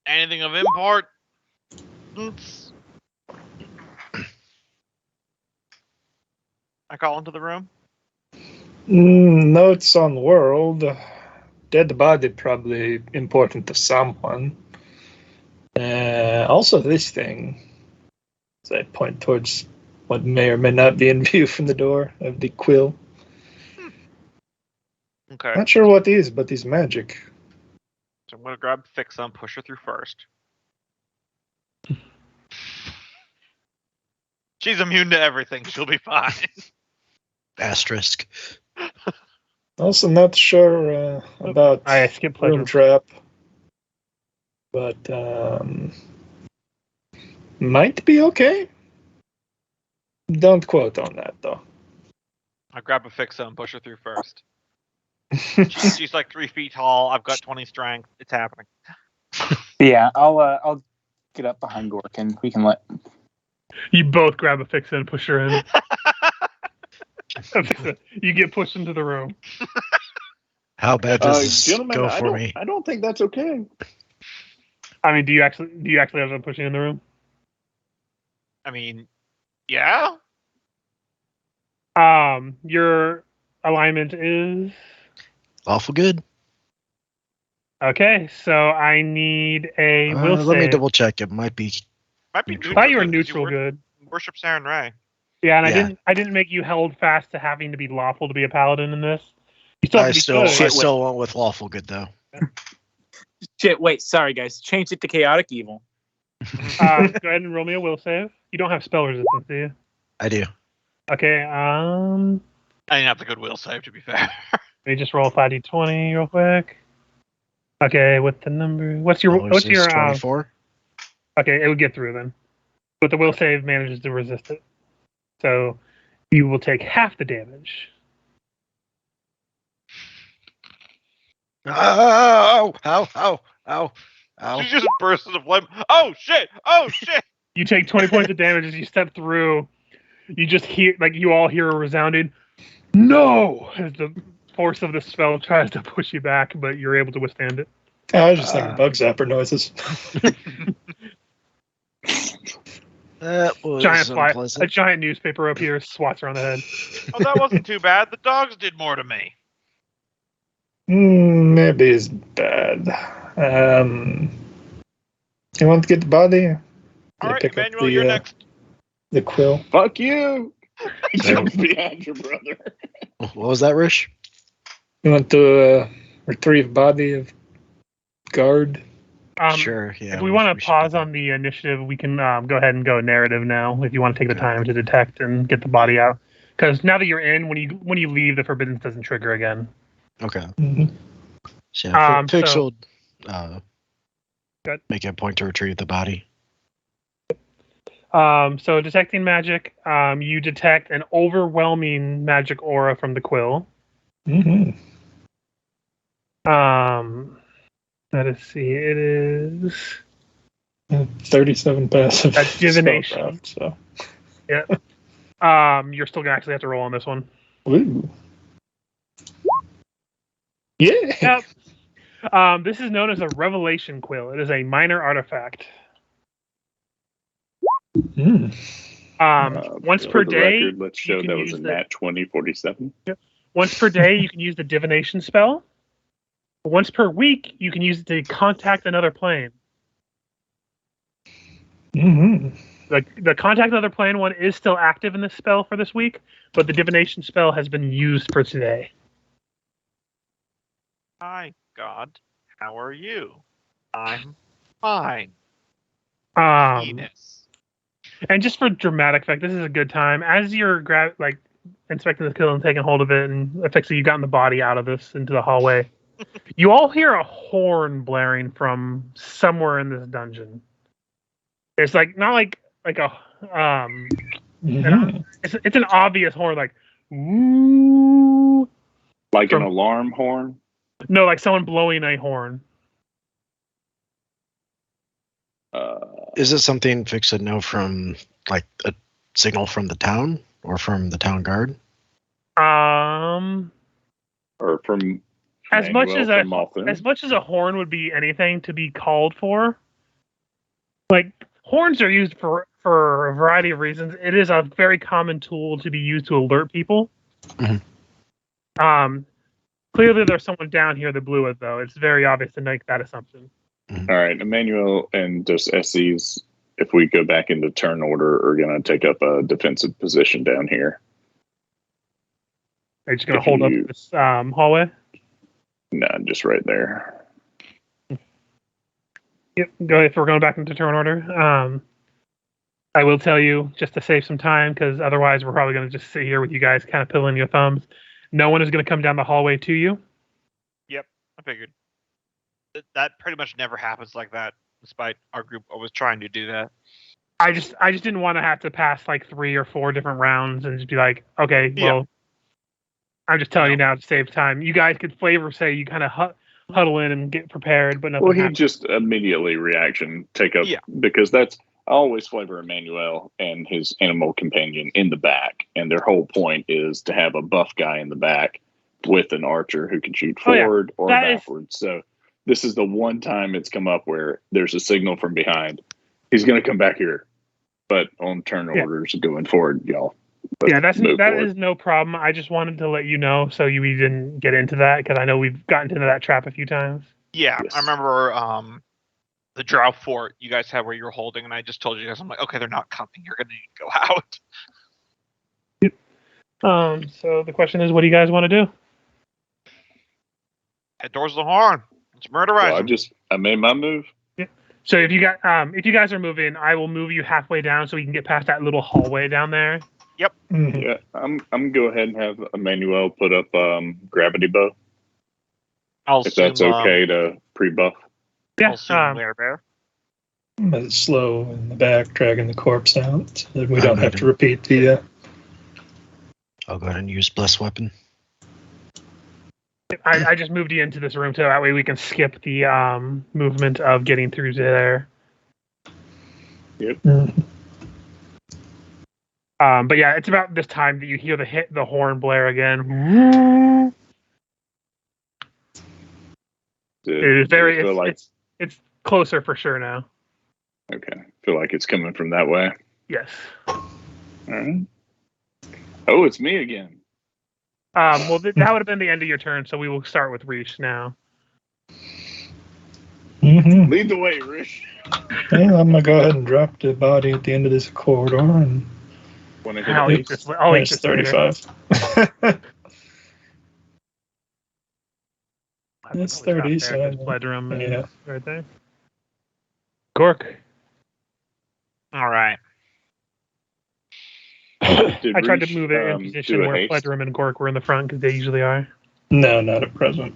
Anything of import? Oops. I call into the room. Notes on the world. Dead body probably important to someone. Also, this thing. As I point towards what may or may not be in view from the door of the quill. Okay. Not sure what it is, but it's magic. So I'm gonna grab Fixa and push her through first. She's immune to everything. She'll be fine. Asterisk. Also, not sure about I skipped pleasure. room trap, but might be okay. Don't quote on that though. I grab a Fixa and push her through first. She's like 3 feet tall. I've got 20 strength. It's happening. Yeah, I'll get up behind Gork and we can let. You both grab a fix and push her in. You get pushed into the room. How bad does this gentlemen, go for me? I don't think that's okay. I mean, do you actually have them pushing in the room? I mean, yeah. Your alignment is Awful good. okay. So I need a will Let me save. double check. It might be. Might be Neutral. I thought you were good 'cause neutral good. Worship Saren Ray. Yeah, and Yeah. I didn't make you held fast to having to be lawful to be a paladin in this. You still have I to be still, good. I still went with lawful good though. Shit, wait, sorry guys. Change it to chaotic evil. Go ahead and roll me a will save. You don't have spell resistance, do you? I do. Okay. I didn't have the goodwill save, to be fair. Let me just roll 5d20 real quick. Okay, with the number. What's your 24? Okay, it would get through then. But the will save manages to resist it. So you will take half the damage. Ow! Ow! She just bursts into flame. Oh shit! Oh shit! You take 20 points of damage as you step through. You just hear, you all hear a resounding "No!" as the force of the spell tries to push you back, but you're able to withstand it. I was just thinking bug zapper noises. That was Giant fly, unpleasant. a giant newspaper appears, swats her on the head. Oh, that wasn't too bad. The dogs did more to me. Maybe it's bad. You want to get the body? All right, Pick up Emmanuel, you're next. The quill. Fuck you! Jump behind your brother. What was that, Rish? You want to retrieve body of guard? Sure. Yeah. If we want to should pause do that. on the initiative, we can go ahead and go narrative now. If you want to take the time to detect and get the body out, because now that you're in, when you leave, the forbidden doesn't trigger again. Okay. Mm-hmm. So yeah, So- Pixel. Good. Make a point to retrieve the body. So detecting magic, you detect an overwhelming magic aura from the quill. Mm-hmm. Let us see. It is 37 passive. That's divination. spellcraft, so. yeah. You're still gonna actually have to roll on this one. Ooh. Yeah. Yep. This is known as a revelation quill. It is a minor artifact. Mm. Once For per the day, record, let's show can that was use a the- nat 2047. Once per day, you can use the divination spell. Once per week, you can use it to contact another plane. Mm-hmm. The contact another plane one is still active in this spell for this week, but the divination spell has been used for today. Hi, God. How are you? I'm fine. Penis. And just for dramatic effect, this is a good time. As you're inspecting the kill and taking hold of it, and effectively you gotten the body out of this into the hallway, you all hear a horn blaring from somewhere in this dungeon. It's like not like a it's an obvious horn, like woo. Like an alarm horn? No, like someone blowing a horn. Is it something Fix would know from, like, a signal from the town or from the town guard? Or from as much as Malthus? a horn would be anything to be called for. Like horns are used for a variety of reasons. It is a very common tool to be used to alert people. Mm-hmm. Clearly, there's someone down here that blew it, though. It's very obvious to make that assumption. Mm-hmm. All right, Emmanuel and just SCs, if we go back into turn order, are going to take up a defensive position down here. Are you just going to hold up this hallway? No, just right there. Yep. If we're going back into turn order, I will tell you just to save some time, because otherwise we're probably going to just sit here with you guys kind of piddling your thumbs. No one is going to come down the hallway to you. Yep, I figured. That pretty much never happens like that, despite our group always trying to do that. I just didn't want to have to pass like 3 or 4 different rounds and just be like, okay, well, Yep. I'm just telling you now to save time. You guys could flavor say you kind of huddle in and get prepared, but nothing. Well, he happens. just immediately reaction take up because that's I always flavor Emmanuel and his animal companion in the back, and their whole point is to have a buff guy in the back with an archer who can shoot forward or backwards. So this is the one time it's come up where there's a signal from behind. He's going to come back here, but on turn orders going forward, y'all. That is no problem. I just wanted to let you know so we didn't get into that, because I know we've gotten into that trap a few times. Yeah, Yes. I remember the Drow fort you guys had where you were holding, and I just told you guys, I'm like, okay, they're not coming. You're going to need to go out. So the question is, what do you guys want to do? Head towards the horn. It's murderize. Well, I made my move. So if you guys are moving, I will move you halfway down so we can get past that little hallway down there. Yep. Mm-hmm. Yeah, I'm gonna go ahead and have Emmanuel put up gravity bow. If that's okay to pre-buff. Yeah. I'll assume bear. But it's slow in the back, dragging the corpse out, so that we don't have to repeat the. I'll go ahead and use Bless Weapon. I just moved you into this room so that way we can skip the movement of getting through to there. Yep. Mm-hmm. But yeah, it's about this time that you hear the horn blare again. It is it's closer for sure now. Okay. Feel like it's coming from that way. Yes. All right. Oh, it's me again. Well, that would have been the end of your turn, so we will start with Reach now. Mm-hmm. Lead the way, Rish. Yeah, I'm gonna go ahead and drop the body at the end of this corridor, and I'll eat this 35. It's 30, so Pledrum yeah, right there. Gork. All right. I tried to move it in position where Pledrum and Gork were in the front because they usually are. No, not at present.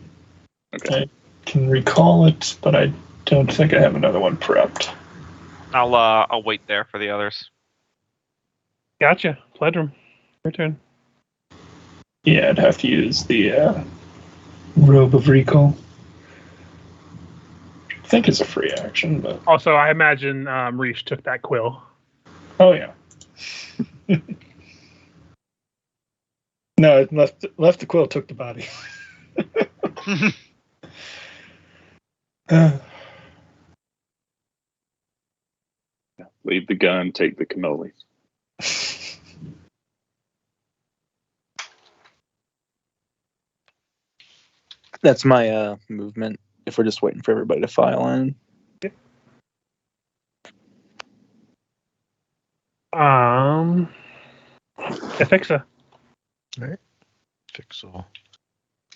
Okay. I can recall it, but I don't think I have another one prepped. I'll wait there for the others. Gotcha. Pledrum. Your turn. Yeah, I'd have to use the Robe of Recall. I think it's a free action, but Also, I imagine Reach took that quill. oh yeah. No, it left the quill, took the body. Leave the gun, take the cannolis. That's my movement. If we're just waiting for everybody to file in. Fixa. Alright. Fixel.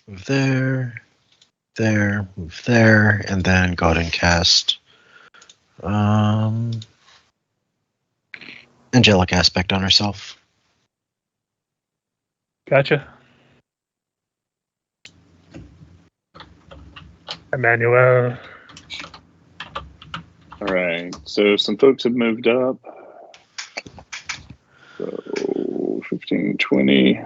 Move there. There. Move there. And then go ahead and cast angelic aspect on herself. Gotcha. Emmanuel. All right. So some folks have moved up. So 15, 20.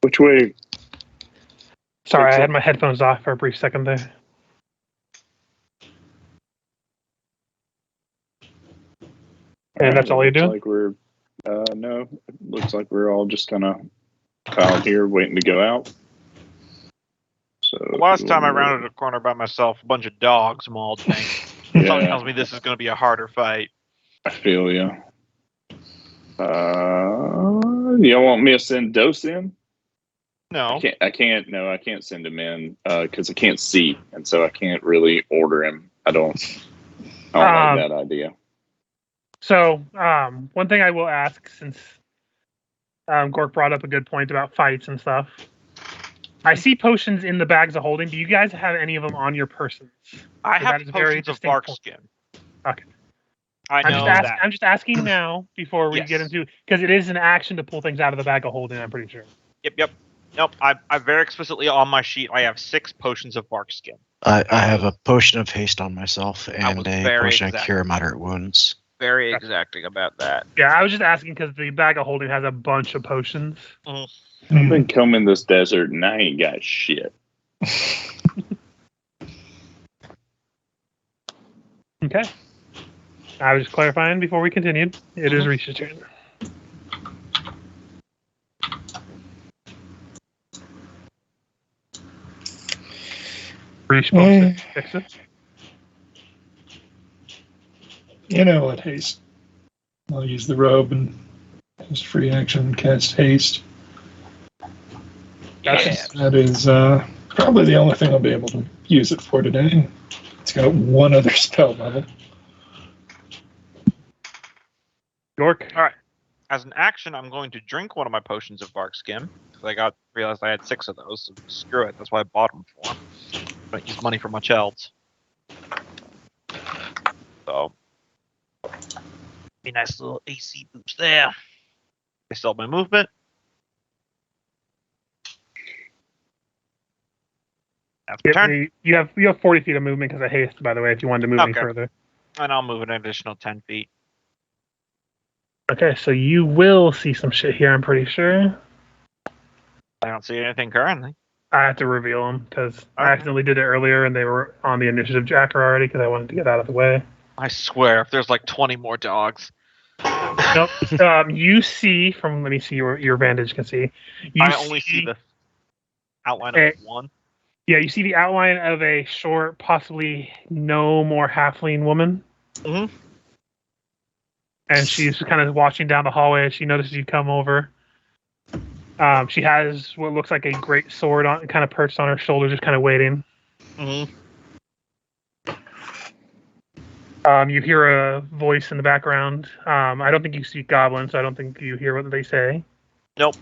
Which way? Sorry, I had my headphones off for a brief second there. And that's all you do? Like we're no. It looks like we're all just kind of piled here, waiting to go out. So The last time I rounded a corner by myself, a bunch of dogs mauled me. Something tells me this is going to be a harder fight. I feel you. You want me to send Dose in? No. I can't send him in because I can't see, and so I can't really order him. I don't like that idea. So, one thing I will ask, since Gork brought up a good point about fights and stuff. I see potions in the bags of holding. Do you guys have any of them on your persons? I have potions of bark skin. Okay. I know that. I'm just asking now before we get into, because it is an action to pull things out of the bag of holding, I'm pretty sure. Yep. Nope. I very explicitly on my sheet, I have 6 potions of bark skin. I have a potion of haste on myself and a potion of cure moderate wounds. Very exacting about that. Yeah, I was just asking because the bag of holding has a bunch of potions. I've been combing this desert and I ain't got shit. Okay. I was just clarifying before we continued. It is Reach's turn. Reach wants to fix it. You know what, haste. I'll use the robe and use free action, cast haste. That is probably the only thing I'll be able to use it for today. It's got one other spell level. York. All right. As an action, I'm going to drink one of my potions of bark skin because I realized I had 6 of those. So screw it. That's why I bought them for. I don't use money for much else. So, be nice little AC boost there. I still have my movement. That's my turn. You have 40 feet of movement because of haste, by the way, if you wanted to move any further. And I'll move an additional 10 feet. Okay, so you will see some shit here, I'm pretty sure. I don't see anything currently. I have to reveal them because I accidentally did it earlier and they were on the initiative jacker already because I wanted to get out of the way. I swear, if there's like 20 more dogs. Nope. You see from, let me see your vantage can see. I only see the outline of one. Yeah, you see the outline of a short, possibly no more halfling woman. Mm-hmm. And she's kind of watching down the hallway as she notices you come over. She has what looks like a great sword on, kind of perched on her shoulder, just kind of waiting. Mm-hmm. You hear a voice in the background. I don't think you speak goblin, so I don't think you hear what they say. Nope.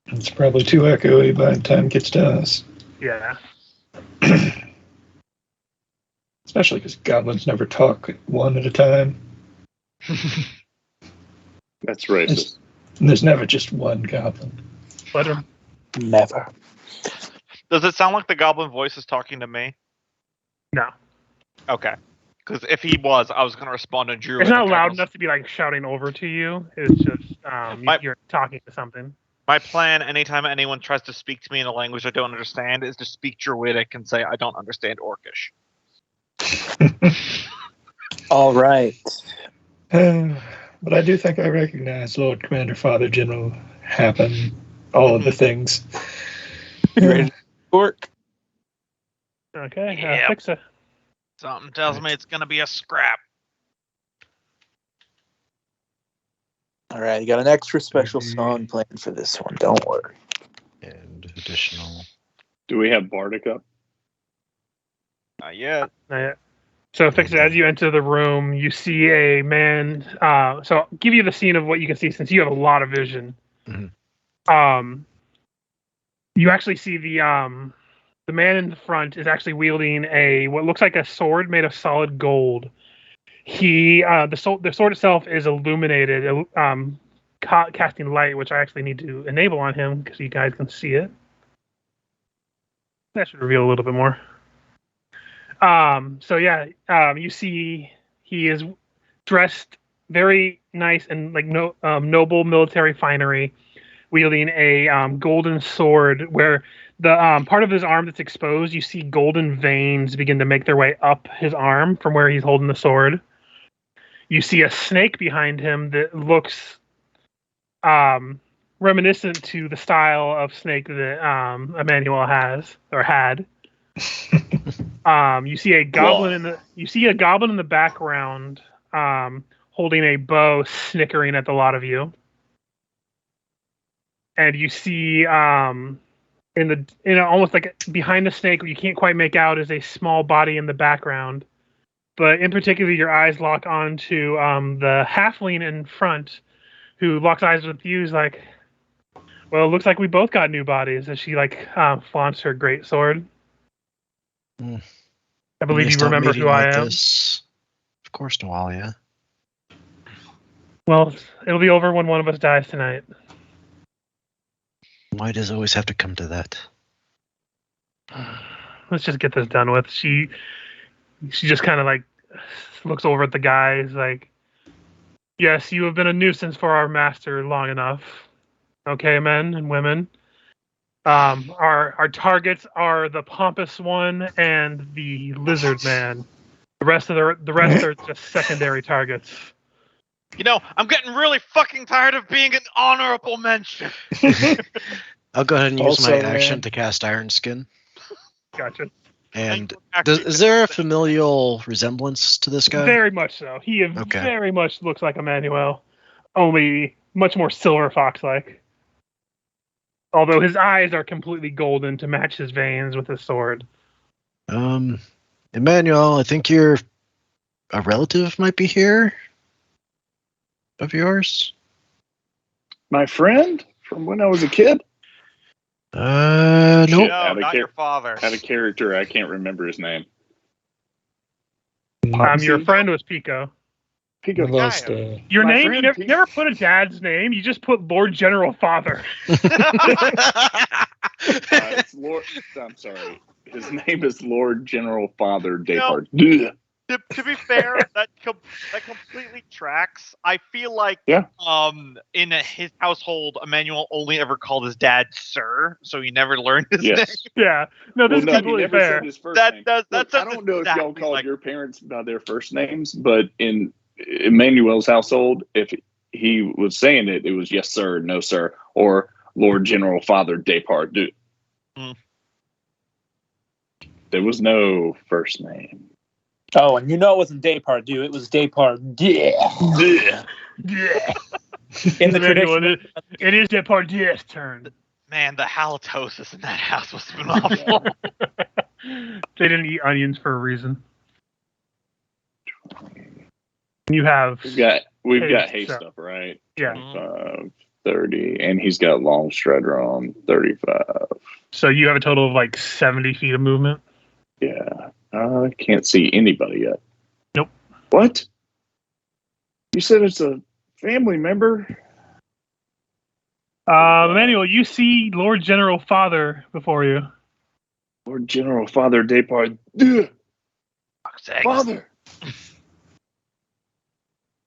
It's probably too echoey by the time it gets to us. Yeah. Especially because goblins never talk one at a time. That's racist. There's never just one goblin. Let him. Never. Does it sound like the goblin voice is talking to me? No. Okay. Because if he was, I was going to respond to Drew. It's not loud enough to be like shouting over to you. It's just you're talking to something. My plan, anytime anyone tries to speak to me in a language I don't understand, is to speak Druidic and say I don't understand Orcish. All right. But I do think I recognize Lord Commander Father General Happen, all of the things. You ready to work? Okay, fix it. Something tells me it's going to be a scrap. All right, you got an extra special song planned for this one. Don't worry. And additional. Do we have Bardic up? Not yet. Not yet. So, fix it. As you enter the room, you see a man. So, I'll give you the scene of what you can see since you have a lot of vision. Mm-hmm. You actually see the the man in the front is actually wielding what looks like a sword made of solid gold. The sword itself is illuminated, casting light, which I actually need to enable on him because you guys can see it. That should reveal a little bit more. You see he is dressed very nice and like noble military finery, wielding a golden sword where the part of his arm that's exposed, you see golden veins begin to make their way up his arm from where he's holding the sword. You see a snake behind him that looks reminiscent to the style of snake that Emmanuel has or had. You see a goblin in the background, holding a bow, snickering at the lot of you. And you see almost like behind the snake, what you can't quite make out is a small body in the background. But in particular, your eyes lock onto the halfling in front, who locks eyes with you. Is like, well, it looks like we both got new bodies. As she flaunts her great sword. I believe you remember who I am. This. Of course, Nawalia. Well, it'll be over when one of us dies tonight. Why does it always have to come to that? Let's just get this done with. She just kind of like looks over at the guys like, yes, you have been a nuisance for our master long enough. Okay, men and women. Our targets are the pompous one and the lizard man. The rest are just secondary targets. You know, I'm getting really fucking tired of being an honorable mention. I'll go ahead and use Also, my action man. to cast Iron Skin. Gotcha. And is there a familial resemblance to this guy? Very much so. He very much looks like Emmanuel, only much more silver fox-like. Although his eyes are completely golden to match his veins with his sword. Emmanuel, I think a relative might be here. Of yours? My friend from when I was a kid. Nope. No, not your father. Had a character, I can't remember his name. Your friend was Pico. Pico. Lost, Your My name? friend You Pico. never put a dad's name. You just put Lord General Father. It's Lord. I'm sorry. His name is Lord General Father Depart. To be fair, that completely tracks. I feel like in his household, Emmanuel only ever called his dad Sir, so he never learned his name. Yeah. No, this is He completely never fair. said his first That name. does. Look, That I don't know if y'all exactly called like your parents by their first names, but in Emmanuel's household, if he was saying it, it was yes sir, no sir, or Lord General Father Depart. There was no first name. Oh, and it wasn't Depardieu, it was Depardieu. In the tradition. It is Depardieu's turn. Man, the halitosis in that house was phenomenal. They didn't eat onions for a reason. You have We've got haste haste up, right? Yeah. 25, 30, and he's got long strider on 35. So you have a total of like 70 feet of movement. Yeah. I can't see anybody yet. Nope. What? You said it's a family member? Emmanuel, you see Lord General Father before you. Lord General Father Depart. Father!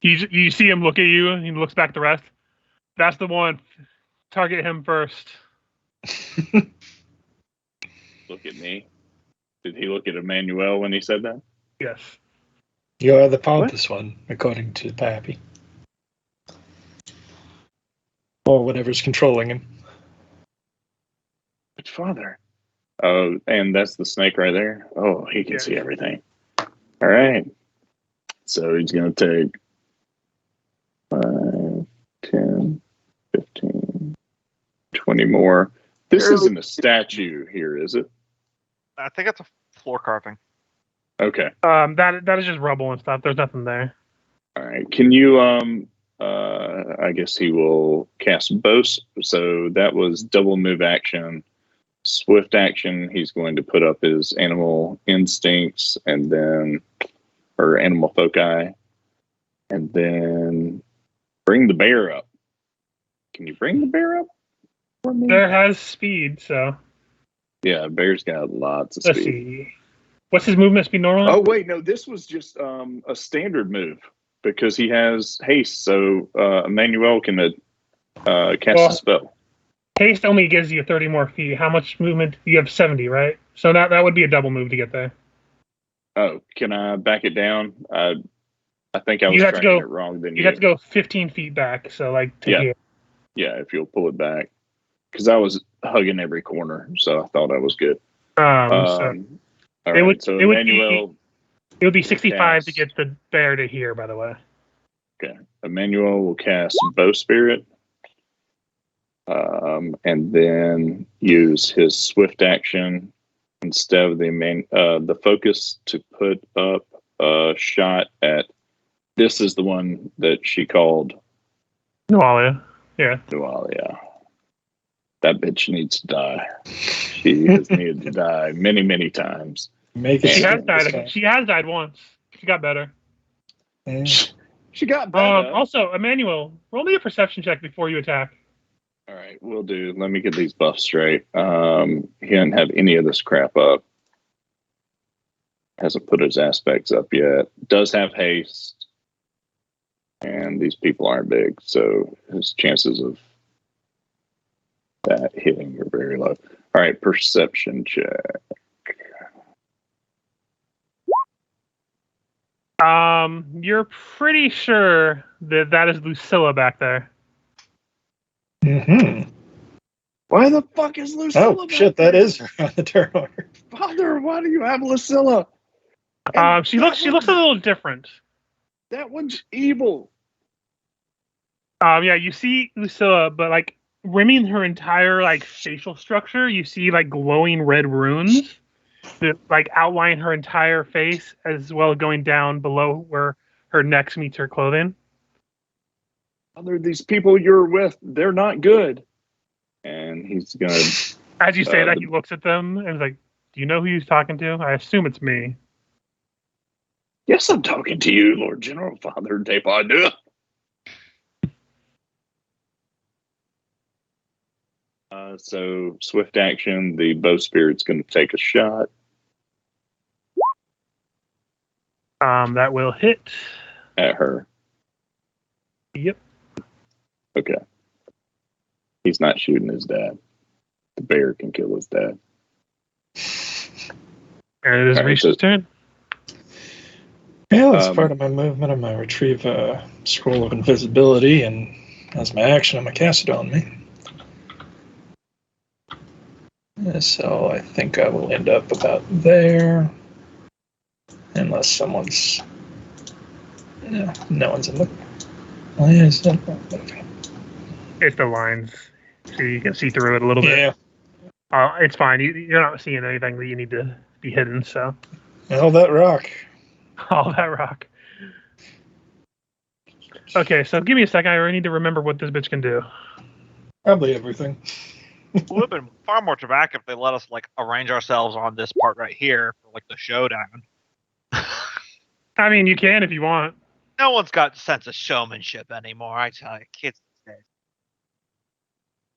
You see him look at you, and he looks back at the rest. That's the one. Target him first. Look at me. Did he look at Emmanuel when he said that? Yes. You're the pompous one, according to Pappy. Or whatever's controlling him. But Father. Oh, and that's the snake right there? Oh, he can see everything. All right. So he's going to take 5, 10, 15, 20 more. This isn't a statue here, is it? I think it's a floor carving. Okay. That is just rubble and stuff. There's nothing there. All right. Can you I guess he will cast Boast. So that was double move action. Swift action, he's going to put up his animal instincts or animal foci, and then bring the bear up. Can you bring the bear up for me? Bear has speed, so Yeah, bear's got lots of let's speed. see. What's his movement speed normally? Oh wait, no, this was just a standard move because he has haste, so Emmanuel can cast a spell. Haste only gives you 30 more feet. How much movement? You have 70, right? So that would be a double move to get there. Oh, can I back it down? I think I was You have to tracking go- it wrong. Then You have to go 15 feet back, so like to here. Yeah, if you'll pull it back, because I was hugging every corner, so I thought I was good. So All it right, would- so it would Emmanuel, it would be 65 to cast- get the bear to here, by the way. okay, Emmanuel will cast Bow Spirit, and then use his swift action instead of the focus to put up a shot at. This is the one that she called Nualia. Yeah. Nualia. That bitch needs to die. She has needed to die many, many times. Make it She has stink this died. time. She has died once. She got better. Yeah. She got better. Also, Emmanuel, roll me a perception check before you attack. All right, we'll do. Let me get these buffs straight. He didn't have any of this crap up. Hasn't put his aspects up yet. Does have haste. And these people aren't big, so his chances of that hitting are very low. All right, perception check. You're pretty sure that is Lucilla back there. Mm-hmm. Why the fuck is Lucilla? Oh shit, that is her on the turn order. Father, why do you have Lucilla? She looks a little different. That one's evil. Yeah, you see Lucilla, but like rimming her entire like facial structure, you see like glowing red runes that like outline her entire face, as well as going down below where her neck meets her clothing. Father, these people you're with, they're not good. And he's gonna. As you say that, he looks at them and is like, "Do you know who he's talking to?" I assume it's me. Yes, I'm talking to you, Lord General Father Depardieu. So swift action, the bow spirit's going to take a shot. That will hit. At her. Yep. Okay. He's not shooting his dad. The bear can kill his dad. And it is Reese's turn. Yeah, that's part of my movement. I'm going to retrieve a scroll of invisibility, and as my action, I'm going to cast it on me. So I think I will end up about there. Unless someone's... No one's in the... Oh, yeah, it's not... Okay. It's the lines, so you can see through it a little bit. Yeah. It's fine. You're not seeing anything that you need to be hidden, so... Oh, that rock. All that rock. Okay, so give me a second. I need to remember what this bitch can do. Probably everything. It would have been far more dramatic if they let us like arrange ourselves on this part right here for like the showdown. I mean, you can if you want. No one's got sense of showmanship anymore, I tell you, kids these days.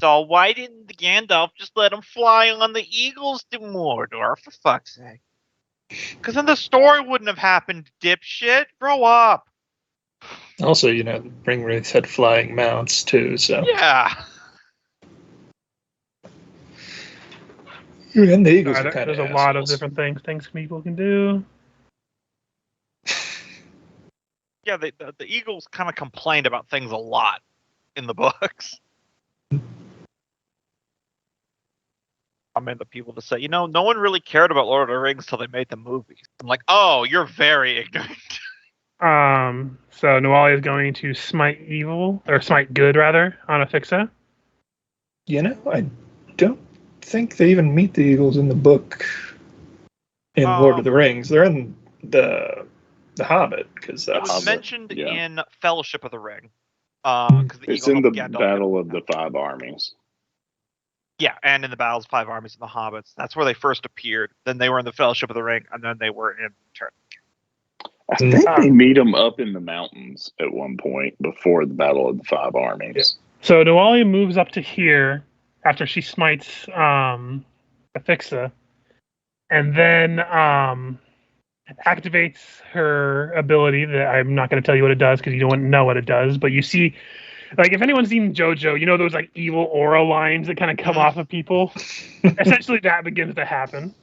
So why didn't Gandalf just let him fly on the eagles to Mordor, for fuck's sake? Because then the story wouldn't have happened, dipshit. Grow up. Also, Ringwraiths had flying mounts, too, so... Yeah. And the eagles are kind of There's a lot of different things people can do. Yeah, the Eagles kind of complained about things a lot in the books. I mean, the people to say, no one really cared about Lord of the Rings till they made the movies. I'm like, oh, you're very ignorant. So Nualia is going to smite evil, or smite good rather, on Afixa. I don't think they even meet the eagles in the book in Lord of the Rings. They're in the Hobbit, because it that's was mentioned in Fellowship of the Ring. It's in the Battle of the Five Armies. Yeah, and in the Battles of Five Armies and the Hobbits. That's where they first appeared. Then they were in the Fellowship of the Ring, and then they were in Return. I think they meet them up in the mountains at one point before the Battle of the Five Armies. Yeah. So Nualia moves up to here after she smites Afixa, and then activates her ability that I'm not going to tell you what it does because you don't know what it does. But you see, like, if anyone's seen JoJo, you know those like evil aura lines that kind of come off of people. Essentially, that begins to happen.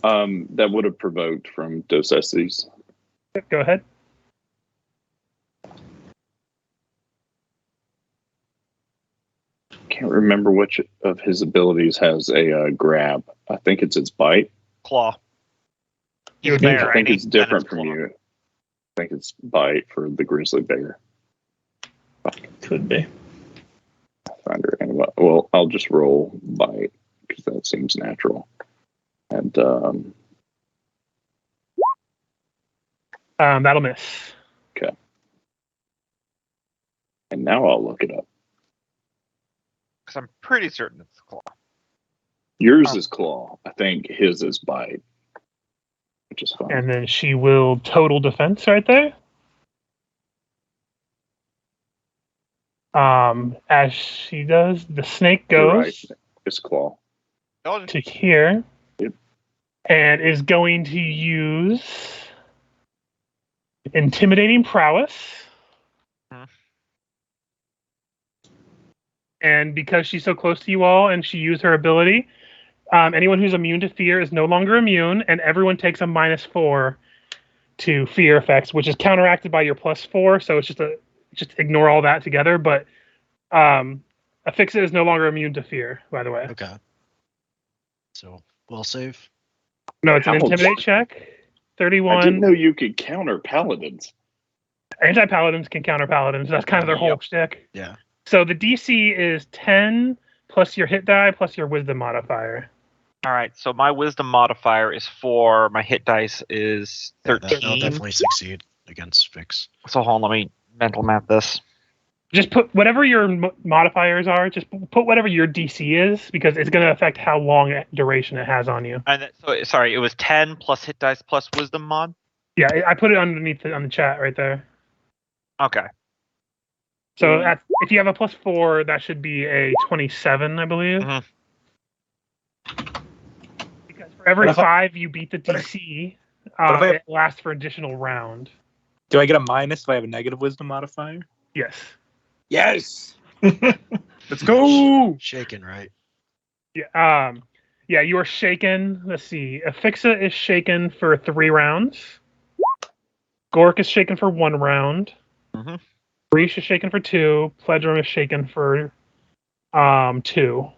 That would have provoked from Dos Equis. Go ahead. Can't remember which of his abilities has a grab. I think it's its bite. Claw. He's I bear, think it's different from claw. you. I think it's bite for the grizzly bear. Could be. Finder. Well, I'll just roll bite because that seems natural. And That'll miss. okay. And now I'll look it up. Because I'm pretty certain it's claw. Yours is claw. I think his is bite, which is fine. And then she will total defense right there. As she does, the snake You're goes right. It's claw. to here. Yep. And is going to use intimidating prowess. And because she's so close to you all and she used her ability, anyone who's immune to fear is no longer immune, and everyone takes a -4 to fear effects, which is counteracted by your +4. So it's just ignore all that together. But Afixa is no longer immune to fear, by the way. Okay. So will save. No, it's an Ouch. intimidate check. I didn't 31. know you could counter paladins. Anti-paladins can counter paladins. That's kind of their whole Yep. shtick. Yeah. So the DC is 10 plus your hit die plus your wisdom modifier. All right, so my wisdom modifier is 4. My hit dice is Yeah, 13. that'll definitely succeed against Fix. So hold on, let me mental math this. Just put whatever your modifiers are. Just put whatever your DC is, because it's going to affect how long duration it has on you. And so sorry, it was 10 plus hit dice plus wisdom mod. Yeah, I put it underneath on the chat right there. Okay. So if you have a +4, that should be a 27, I believe. Mhm. Because for every What if I- 5 you beat the DC, if I- it lasts for additional round. Do I get a minus if I have a negative wisdom modifier? Yes. Yes. Let's go. Shaken, right? Yeah. Yeah, you are shaken. Let's see. Afixa is shaken for 3 rounds. Gork is shaken for 1 round. Mhm. Breach is shaken for 2. Pledrum is shaken for 2.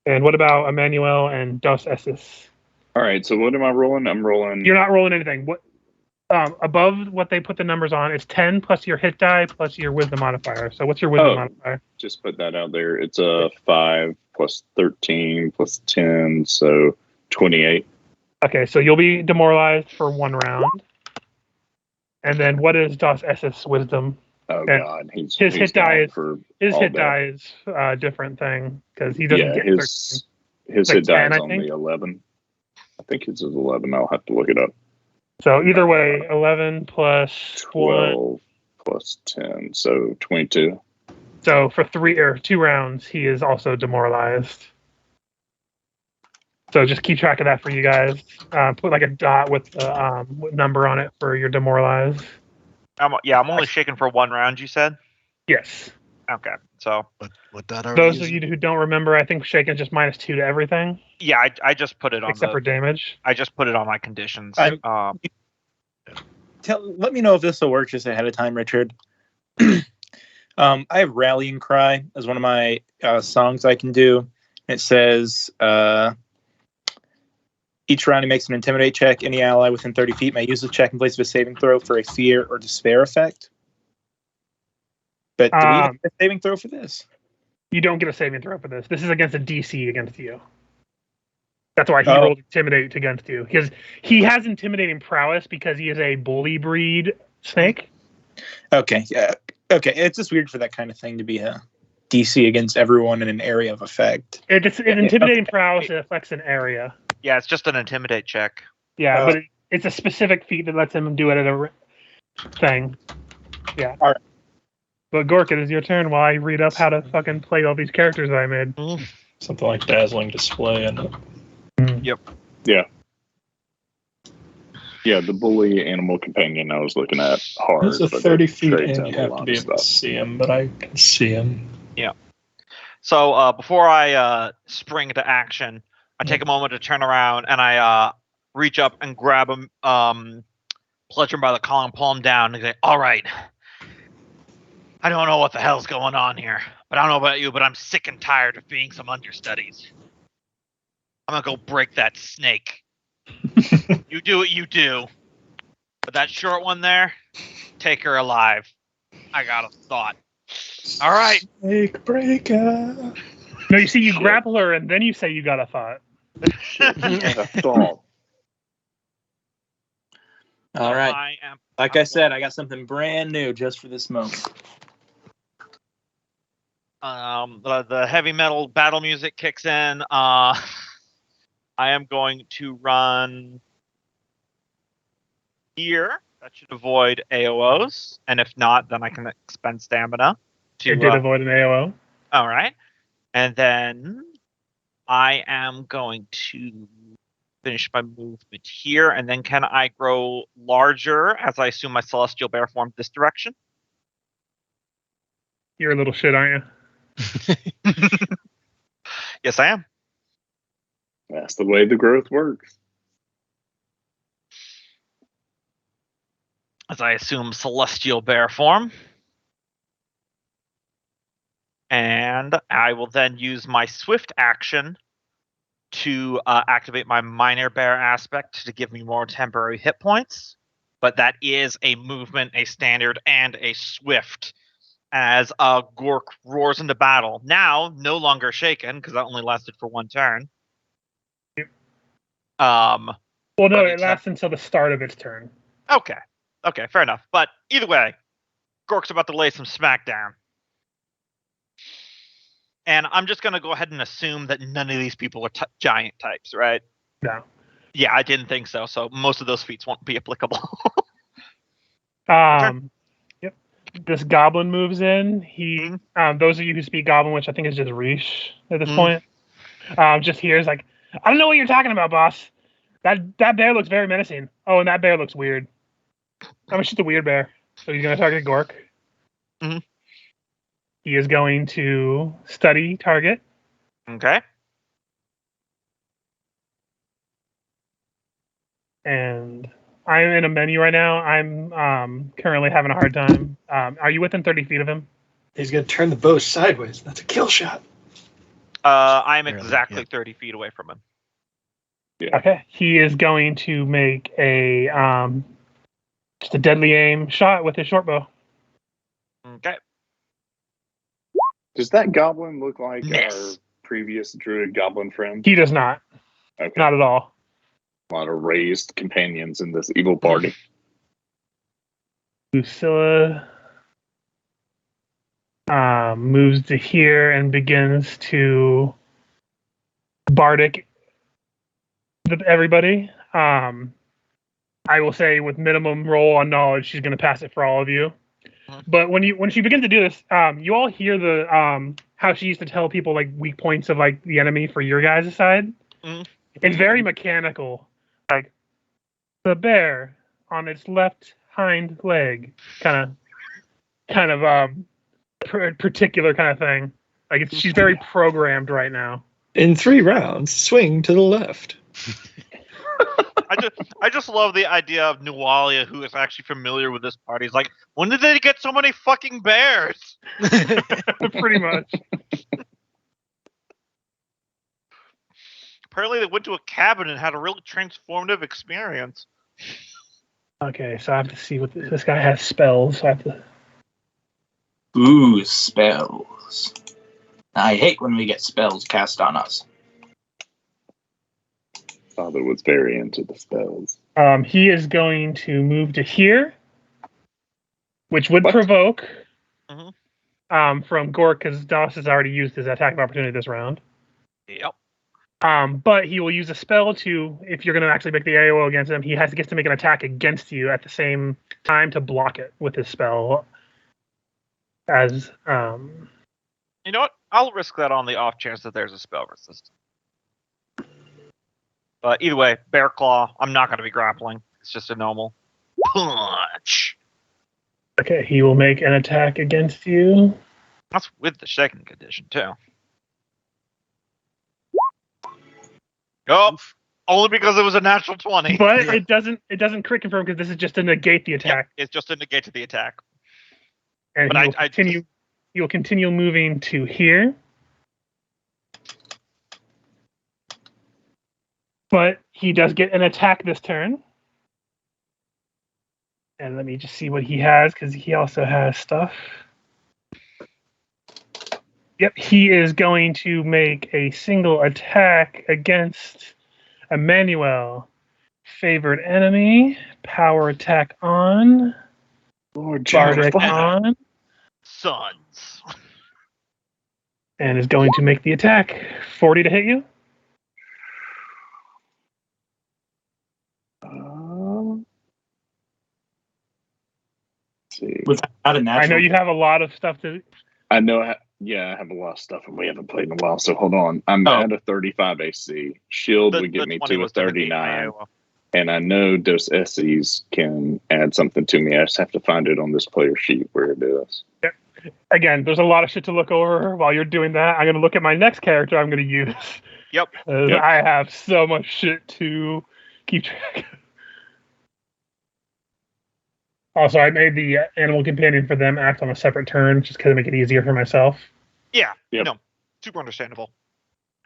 And what about Emmanuel and Dos Equis? All right, so what am I rolling? I'm rolling. You're not rolling anything. What above what they put the numbers on is 10 plus your hit die plus your wisdom modifier. So what's your wisdom modifier? Just put that out there. It's a 5 plus 13 plus 10, so 28. Okay, so you'll be demoralized for 1 round. And then what is Dos Equis wisdom? Oh Okay. God, His he's hit die down is- for His all hit day. die is a different thing because he doesn't Yeah, get 13. his Like hit die 10, is I think? only 11. I think his is 11. I'll have to look it up. So either way, 11 plus 1. 12 plus 10, so 22. So for 2 rounds, he is also demoralized. So just keep track of that for you guys. Put like a dot with the number on it for your demoralized. I'm only shaken for 1 round, you said? Yes. Okay, so What that are Those of you who don't remember, I think shaken just -2 to everything yeah, I just put it on except for damage. I just put it on my conditions. Let me know if this will work just ahead of time, Richard. I have Rallying Cry as one of my songs I can do. It says, each round he makes an intimidate check. Any ally within 30 feet may use the check in place of a saving throw for a fear or despair effect. But do we have a saving throw for this? You don't get a saving throw for this. This is against a DC against you. That's why he rolled intimidate against you. Because he has intimidating prowess because he is a bully breed snake. Okay, yeah. Okay, it's just weird for that kind of thing to be a DC against everyone in an area of effect. It's an intimidating prowess that affects an area. Yeah, it's just an intimidate check. Yeah, but it's a specific feat that lets him do it at a thing. Yeah. All right. But Gork, it is your turn while I read up how to fucking play all these characters I made. Something like dazzling display and Yeah, the bully animal companion I was looking at hard. it's a but 30 it feet trades and out you a have lot to of be able stuff. to see him, but I can see him. So before I spring into action, I take a moment to turn around and I reach up and grab him, clutch him by the collar and pull him down and say, "All right, I don't know what the hell's going on here, but I don't know about you, but I'm sick and tired of being some understudies. I'm gonna go break that snake. You do what you do, but that short one there, take her alive. I got a thought. All right." Snake breaker. No, you see, you grapple her and then you say you got a thought. That's all. All right. I am. Like I said, I got something brand new just for this moment. The heavy metal battle music kicks in. I am going to run here. That should avoid AOs, and if not, then I can expend stamina. It did avoid an AOO. All right, and then I am going to finish my movement here, and then can I grow larger as I assume my celestial bear form this direction? You're a little shit, aren't you? Yes, I am. That's the way the growth works. As I assume celestial bear form. And I will then use my swift action to activate my minor bear aspect to give me more temporary hit points. But that is a movement, a standard, and a swift. As Gork roars into battle. Now, no longer shaken, because that only lasted for one turn. Well, no, it lasts until the start of its turn. Okay, fair enough. But either way, Gork's about to lay some smackdown. And I'm just going to go ahead and assume that none of these people are giant types, right? No. Yeah, I didn't think so. So most of those feats won't be applicable. Yep. This goblin moves in. He, those of you who speak goblin, which I think is just Reesh at this point, just hears like, I don't know what you're talking about, boss. That bear looks very menacing. Oh, and that bear looks weird. I'm gonna shoot the weird bear. So he's gonna target Gork. Mm-hmm. He is going to study target. Okay. And I'm in a menu right now. I'm currently having a hard time. Are you within 30 feet of him? He's going to turn the bow sideways. That's a kill shot. I'm exactly 30 feet away from him. Yeah. Okay. He is going to make a just a deadly aim shot with his short bow. Okay. Does that goblin look like Miss. our previous druid goblin friend? He does not. Okay. Not at all. A lot of raised companions in this evil party. Lucilla moves to here and begins to bardic everybody. I will say with minimum roll on knowledge, she's going to pass it for all of you. But when she begins to do this, you all hear the how she used to tell people like weak points of like the enemy for your guys' side. It's very mechanical, like the bear on its left hind leg, kind of particular kind of thing. Like she's very programmed right now. In 3 rounds, swing to the left. I just love the idea of Nualia, who is actually familiar with this party. He's like, when did they get so many fucking bears? Pretty much. Apparently they went to a cabin and had a really transformative experience. Okay, so I have to see what this guy has spells. So I have to. Ooh, spells. I hate when we get spells cast on us. Father was very into the spells. He is going to move to here, which would What? provoke. from Gork because Doss has already used his attack of opportunity this round. Yep. But he will use a spell to, if you're going to actually make the AOO against him, he gets to make an attack against you at the same time to block it with his spell. As You know what? I'll risk that on the off chance that there's a spell resistance. But either way, Bear Claw, I'm not going to be grappling. It's just a normal punch. okay, he will make an attack against you. That's with the second condition, too. Oh, only because it was a natural 20. But it doesn't crit confirm because this is just to negate the attack. Yep, it's just to negate the attack. And But he will continue moving to here. But he does get an attack this turn. And let me just see what he has, because he also has stuff. Yep, he is going to make a single attack against Emmanuel. Favored enemy. Power attack on. Lord Bardic on. Sons. And is going to make the attack. 40 to hit you. See. Without a natural. I know you have a lot of stuff to. I know. I have a lot of stuff, and we haven't played in a while. So hold on. I'm at a 35 AC. Shield would get me to a 39, and I know Dos Esses can add something to me. I just have to find it on this player sheet where it is. Yep. Again, there's a lot of shit to look over while you're doing that. I'm going to look at my next character I'm going to use. Yep. I have so much shit to keep track of. Also, I made the animal companion for them act on a separate turn just because it make it easier for myself. Yeah, Yep. no, super understandable.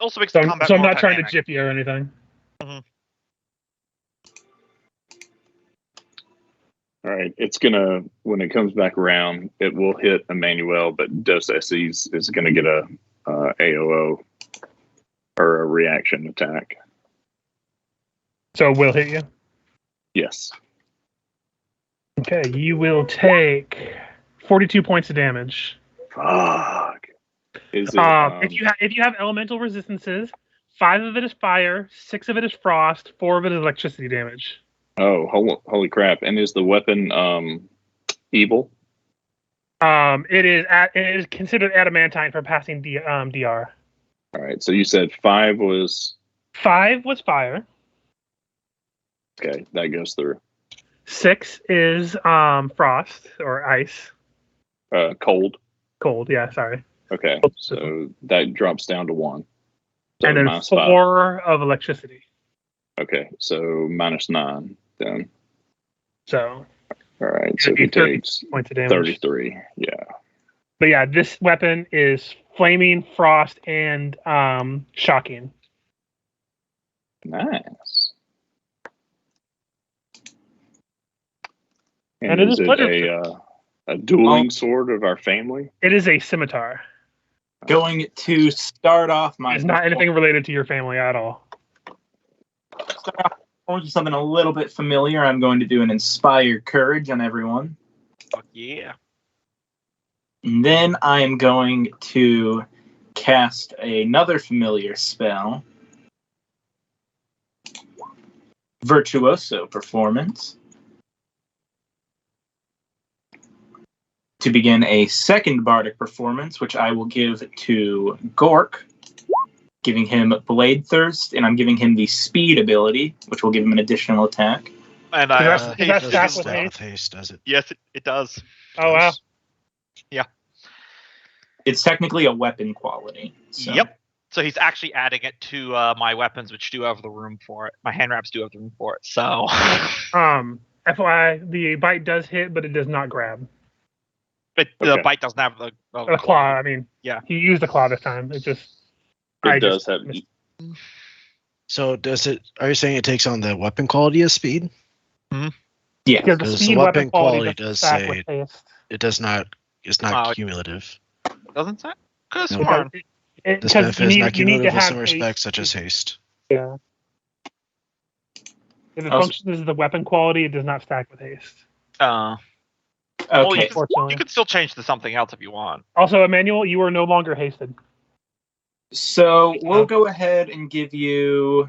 Also makes So, the combat so I'm more not trying to dynamic. jip you or anything. All right, it's gonna when it comes back around, it will hit Emmanuel, but Dos Esses is gonna get a AOO or a reaction attack. So we'll hit you. Yes. Okay, you will take 42 points of damage. Fuck. Is it? If you have elemental resistances, 5 of it is fire, 6 of it is frost, 4 of it is electricity damage. Oh, holy crap! And is the weapon evil? It is considered adamantine for passing DR. All right. So you said 5 was 5 was fire. okay. That goes through. 6 is frost or ice. Cold. Cold, yeah, sorry. Okay. So that drops down to 1. So and then minus 4 of electricity. 5. Okay. So minus 9 then. So All right. So it'd be he 30 takes points of damage. 33. Yeah. But yeah, this weapon is flaming, frost, and shocking. Nice. And And it is is it a dueling sword of our family? It is a scimitar. Going to start off my. It's not anything related to your family at all. Start off going to something a little bit familiar. I'm going to do an Inspire Courage on everyone. Fuck yeah. And then I am going to cast another familiar spell. Virtuoso Performance. To begin a second bardic performance, which I will give to Gork, giving him Blade Thirst, and I'm giving him the Speed ability, which will give him an additional attack. And Is I that Does stack it with stack haste? with haste, does it? yes, it does. Oh wow. It's technically a weapon quality. So. Yep. So he's actually adding it to my weapons, which do have the room for it. My hand wraps do have the room for it. So. FYI, the bite does hit, but it does not grab. But the Okay. bite doesn't have the A claw. I mean, Yeah. he used a claw this time. It just. It does have. So does it? Are you saying it takes on the weapon quality of speed? Yeah. Because the Because speed the weapon weapon quality quality does does stack say with haste. it does not. It's not Oh, cumulative. Doesn't it? Because No. smart. This Because benefit you is need, not you need to cumulative in have some haste. respects, such as haste. Yeah. If it Also- functions as the weapon quality, it does not stack with haste. Well, Okay. Unfortunately. you could still change to something else if you want. Also, Emmanuel, you are no longer hasted. So we'll go ahead and give you.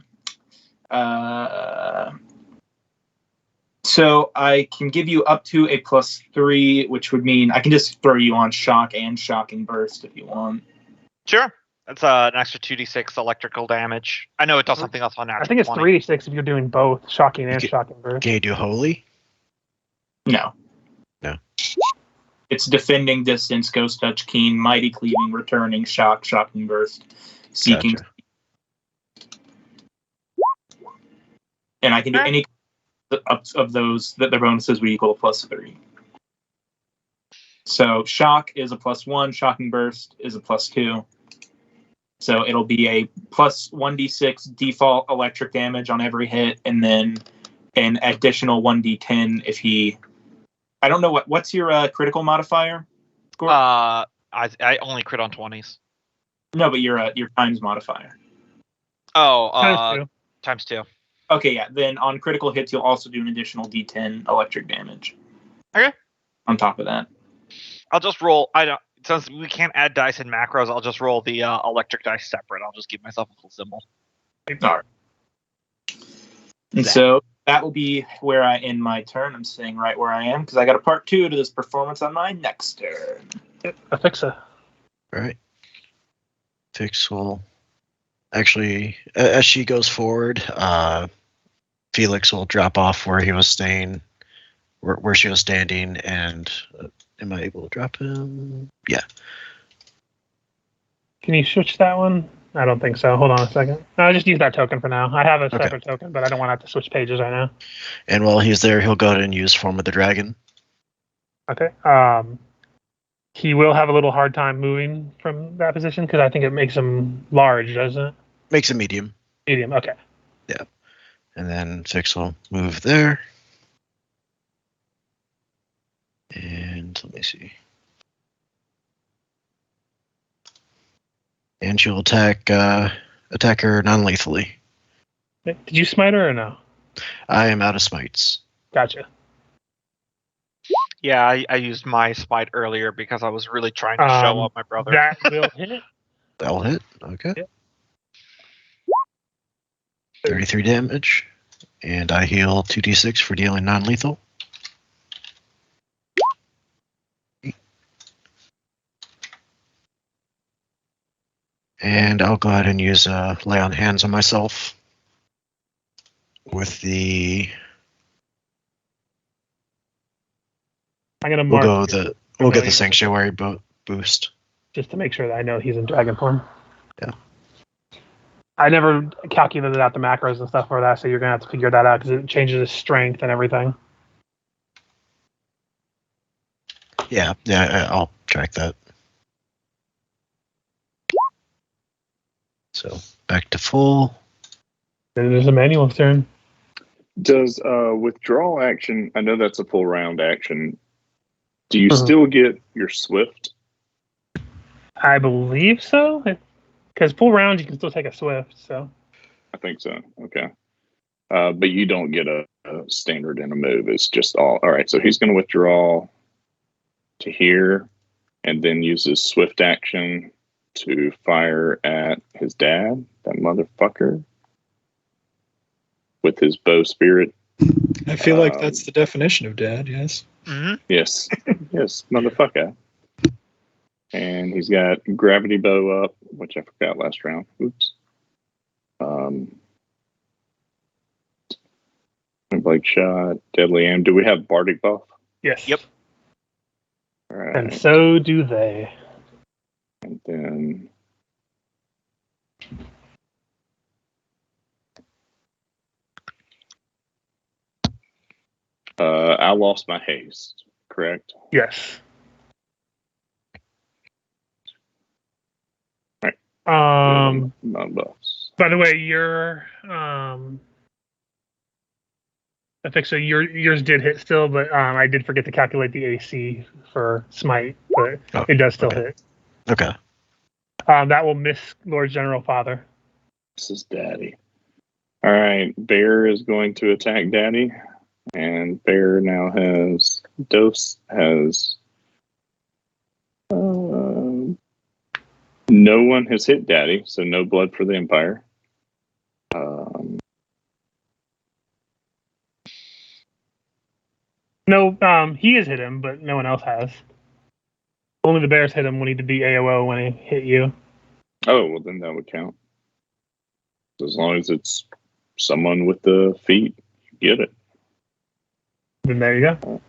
So I can give you up to a +3, which would mean I can just throw you on shock and shocking burst if you want. Sure. That's an extra 2d6 electrical damage. I know it does something else on natural I think it's 20. 3d6 if you're doing both shocking and shocking burst. Can you do holy? No. No. It's defending distance, ghost touch, keen, mighty cleaving, returning, shock, shocking burst, seeking. Gotcha. And I can do any of those that their bonuses would equal a +3. So shock is a +1, shocking burst is a +2. So it'll be a +1d6 default electric damage on every hit, and then an additional 1d10 if he. I don't know what's your critical modifier? Score? I only crit on 20s. No, but your times modifier. Oh, Times 2. times 2. Okay, yeah. Then on critical hits, you'll also do an additional d10 electric damage. Okay. On top of that. I'll just roll. Since we can't add dice in macros, I'll just roll the electric dice separate. I'll just give myself a full symbol. All right. And so that will be where I end my turn. I'm staying right where I am because I got a part 2 to this performance on my next turn. Afixa. All right. Fix will actually, as she goes forward, Felix will drop off where he was staying, where she was standing, and am I able to drop him? Yeah. Can you switch that one? I don't think so. Hold on a second. No, I'll just use that token for now. I have a separate token, but I don't want to have to switch pages right now. And while he's there, he'll go ahead and use Form of the Dragon. Okay. He will have a little hard time moving from that position because I think it makes him large, doesn't it? Makes a medium. Medium. Okay. Yeah. And then Fix will move there. And let me see. And she'll attack her non-lethally. Did you smite her or no? I am out of smites. Gotcha. Yeah, I used my smite earlier because I was really trying to show up my brother. That will hit. That'll hit. Okay. Yep. 33 damage. And I heal 2d6 for dealing non-lethal. And I'll go ahead and use lay on hands on myself with the. I'm gonna We'll mark. We'll get the sanctuary boost. Just to make sure that I know he's in dragon form. Yeah. I never calculated out the macros and stuff for that, so you're gonna have to figure that out because it changes his strength and everything. Yeah, I'll track that. So back to full. It is Emmanuel's turn. Does withdrawal action? I know that's a full round action. Do you still get your swift? I believe so, because full rounds you can still take a swift. So I think so. Okay, but you don't get a standard in a move. It's just all right. So he's going to withdraw to here, and then use his swift action to fire at his dad, that motherfucker, with his bow spirit. I feel like that's the definition of dad, yes. Mm-hmm. Yes. Yes, motherfucker. And he's got gravity bow up, which I forgot last round. Oops. Blade shot, deadly aim. Do we have bardic buff? yes. Yep. All right. And so do they. And then I lost my haste, correct? Yes. Right. Non-buffs. By the way, your I think so. Yours did hit still, but I did forget to calculate the AC for smite, but it does still hit. Okay. That will miss Lord General Father. This is Daddy. All right, Bear is going to attack Daddy, And Bear now has Dose has no one has hit Daddy, so no blood for the Empire. No, he has hit him, but no one else has. Only the bears hit him when he did the AOO when he hit you. Oh, well, then that would count. As long as it's someone with the feet, you get it. Then there you go.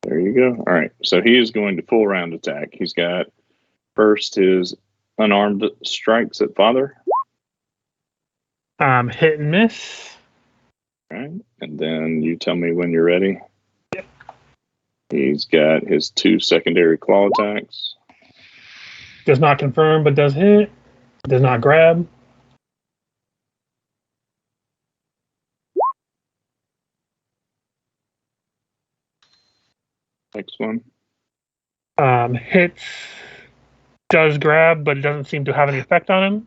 There you go. All right. So he is going to full round attack. He's got first his unarmed strikes at Father. Hit and miss. All right. And then you tell me when you're ready. Yep. He's got his 2 secondary claw attacks. Does not confirm, but does hit. Does not grab. Next one. Hits. Does grab, but it doesn't seem to have any effect on him.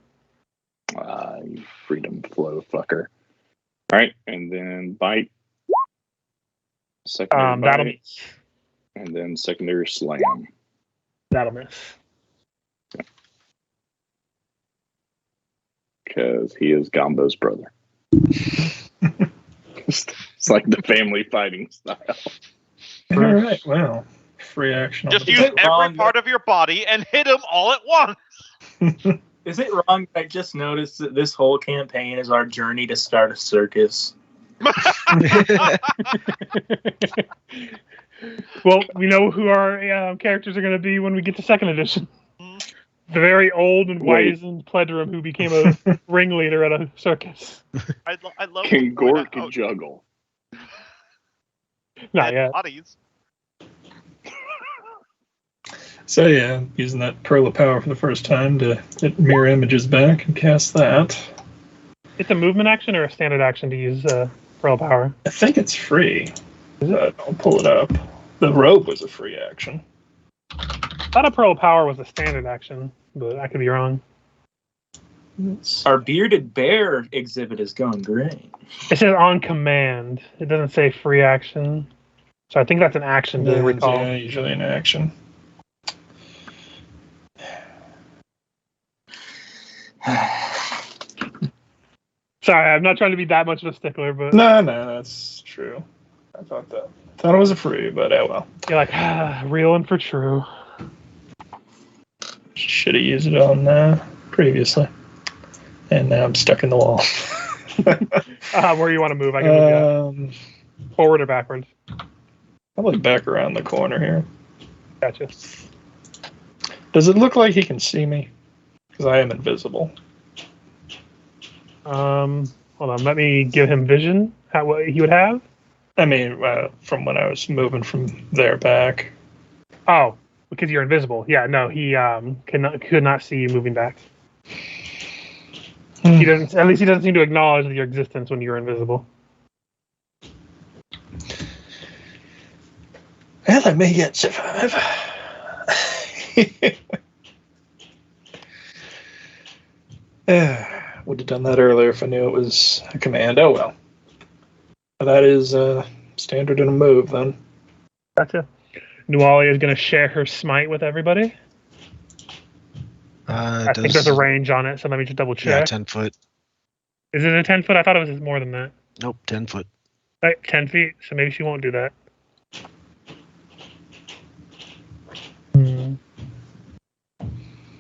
You freedom flow fucker. All right. And then bite. Secondary bite. That'll miss. And then secondary slam. That'll miss. Because he is Gombo's brother. It's like the family fighting style. All right. Wow. Free action. Just use every part of your body and hit him all at once. Is it wrong that I just noticed that this whole campaign is our journey to start a circus? Well, we know who our characters are going to be when we get to 2nd edition. The very old and wizened Pledrum who became a ringleader at a circus. I love Can Gork juggle? Not yet. Bodies. So yeah, using that Pearl of Power for the first time to hit mirror images back and cast that. It's a movement action or a standard action to use Pearl Power? I think it's free. I'll pull it up. The robe was a free action. I thought a Pearl Power was a standard action, but I could be wrong. Our bearded bear exhibit is going great. It says on command. It doesn't say free action. So I think that's an action to recall. Yeah, usually an action. Sorry, I'm not trying to be that much of a stickler, but No, that's true. I thought it was a free, but oh well. you're like, real and for true. Should have used it on previously. And now I'm stuck in the wall. Where you want to move? I can move you forward or backwards. Probably back around the corner here. Gotcha. Does it look like he can see me? Because I am invisible. Hold on. Let me give him vision. What he would have? I mean, from when I was moving from there back. Oh, because you're invisible. Yeah, no, he could not see you moving back. He doesn't. At least he doesn't seem to acknowledge your existence when you're invisible. Well, I may yet survive. Would have done that earlier if I knew it was a command. Oh well. That is standard in a move then. Gotcha. Nualia is going to share her smite with everybody. I think there's a range on it, so let me just double check. Yeah, 10 foot. Is it a 10 foot? I thought it was more than that. Nope, 10 foot. Right, 10 feet, so maybe she won't do that.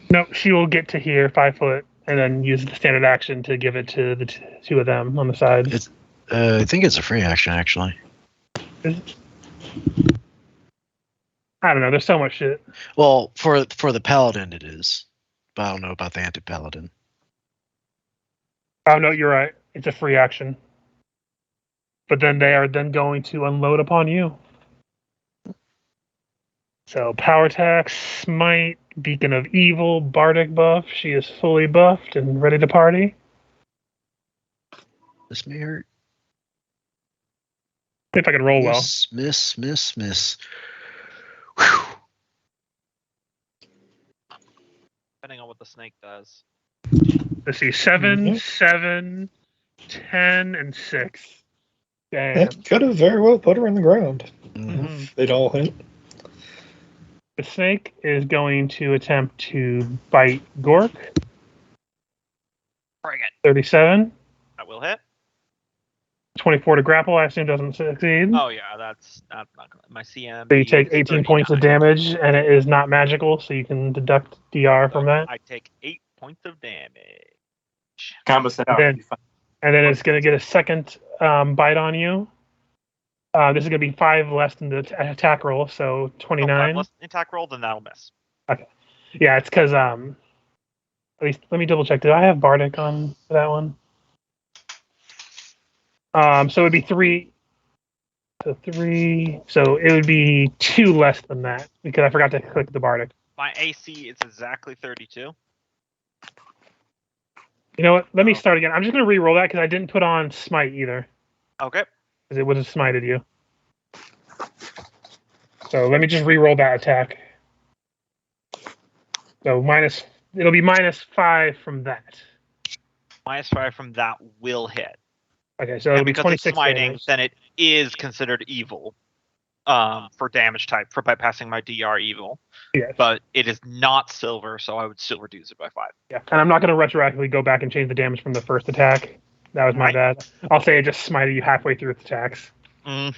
No, she will get to here, 5 foot, and then use the standard action to give it to the two of them on the sides. I think it's a free action, actually. I don't know. There's so much shit. Well, for the paladin, it is, but I don't know about the anti-paladin. Oh no, you're right. It's a free action. But then they are then going to unload upon you. So power attack, smite, beacon of evil, bardic buff. She is fully buffed and ready to party. This may hurt. See if I can roll well. Miss. Whew. Depending on what the snake does. Let's see, 7, 7, 10, and 6. Damn. That could have very well put her in the ground. Mhm. They'd all hit. The snake is going to attempt to bite Gork. Bring it. 37. That will hit. 24 to grapple, I assume doesn't succeed. Oh yeah, that's not gonna. My CM. So you take 18 points of damage, and it is not magical, so you can deduct DR from that. I take 8 points of damage. Combo set out. Then- And then it's going to get a second bite on you. This is going to be 5 less than the attack roll, so 29. Less attack roll, then that'll miss. Yeah, it's because at least let me double check. Did I have Bardic on for that one? So it would be 3. So 3. So it would be 2 less than that because I forgot to click the Bardic. My AC is exactly 32. You know what? Let me start again. I'm just going to re-roll that because I didn't put on Smite either Okay. because it would have smited you. So let me just re-roll that attack. So it'll be -5 from that. -5 from that will hit. Okay, so it'll And be because 26 it's smiting, damage. then it is considered evil. For damage type for bypassing my DR evil. Yes. But it is not silver, so I would still reduce it by 5. Yeah, and I'm not going to retroactively go back and change the damage from the first attack. That was my Right. bad. I'll say it just smited you halfway through its attacks. Mm,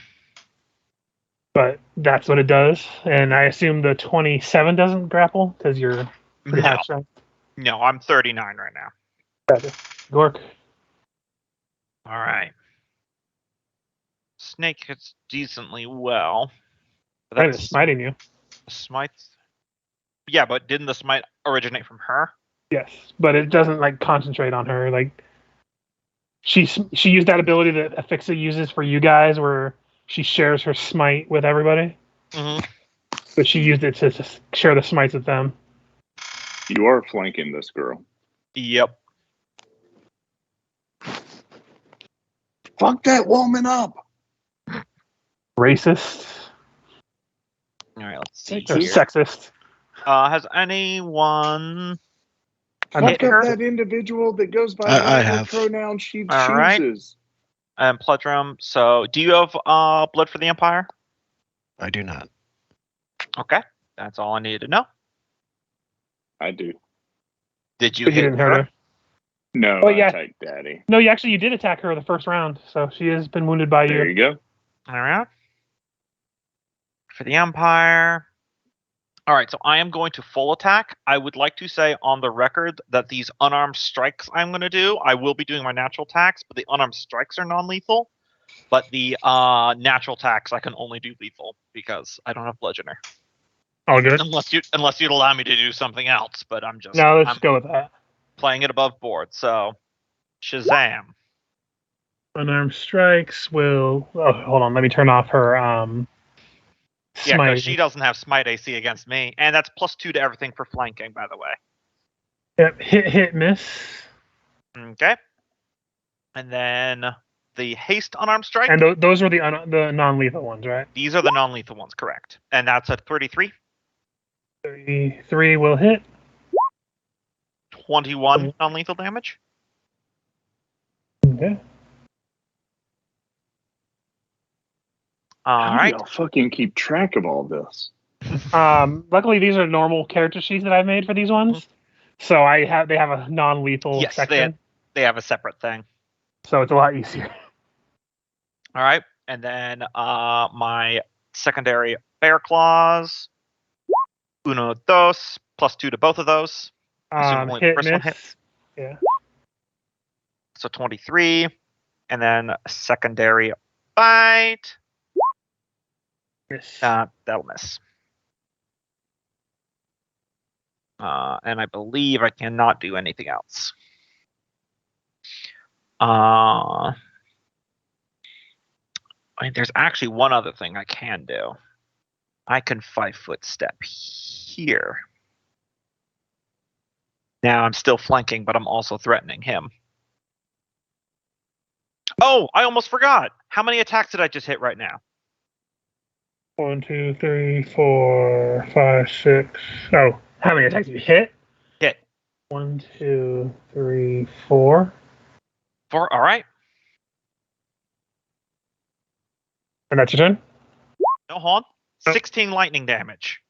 But that's what it does. And I assume the 27 doesn't grapple because you're pretty no, high strength. no, I'm 39 right now. Gork. All right. Snake hits decently well. But Right, it's smiting you. smite. Yeah, but didn't the smite originate from her? Yes, but it doesn't like concentrate on her. Like she used that ability that Affixa uses for you guys, where she shares her smite with everybody. Mm-hmm. But she used it to share the smites with them. You are flanking this girl. Yep. Fuck that woman up. Racist. All right, let's see Or here. sexist. Has anyone I'm Fuck hit her? up that individual that goes by I whatever have. pronoun she All right. chooses. And Pledrum. So, do you have Blood for the Empire? I do not. Okay, that's all I needed to know. I do. Did you But you hit didn't hurt her. No, Oh, I yeah. take daddy. No, you did attack her the first round, so she has been wounded by There you. you go. All right. For the Empire. All right, so I am going to full attack. I would like to say on the record that these unarmed strikes I'm going to do, I will be doing my natural attacks, but the unarmed strikes are non-lethal. But the natural attacks I can only do lethal because I don't have bludgeoner. All good. Unless you'd allow me to do something else, but I'm just No, let's I'm go with that. playing it above board. So Shazam. Unarmed strikes will. Oh, hold on. Let me turn off her. Yeah, Smite. because she doesn't have smite AC against me, and that's +2 to everything for flanking, by the way. Yep. Hit, miss. Okay. And then the haste unarmed strike. And those were the non-lethal ones, right? These are the non-lethal ones, correct? And that's at 33. 33 will hit. 21 non-lethal damage. Okay. All How do right. y'all fucking keep track of all this? Luckily, these are normal character sheets that I've made for these ones, so they have a non-lethal Yes, section, they have a separate thing. so it's a lot easier. All right. And then my secondary bear claws. Uno, dos, +2 to both of those. Assume only the Hit, first one miss. Yeah. So 23. And then a secondary bite. Miss. That'll miss. And I believe I cannot do anything else. There's actually one other thing I can do. I can 5-foot step here. Now I'm still flanking, but I'm also threatening him. Oh, I almost forgot. How many attacks did I just hit right now? 1, 2, 3, 4, 5, 6. Oh, how many attacks did you hit? Hit. 1, 2, 3, 4. 4. All right. And that's your turn? No, hold on. Oh. 16 lightning damage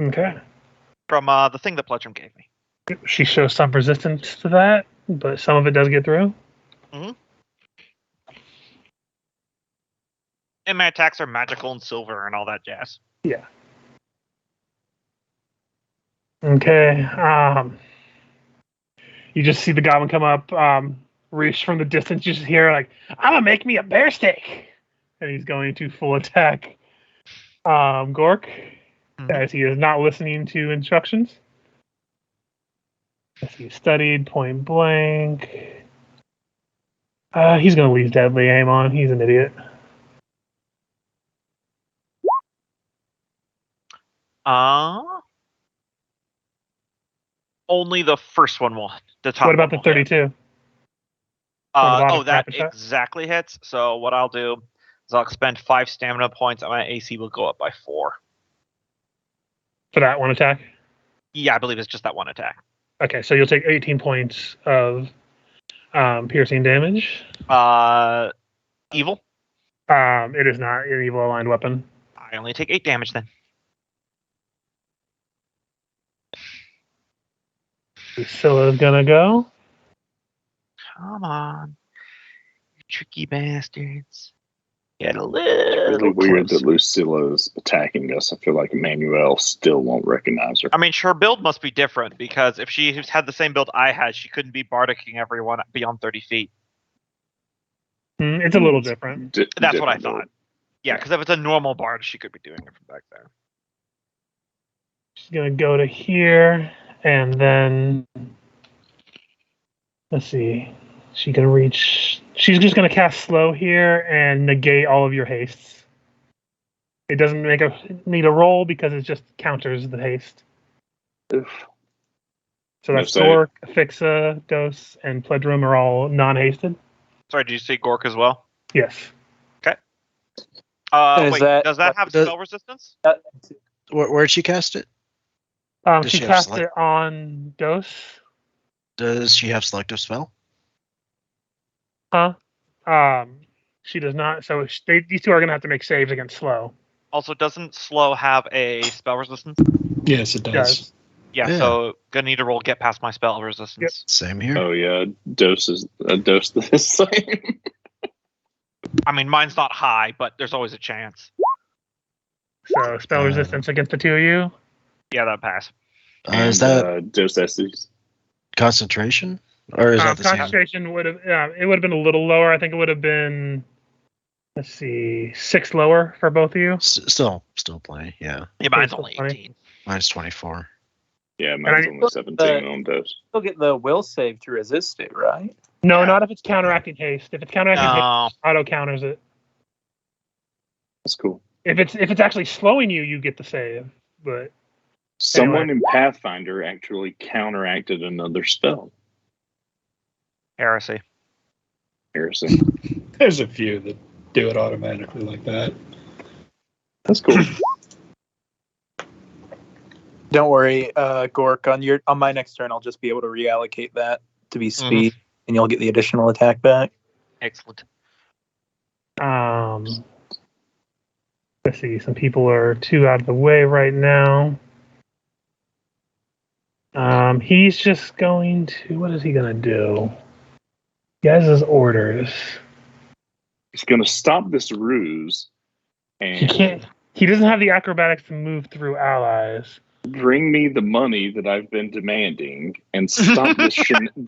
Okay. from the thing that Pledgem gave me. She shows some resistance to that, but some of it does get through. And my attacks are magical and silver and all that jazz. Yeah. Okay. You just see the goblin come up, reach from the distance. You just hear like, "I'm gonna make me a bear steak," and he's going to full attack Gork, as he is not listening to instructions. As he studied point blank. He's gonna leave deadly aim on. He's an idiot. Only the first one will. The top. What about the one will hit. 32? That rapid shot? exactly hits. So what I'll do is I'll expend 5 stamina points, and my AC will go up by 4. For that one attack? Yeah, I believe it's just that one attack. Okay, so you'll take 18 points of piercing damage. Evil? It is not an evil aligned weapon. I only take 8 damage then. Lucilla's gonna go. Come on, you tricky bastards. Get a little It's really weird close. that Lucilla's attacking us. I feel like Emmanuel still won't recognize her. I mean, her build must be different, because if she had the same build I had, she couldn't be bardicking everyone beyond 30 feet. It's a little different. That's what I Different thought. build. Yeah, because if it's a normal bard, she could be doing it from back there. She's gonna go to here, and then let's see. She can reach. She's just gonna cast slow here and negate all of your hastes. It doesn't need a roll because it just counters the haste. Oof. So No that's save. Gork, Afixa, Dose, and Pledrum are all non-hasted. Sorry, did you say Gork as well? Yes. Is Wait, that- does that have does- spell resistance? Where'd she cast it? Does She she have cast select- it on Dose. Does she have selective spell? Huh? She does not. So these two are gonna have to make saves against slow. Also, doesn't slow have a spell resistance? Yes, it does. Does. Yeah, Yeah. so gonna need to roll get past my spell resistance. Same here. Oh yeah, dose the same. I mean, mine's not high, but there's always a chance. So spell resistance against the two of you. Yeah, that pass. Is that dose Estes? concentration? Or is that the same? Concentration would have. It would have been a little lower. I think it would have been. Let's see, 6 lower for both of you. Still plenty, yeah. Yeah, mine's That's only funny. 18. Mine's 24. Yeah, mine's I- only 17 on dose. Still get the will save to resist it, right? No, Yeah. not if it's counteracting haste. If it's counteracting haste, No, auto counters it. That's cool. If it's actually slowing you, you get the save. But Someone in Pathfinder actually counteracted another spell. heresy. Harrison. There's a few that do it automatically like that. That's cool. Don't worry, Gork. On my next turn, I'll just be able to reallocate that to be speed, and you'll get the additional attack back. Excellent. let's see. Some people are 2 out of the way right now. He's just going to. What is he going to do? He has his orders. He's going to stop this ruse He and can't. He doesn't have the acrobatics to move through allies. bring me the money that I've been demanding and stop this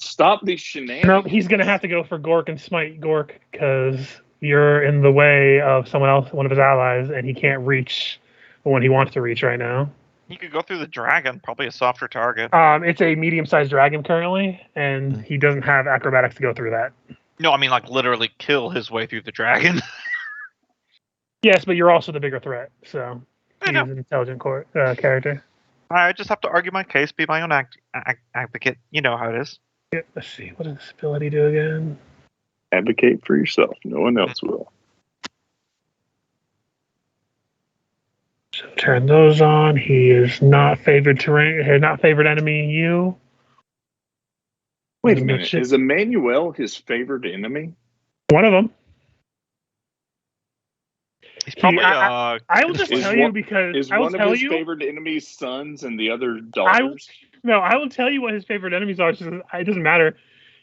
stop these shenanigans. No, he's going to have to go for Gork and smite Gork because you're in the way of someone else, one of his allies, and he can't reach the one he wants to reach right now. He could go through the dragon, probably a softer target. It's a medium-sized dragon currently, and he doesn't have acrobatics to go through that. No, I mean like literally kill his way through the dragon. Yes, but you're also the bigger threat, so I he's know. an intelligent character. I just have to argue my case, be my own advocate. You know how it is. Yeah, let's see. What does this ability do again? Advocate for yourself. No one else will. So turn those on. He is not favored terrain. Not favored enemy. You. Wait a minute. Is Emmanuel his favored enemy? One of them. He's probably I will just Is tell one- you because Is I will one of tell his you. favorite enemies sons and the other I will, daughters? no, I will tell you what his favorite enemies are. So it doesn't matter.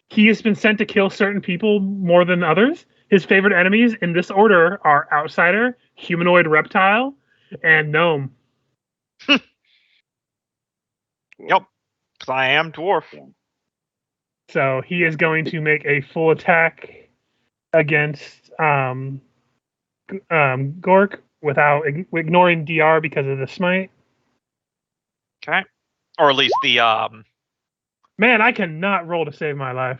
He has been sent to kill certain people more than others. His favorite enemies in this order are Outsider, Humanoid Reptile, and Gnome. Yep. Because I am dwarf. So he is going to make a full attack against Gork without ignoring DR because of the smite. Okay. Or at least the Man, I cannot roll to save my life.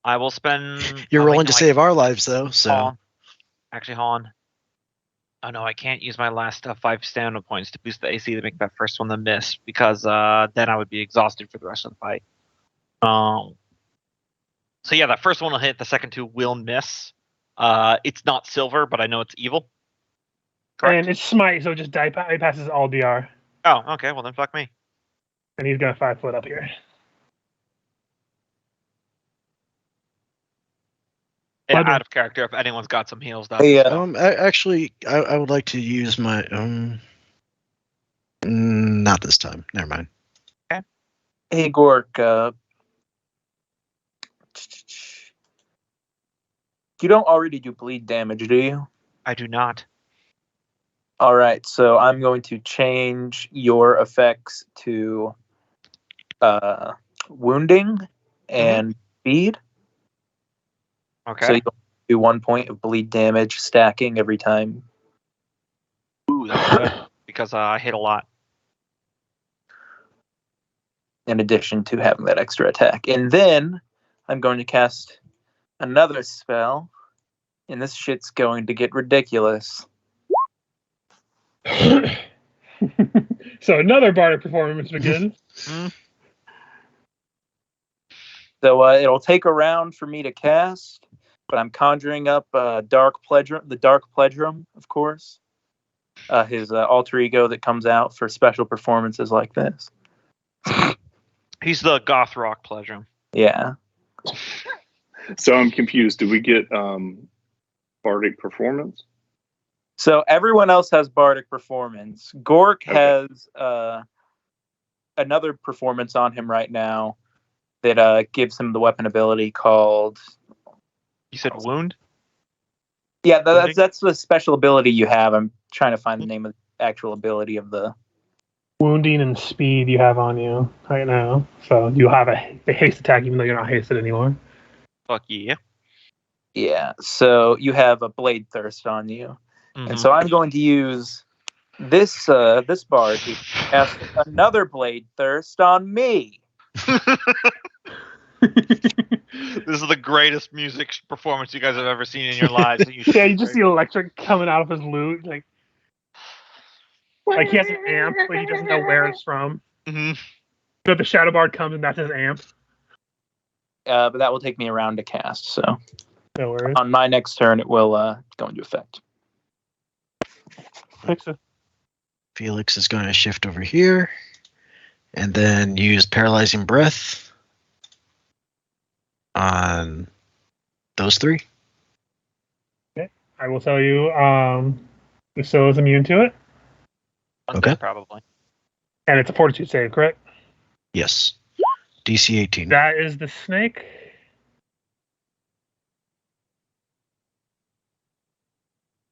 I will spend. You're oh, wait, rolling no, to save our lives, though. Hold So on. Actually, hold on. Oh no, I can't use my last 5 stamina points to boost the AC to make that first one the miss because then I would be exhausted for the rest of the fight. So yeah, that first one will hit. The second two will miss. It's not silver, but I know it's evil. Correct. And it's smite, so it just bypasses all DR. Oh, okay. Well then, fuck me. And he's got 5 foot up here. Yeah, Other- out of character. If anyone's got some heals, though. Hey, I would like to use my not this time. Never mind. hey, Gork. You don't already do bleed damage, do you? I do not. All right, so I'm going to change your effects to wounding and speed. Okay. So you'll do 1 point of bleed damage stacking every time. Ooh, that's good because I hit a lot. In addition to having that extra attack. And then I'm going to cast another spell. And this shit's going to get ridiculous. So another bardic performance begins. So it'll take a round for me to cast, but I'm conjuring up the Dark Pledrum, of course. His alter ego that comes out for special performances like this. He's the goth rock pleasure. Yeah. So I'm confused. Did we get bardic performance? So everyone else has bardic performance. Gork Okay. has another performance on him right now that gives him the weapon ability called. You said wound? Yeah, Wounding? that's the special ability you have. I'm trying to find the name of the actual ability of the. Wounding and speed you have on you right now. So you have a haste attack even though you're not hasted anymore. Fuck yeah. Yeah, so you have a blade thirst on you, Mhm. and so I'm going to use this bard to cast another blade thirst on me. This is the greatest music performance you guys have ever seen in your lives. Yeah, you just see electric coming out of his lute, like he has an amp, but he doesn't know where it's from. Mhm. But the Shadow Bard comes and that's his amp. But that will take me a round to cast. So No worries. on my next turn, it will go into effect. Fix it. Felix is going to shift over here, and then use paralyzing breath on those three. I will tell you, Lucille is immune to it, Okay. Probably. and it's a fortitude save, correct? Yes. DC 18. That is the snake.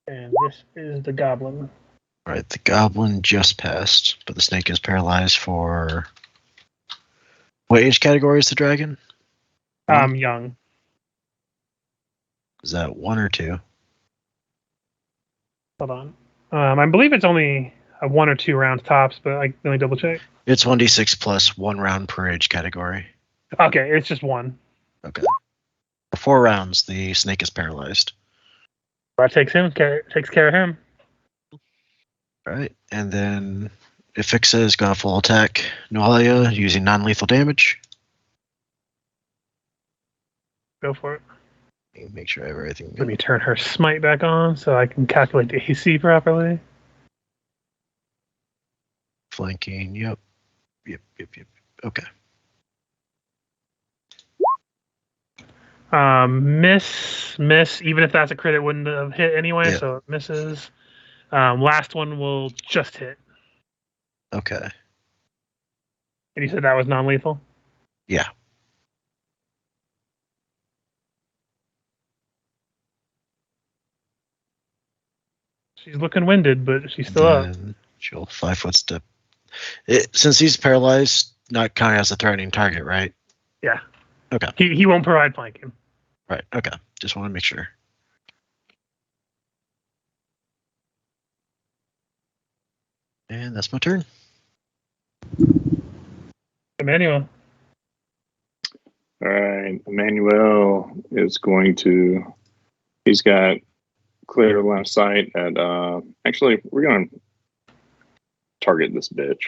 And this is the goblin. All right, the goblin just passed, but the snake is paralyzed for. What age category is the dragon? Young. Is that 1 or 2? Hold on. I believe it's only a 1 or 2 rounds tops, but let me double check. It's 1d6 plus 1 round per age category. Okay, it's just 1. Okay. For 4 rounds, the snake is paralyzed. That takes care of him. All right, and then Ifixa is going to full attack Noalia using non-lethal damage. Go for it. Make sure I have everything Let good. me turn her smite back on so I can calculate the AC properly. Flanking, yep. Yep. Okay. Miss. Even if that's a crit, it wouldn't have hit anyway, Yeah. so it misses. Last one will just hit. Okay. And you said that was non-lethal? Yeah. She's looking winded, but she's still up. Then she'll 5-foot step. Since he's paralyzed, not counting as a threatening target, right? Yeah. Okay. He won't provide flanking. Right. Okay. Just want to make sure. And that's my turn. Emmanuel. All right, Emmanuel is going to. He's got clear line of sight at. Actually, we're going to target this bitch.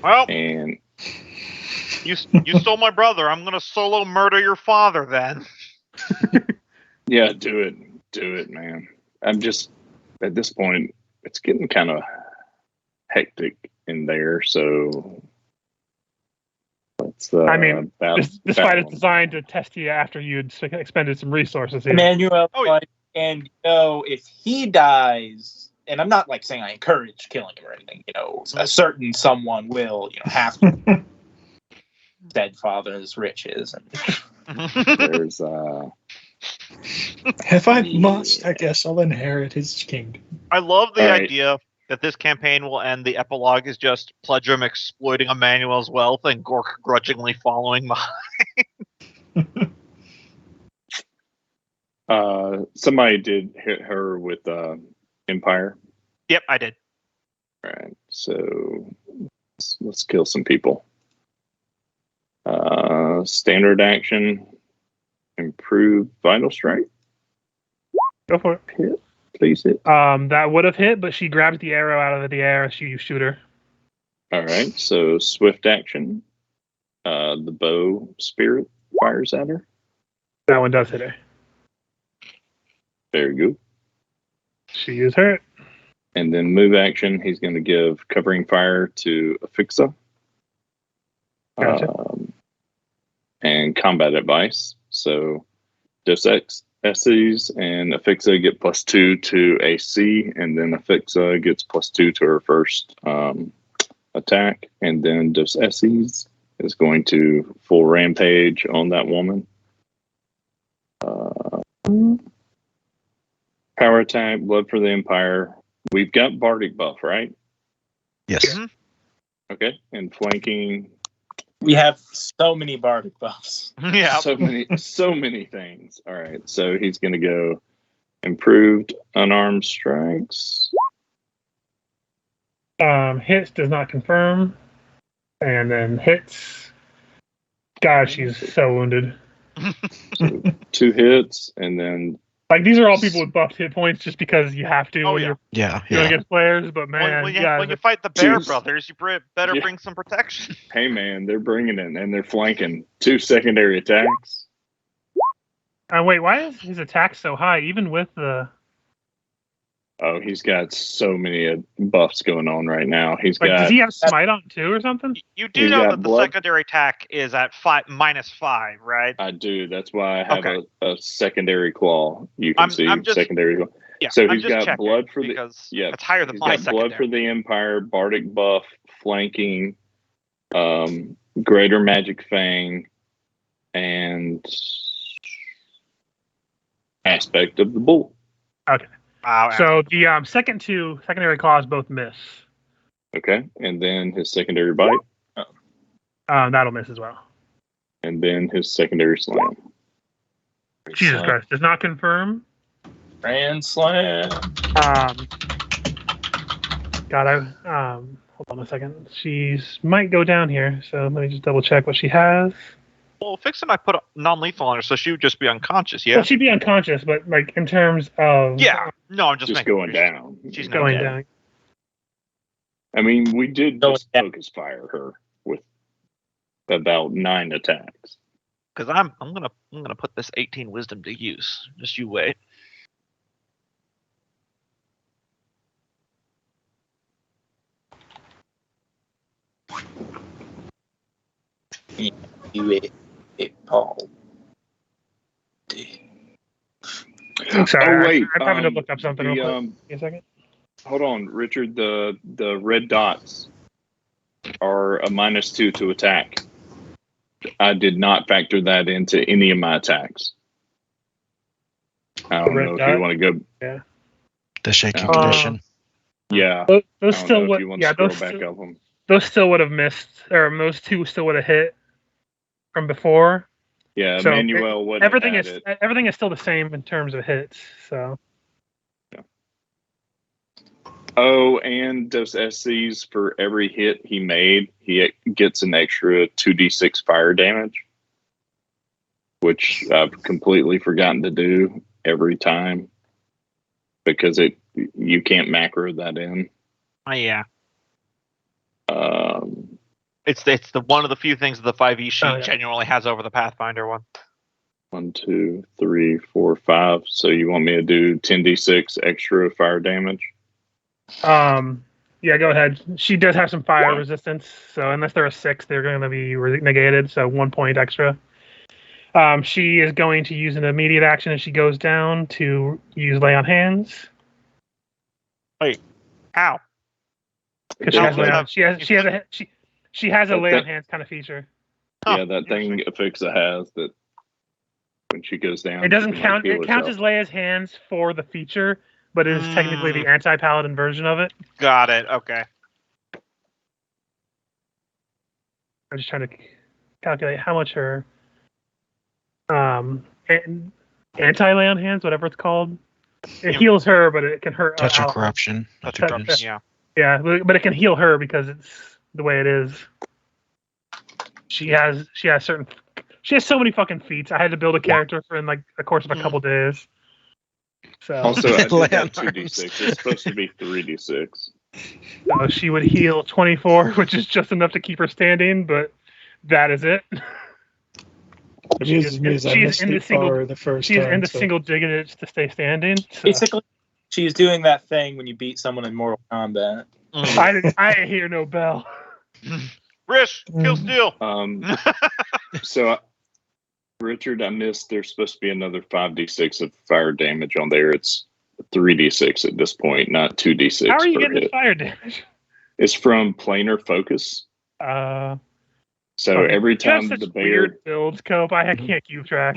Well, And you stole my brother. I'm gonna solo murder your father then. yeah, do it, man. I'm just at this point. It's getting kind of hectic in there, so let's. This fight is designed to test you after you'd expended some resources here. Emmanuel, Oh, yeah. and if he dies, and I'm not like saying I encourage killing him or anything, a certain someone will, have to dead father's riches. And There's If I must, I guess I'll inherit his kingdom. I love the All right. idea that this campaign will end. The epilogue is just Pledrum exploiting Emmanuel's wealth and Gork grudgingly following behind. somebody did hit her with Empire. Yep, I did. All right, so let's kill some people. Standard action, improve vital strike. Go for it. Hit, please hit. That would have hit, but she grabs the arrow out of the air as you shoot her. All right, so swift action. The bow spirit fires at her. That one does hit her. Very good. She is hurt. And then move action, he's going to give covering fire to Afixa. Gotcha. And combat advice. So Deus Ex Esses and Afixa get +2 to AC, and then Afixa gets +2 to her first attack. And then Deus Esses is going to full rampage on that woman. Power attack, blood for the Empire. We've got Bardic buff, right? Yes. Mhm. Okay. And flanking. we have so many bardic buffs. Yeah. So many things. All right. So he's going to go improved unarmed strikes. Hits does not confirm. And then hits. God, she's so wounded. So 2 hits, and then Like, these are all people with buffed hit points just because you have to Oh, when yeah. you're Yeah. going Yeah. against players. But, man, when yeah, you fight the Bear Jeez. Brothers, you better Yeah. bring some protection. hey man, they're bringing it, and they're flanking 2 secondary attacks. wait, why is his attack so high, even with the... Oh, he's got so many buffs going on right now. He's Like, got does he have smite on, too, or something? You do He's know got that the blood. secondary attack is at -5, right? I do. That's why I have Okay. a secondary claw. You can see I'm just- secondary claw. Yeah. So I'm he's just got checking blood for the because yeah. it's higher than He's my got blood for secondary. the Empire, Bardic buff, flanking, Greater Magic Fang, and aspect of the bull. Wow. So the second 2 secondary claws both miss. Okay, and then his secondary bite, That'll miss as well. and then his secondary slam. Jesus Christ. Does not confirm. Grand slam. God, hold on a second. She's might go down here, so let me just double check what she has. Well, Fix and I put non-lethal on her, so she would just be unconscious. Yeah. Well, she'd be unconscious, but like in terms of Yeah. No, I'm just Just making going down. She's not going dead. down. I mean, we did Going just down. focus fire her with about 9 attacks. Because I'm gonna put this 18 wisdom to use. Just you wait. Paul. Sorry, Oh wait, I'm having to look up something real quick. Give me a second. Hold on, Richard. The red dots are a -2 to attack. I did not factor that into any of my attacks. I don't red know if dot? you want to go. Yeah. The shaking Uh, condition. Yeah, Those I don't still know would. if you want to Yeah, scroll those back up them. those still would have missed, or those two still would have hit from before. Yeah, So Emmanuel wouldn't everything have is it. everything is still the same in terms of hits. So Oh, and does SCs for every hit he made, he gets an extra 2d6 fire damage, which I've completely forgotten to do every time because you can't macro that in. Oh, yeah. Um, It's the one of the few things that the 5e sheet Oh, yeah. genuinely has over the Pathfinder one. 1, 2, 3, 4, 5. So you want me to do 10d6 extra fire damage? yeah, go ahead. She does have some fire resistance, so unless they're a 6, they're going to be negated. So 1 point extra. She is going to use an immediate action as she goes down to use lay on hands. How? Because Don't have- she has a That lay on thing- hands kind of feature. Yeah, that thing Afixa has that when she goes down. It doesn't she can, count. heal It counts herself. as Leia's hands for the feature, but it is technically the anti-paladin version of it. Got it. Okay. I'm just trying to calculate how much her anti-lay on hands, whatever it's called. It heals her, but it can hurt. Touch of allies. corruption. I Touch think of it is. Yeah. Yeah, but it can heal her because it's the way it is. She has so many fucking feats. I had to build a character for in like the course of a couple days. So Also, I did Lay that on 2d6. It's supposed to be 3d6. So she would heal 24, which is just enough to keep her standing, but that is it. It amuses me as I She is missed in the it single- far the first She is time. in the so- single digits to stay standing. So. Basically, she's doing that thing when you beat someone in Mortal Kombat. I hear no bell. Rish, kill steal. So, Richard, I missed. There's supposed to be another 5d6 of fire damage on there. It's 3d6 at this point, not 2d6 How are you per getting hit. this fire damage? It's from planar focus. So Okay. every You have time such the bear, weird builds, Cope. I can't keep track.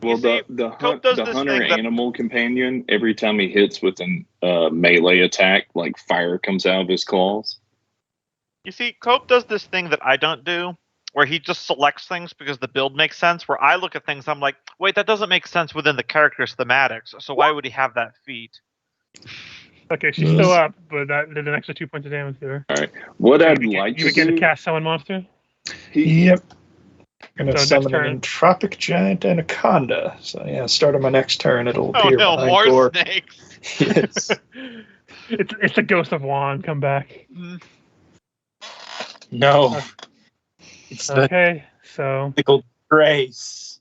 well, see, the Cope does the this hunter thing that- animal companion, every time he hits with a melee attack, like fire comes out of his claws. You see, Cope does this thing that I don't do, where he just selects things because the build makes sense, where I look at things, I'm like, wait, that doesn't make sense within the character's thematics, so why would he have that feat? Okay, she's still up, but that did an extra 2 points of damage to her. All right. What I'd You like to begin to do. cast Summon Monster? Yep. Gonna So summon next an entropic giant anaconda. So yeah, start of my next turn, it'll Oh appear no, behind more Gork. snakes! Yes. It's the ghost of Juan come back. No. It's the Okay, so mythical grace.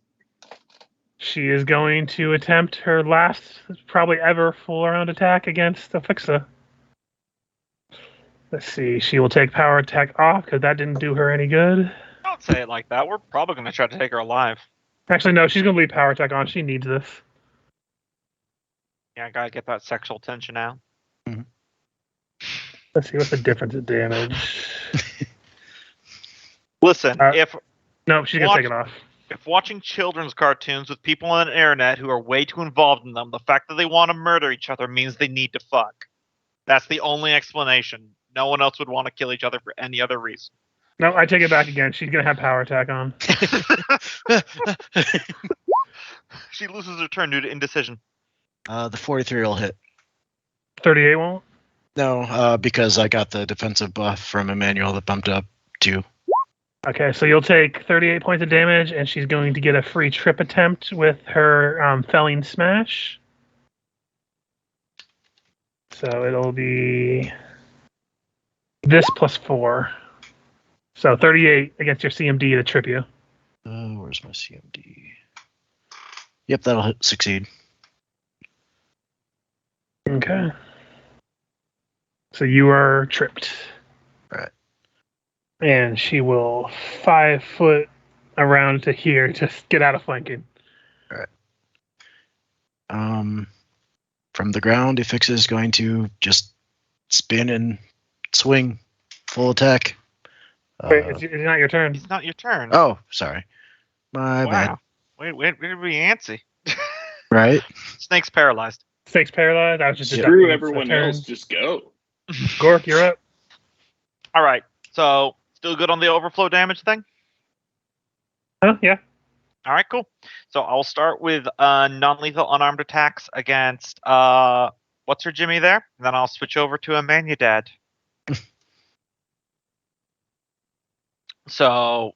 she is going to attempt her last, probably ever, full round attack against Afixa. Let's see. She will take power attack off because that didn't do her any good. Don't say it like that. We're probably going to try to take her alive. Actually, no. She's going to leave power attack on. She needs this. Yeah, I gotta get that sexual tension out. Let's see what's the difference in damage. Listen, if No, she's going to take it off. if watching children's cartoons with people on the internet who are way too involved in them, the fact that they want to murder each other means they need to fuck. That's the only explanation. No one else would want to kill each other for any other reason. No, I take it back again. She's going to have power attack on. She loses her turn due to indecision. The 43 will hit. 38 won't? No, because I got the defensive buff from Emmanuel that bumped up 2. Okay, so you'll take 38 points of damage, and she's going to get a free trip attempt with her felling smash. So it'll be this plus 4. So 38 against your CMD to trip you. Where's my CMD? Yep, that'll succeed. Okay. So you are tripped. Right. And she will 5 foot around to here to get out of flanking. From the ground, Ifix is going to just spin and swing full attack. Wait, it's not your turn. It's not your turn. Oh, sorry. My bad. Wait, we're be antsy. Right? Snake's paralyzed. Snake's paralyzed. I was just Screw deducting everyone the turn. else. Just go. Gork, you're up. All right. So still good on the overflow damage thing? Huh? Yeah. All right, cool. So I'll start with non-lethal unarmed attacks against what's her Jimmy there, and then I'll switch over to Amanudad. So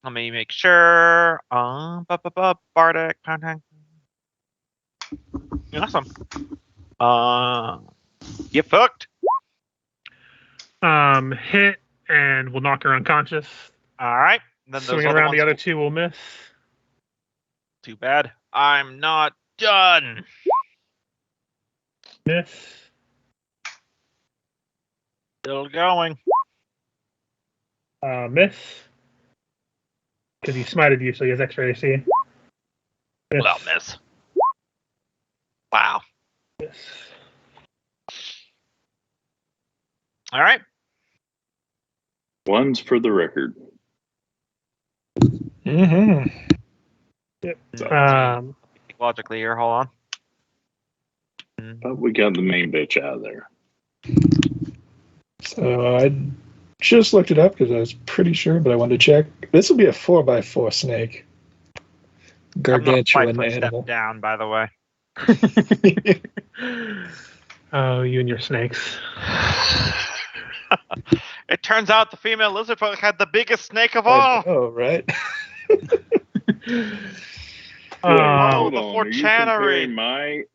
let me make sure. Bardic. Awesome. Get fucked. Hit and we'll knock her unconscious. All right. Then Swing around, the other 2 will miss. Too bad. I'm not done. Miss. Still going. Miss. Because he smited you, so he has extra AC. Miss. Well, miss. Wow. Miss. All right. One's for the record. Mm-hmm. Yep. Logically here, hold on. But we got the main bitch out of there. So I just looked it up because I was pretty sure, but I wanted to check. This will be a 4x4 snake. Gargantuan I'm not animal. step down, by the way. Oh, you and your snakes. It turns out the female lizard folk had the biggest snake of all. Oh, right. Hold the on. Are you Forchanery. comparing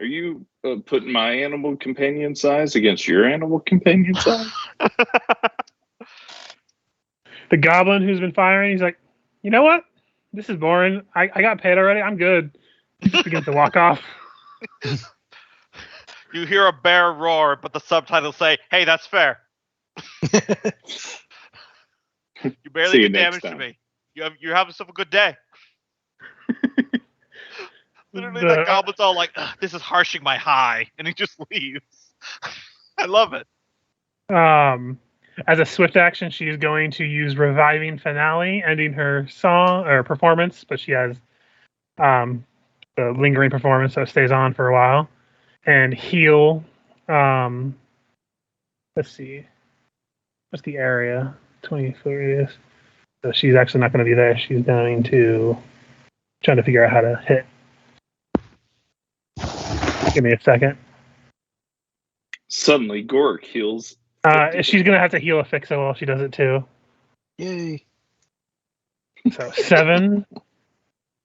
Are you putting my animal companion size against your animal companion size? The goblin who's been firing, he's like, you know what? This is boring. I got paid already. I'm good. He just begins to walk off. You hear a bear roar, but the subtitles say, "Hey, that's fair." You barely See you did next damage to time. me. You have yourself a good day. Literally, The- that goblin's all like, "Ugh, "This is harshing my high," and he just leaves. I love it. As a swift action, she is going to use Reviving Finale, ending her song or performance, but she has the lingering performance, so it stays on for a while. And heal. Let's see. What's the area? 20 foot radius. So she's actually not going to be there. She's going to trying to figure out how to hit. Give me a second. Suddenly, Gork heals. She's going to have to heal a Fixa while she does it too. Yay. So 7.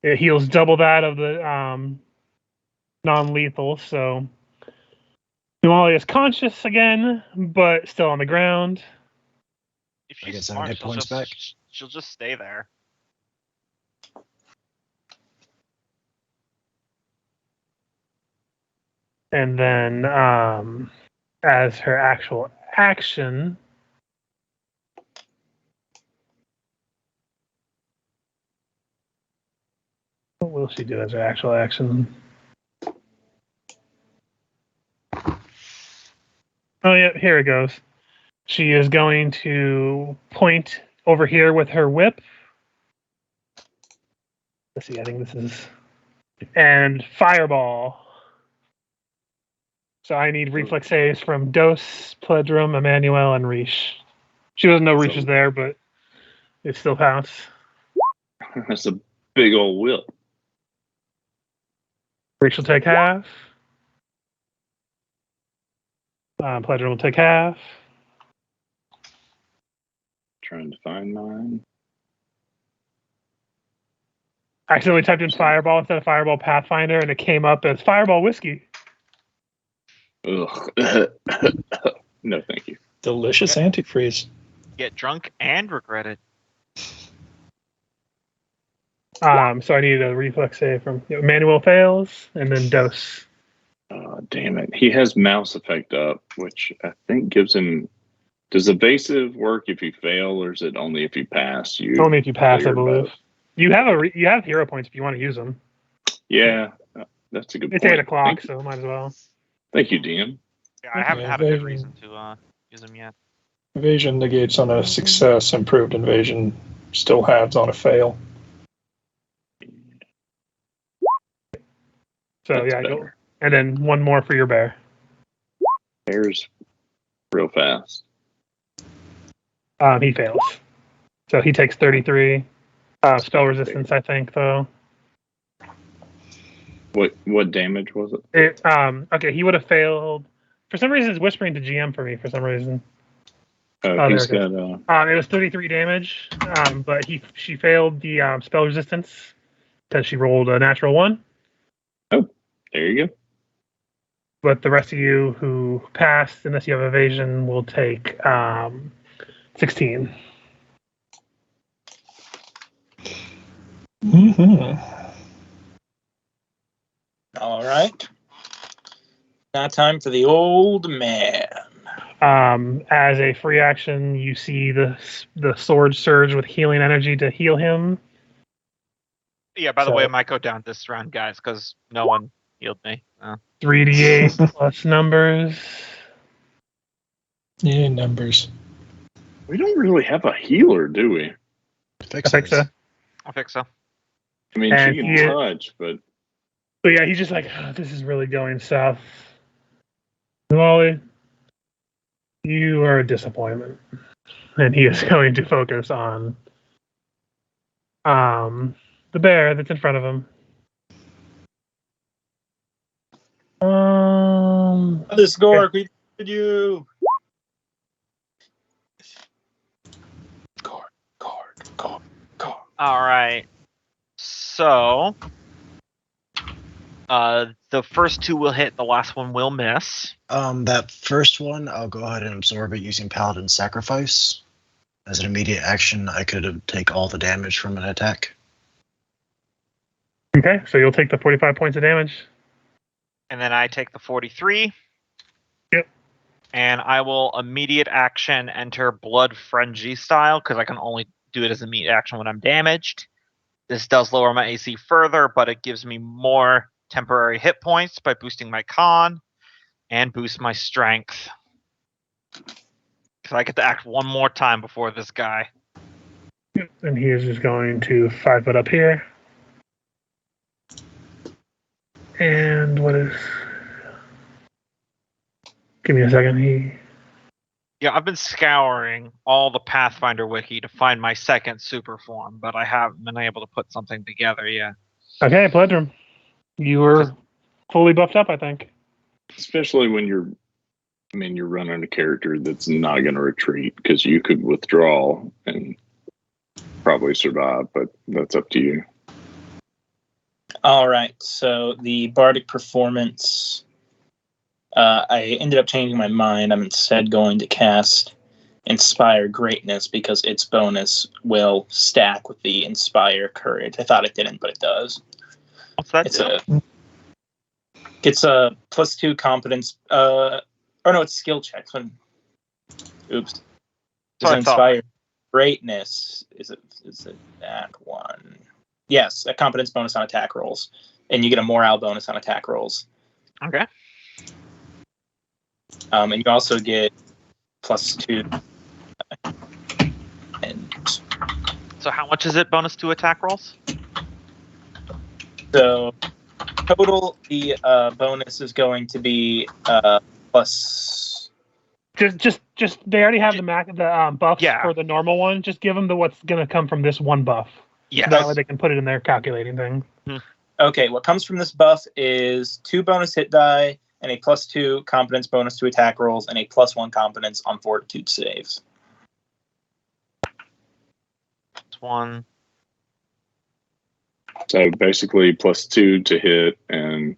It heals double that of the non-lethal. So Nuali is conscious again, but still on the ground. If I get she's 7 smart, hit points back. she'll just stay there. And then as her actual action, what will she do as her actual action? Oh, yeah, here it goes. She is going to point over here with her whip. Let's see, I think this is... And fireball. So I need reflex saves from Dos, Pledrum, Emmanuel, and Reesh. She doesn't know Reesh is there, but it still counts. That's a big old whip. Reesh will take half. Pledrum will take half. Trying to find mine. I accidentally typed in Fireball instead of Fireball Pathfinder, and it came up as Fireball Whiskey. Ugh. No, thank you. Delicious antifreeze. Get drunk and regret it. So I need a reflex save from Manuel fails, and then Dos. Damn it. He has mouse effect up, which I think gives him Does evasive work if you fail, or is it only if you pass? You Only if you pass, I clear believe. both? You have hero points if you want to use them. Yeah, that's a good It's point. 8 o'clock, Thank, so might as well. thank you, DM. Yeah, I haven't had a good evasion. reason to use them yet. Evasion negates on a success. Improved invasion still halves on a fail. So That's yeah, go. better. And then one more for your bear. Bear's real fast. He fails. So he takes 33 spell resistance, I think, though. What damage was it? Okay, he would have failed. For some reason, it's whispering to GM for me. For some reason, Oh, he's there got it was 33 damage. But she failed the spell resistance because she rolled a natural 1. there you go. But the rest of you who passed, unless you have evasion, will take 16. Mm-hmm. All right. Now time for the old man. As a free action, you see the sword surge with healing energy to heal him. Yeah, by the way, So- it might go down this round, guys, because no one healed me. 3d8 plus numbers. Yeah, numbers. We don't really have a healer, do we? I think so. I think so. I mean, And she can he- touch, but But yeah, he's just like, oh, this is really going south. Wally, you are a disappointment. And he is going to focus on the bear that's in front of him. This Gork, we did you. Gork. All right. So, the first 2 will hit. The last one will miss. That first one, I'll go ahead and absorb it using Paladin Sacrifice. As an immediate action, I could take all the damage from an attack. Okay, so you'll take the 45 points of damage. And then I take the 43. Yep. And I will immediate action enter Blood Frenzy style, because I can only do it as immediate action when I'm damaged. This does lower my AC further, but it gives me more temporary hit points by boosting my con and boost my strength. So I get to act one more time before this guy. Yep. And he is just going to 5 foot up here. And what is... Give me a second. Yeah, I've been scouring all the Pathfinder wiki to find my second super form, but I haven't been able to put something together yet. Okay, Pledrum. You were fully buffed up, I think. especially when you're running a character that's not going to retreat, because you could withdraw and probably survive, but that's up to you. All right, so the bardic performance, I ended up changing my mind. I'm instead going to cast Inspire Greatness because its bonus will stack with the Inspire Courage. I thought it didn't, but it does. What's that? It's a +2 competence. It's skill checks. Oops. So Does I Inspire Greatness? Is it that one? Yes, a competence bonus on attack rolls, and you get a morale bonus on attack rolls. Okay. And you also get +2. And So how much is it bonus to attack rolls? so total, the bonus is going to be plus. Just they already have the buffs Yeah. for the normal one. Just give them what's going to come from this one buff. Yes. That way they can put it in their calculating thing. Okay, what comes from this buff is 2 bonus hit die and a +2 competence bonus to attack rolls and a +1 competence on fortitude saves. One. So basically +2 to hit and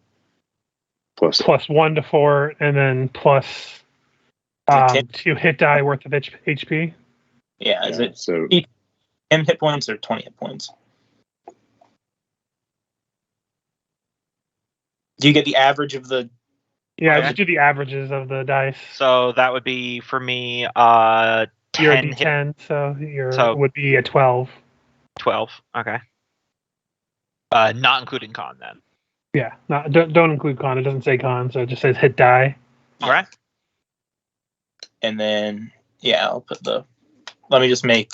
plus +1 to 4, and then plus 2 hit die worth of HP. Yeah, is it so 10 hit points or 20 hit points? Do you get the average of the Yeah, Okay. just do the averages of the dice. So that would be for me You're a 10 hit D10, so your So- would be a 12. 12. Okay. Not including con then. Yeah, don't include con. It doesn't say con, so it just says hit die. All right. And then, yeah, I'll put let me just I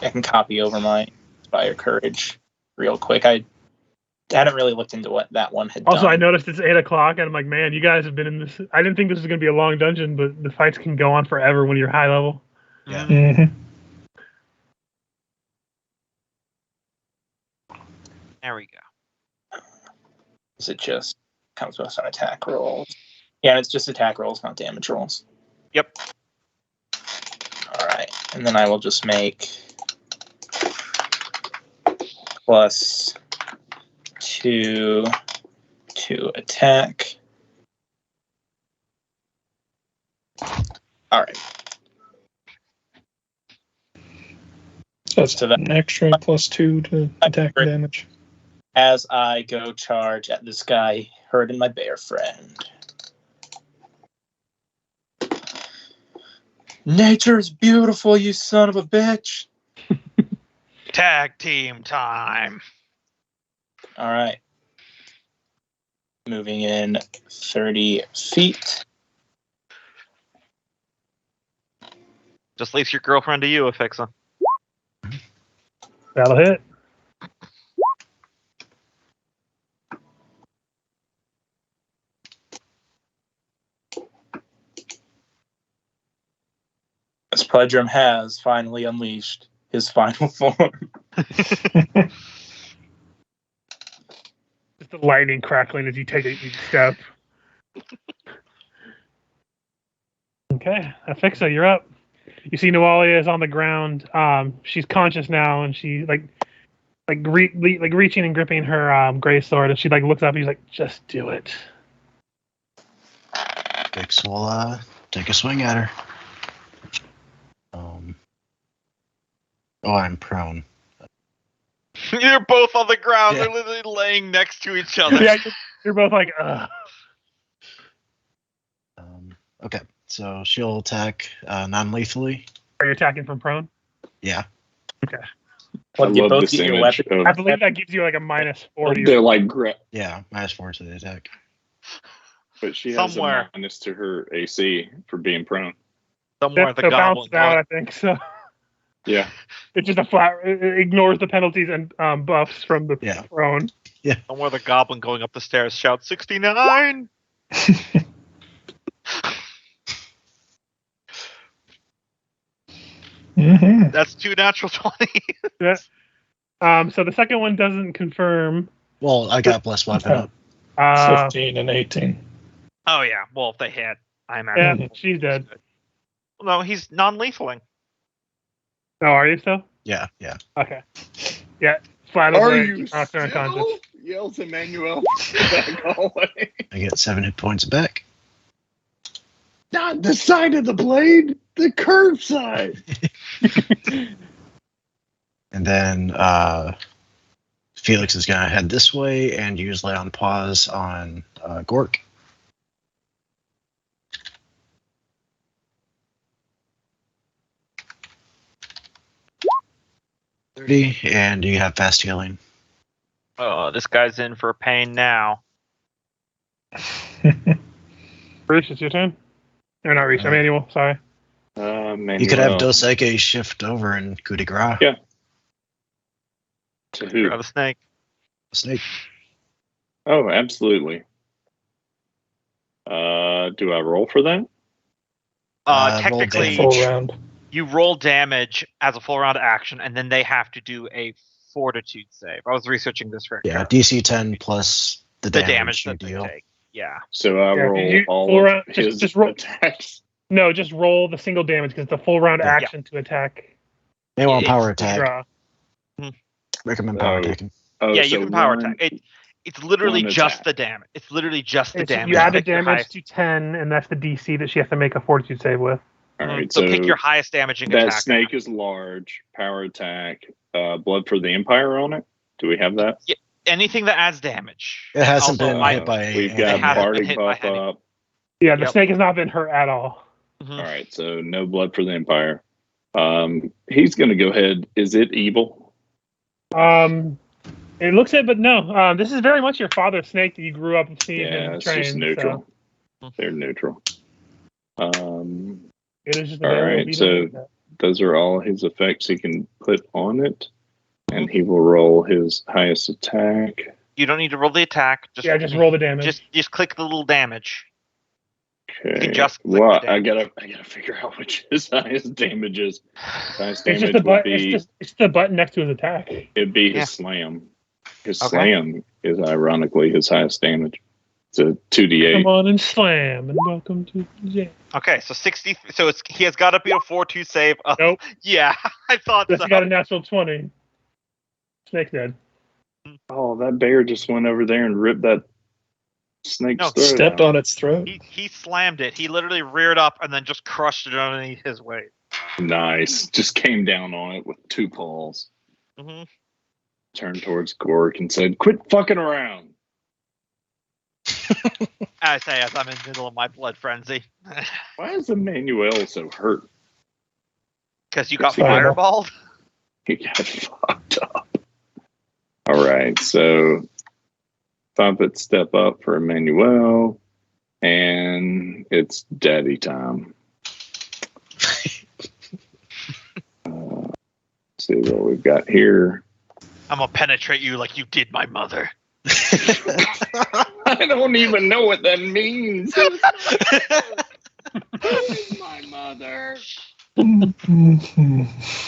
can copy over my Inspire Courage real quick. I hadn't really looked into what that one had Also, done. I noticed it's 8 o'clock, and I'm like, man, you guys have been in this. I didn't think this was going to be a long dungeon, but the fights can go on forever when you're high level. Yeah. Mhm. There we go. Is it just comes based on attack rolls? Yeah, it's just attack rolls, not damage rolls. Yep. All right, and then I will just make +2 to attack. All right. So that's So that- an extra +2 to attack Right. damage. As I go charge at this guy hurting my bear friend. Nature's beautiful, you son of a bitch. Tag team time. All right. Moving in 30 feet. Just leaves your girlfriend to you, Afixa. That'll hit. As Pledrum has finally unleashed his final form. Just the lightning crackling as you take each step. Okay, Afixa, you're up. You see Nualia is on the ground. She's conscious now, and she reaching and gripping her gray sword. And she looks up. And she's like, "Just do it." Dix will take a swing at her. I'm prone. You're both on the ground. Yeah. They're literally laying next to each other. Yeah, you're both like, ugh. Okay, so she'll attack non-lethally. Are you attacking from prone? Yeah. Well, you love both this get your image weapon. I of believe that gives you like a -40. they're like Yeah, -4 to the attack. but she has Somewhere. a minus to her AC for being prone. Somewhere the So goblin. bounces out, I think. So Yeah. it's just a flat. It ignores the penalties and buffs from the Yeah. prone. Somewhere the goblin going up the stairs shouts 69. Mhm. That's 2 natural 20. So the second one doesn't confirm. Well, I got plus weapon up. 15 and 18. Oh yeah. Well, if they hit, I Yeah, imagine. she's dead. No, he's non-lethaling. Oh, are you still? Yeah. Okay. Yeah, flat Are over. you Knocked her unconscious. still? Yells Emmanuel back hallway. I get 7 hit points back. Not the side of the blade, the curved side. And then Felix is going to head this way and use Lay on Pause on Gork. $30, and you have fast healing. Oh, this guy's in for pain now. Reese, it's your turn. Or not Reese, Emmanuel. Sorry. You could have Dos Equis shift over and coup de grace. Yeah. To who? Grab the snake. Snake. Oh, absolutely. Do I roll for that? Roll Technically, Full round. you roll damage as a full round action, and then they have to do a fortitude save. I was researching this for Yeah, DC 10 plus the the damage, damage you that they deal. take. Yeah. So I Yeah, roll all full of round- his just roll- attacks. No, just roll the single damage because it's a full round Yeah. action to attack. They want It's power to attack. draw. Recommend power Oh. attacking. Oh, Yeah, so you can power one- attack. It's literally one just attack. the damage. It's literally just the It's- damage. you add the Pick your damage highest- to 10, and that's the DC that she has to make a fortitude save with. All right, So pick your highest damaging that attack. snake is large. Power attack. Blood for the Empire on it. Do we have that? Anything that adds damage. It hasn't Also, been my- hit by We've anything got It hasn't yet. been Bardic hit by buff any- up. Yeah, the Yep. snake has not been hurt at all. Mhm. All right, so no blood for the Empire. He's going to go ahead. Is it evil? It looks it, but no. This is very much your father's snake that you grew up seeing Yeah, and it's trained. just neutral. so- They're neutral. It is just All available. right, if you so don't do that. those are all his effects he can put on it, and he will roll his highest attack. You don't need to roll the attack. Just roll the damage. Just click the little damage. Okay. can just click Well, the I gotta figure out which his highest damage is. Highest It's damage just the would button. be It's the button next to his attack. it'd be his Yeah. slam. His Okay. slam is ironically his highest damage. It's a Come 2d8. on and slam, and welcome to the jail. Okay, so 60. So he has got to be a 4-2 save. Nope. Yeah, I thought Just so. got a natural 20. Snake's dead. Oh, that bear just went over there and ripped that snake's No, throat Stepped out. on its throat. He slammed it. He literally reared up and then just crushed it underneath his weight. Nice. Just came down on it with two paws. hmm Turned towards Gork and said, "Quit fucking around." I say as I'm in the middle of my blood frenzy. Why is Emmanuel so hurt? Because you got Fireball. fireballed? He got fucked up. All right, so 5-foot step up for Emmanuel, and it's daddy time. See what we've got here. I'm going to penetrate you like you did my mother. I don't even know what that means. My mother.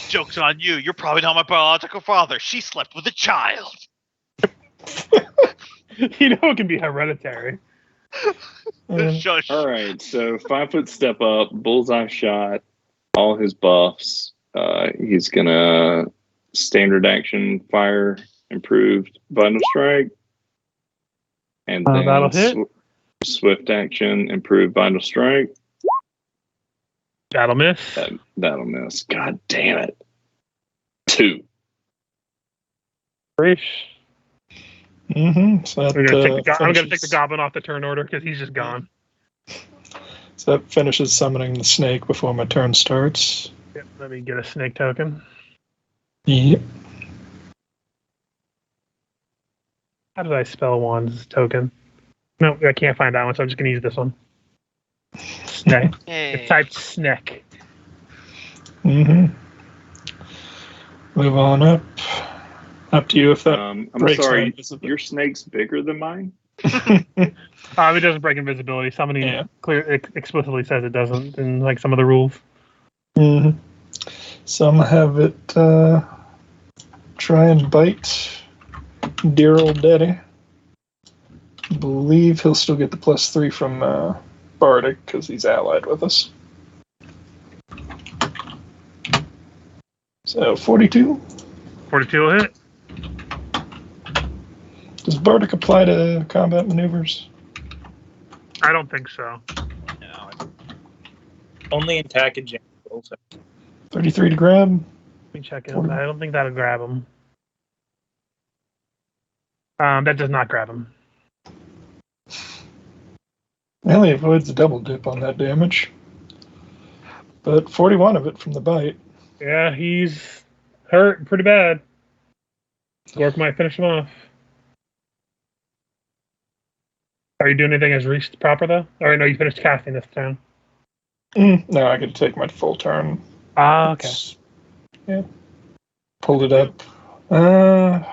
Joke's on you. You're probably not my biological father. She slept with a child. You know it can be hereditary. Shush. All right, so 5-foot step up, bullseye shot, all his buffs. He's gonna standard action fire, improved vital strike, and then that'll hit. Swift action, improved vital strike. That'll miss. That'll miss. God damn it. 2. Brace. So that, I'm gonna take the finishes- goblin off the turn order because he's just gone. So that finishes summoning the snake before my turn starts. Yep, let me get a snake token. Yep. How did I spell one's token? No, I can't find that one, so I'm just gonna use this one. Snake. Hey. It's typed snack. Move on up. Up to you if that I'm breaks my sorry, invisibility. your snake's bigger than mine? It doesn't break invisibility. Somebody Yeah. explicitly says it doesn't in like some of the rules. So I'm gonna have it try and bite dear old daddy. Believe he'll still get the +3 from Bardic because he's allied with us. So 42. 42 will hit. Does Bardic apply to combat maneuvers? I don't think so. No, Only attack and jam. 33 to grab. Let me check it. I don't think that'll grab him. That does not grab him. Well, he avoids the double dip on that damage. But 41 of it from the bite. Yeah, he's hurt pretty bad. Gork might finish him off. Are you doing anything as reached proper though? Or no, you finished casting this turn. No, I can take my full turn. Okay. Yeah. Pulled it up. Well,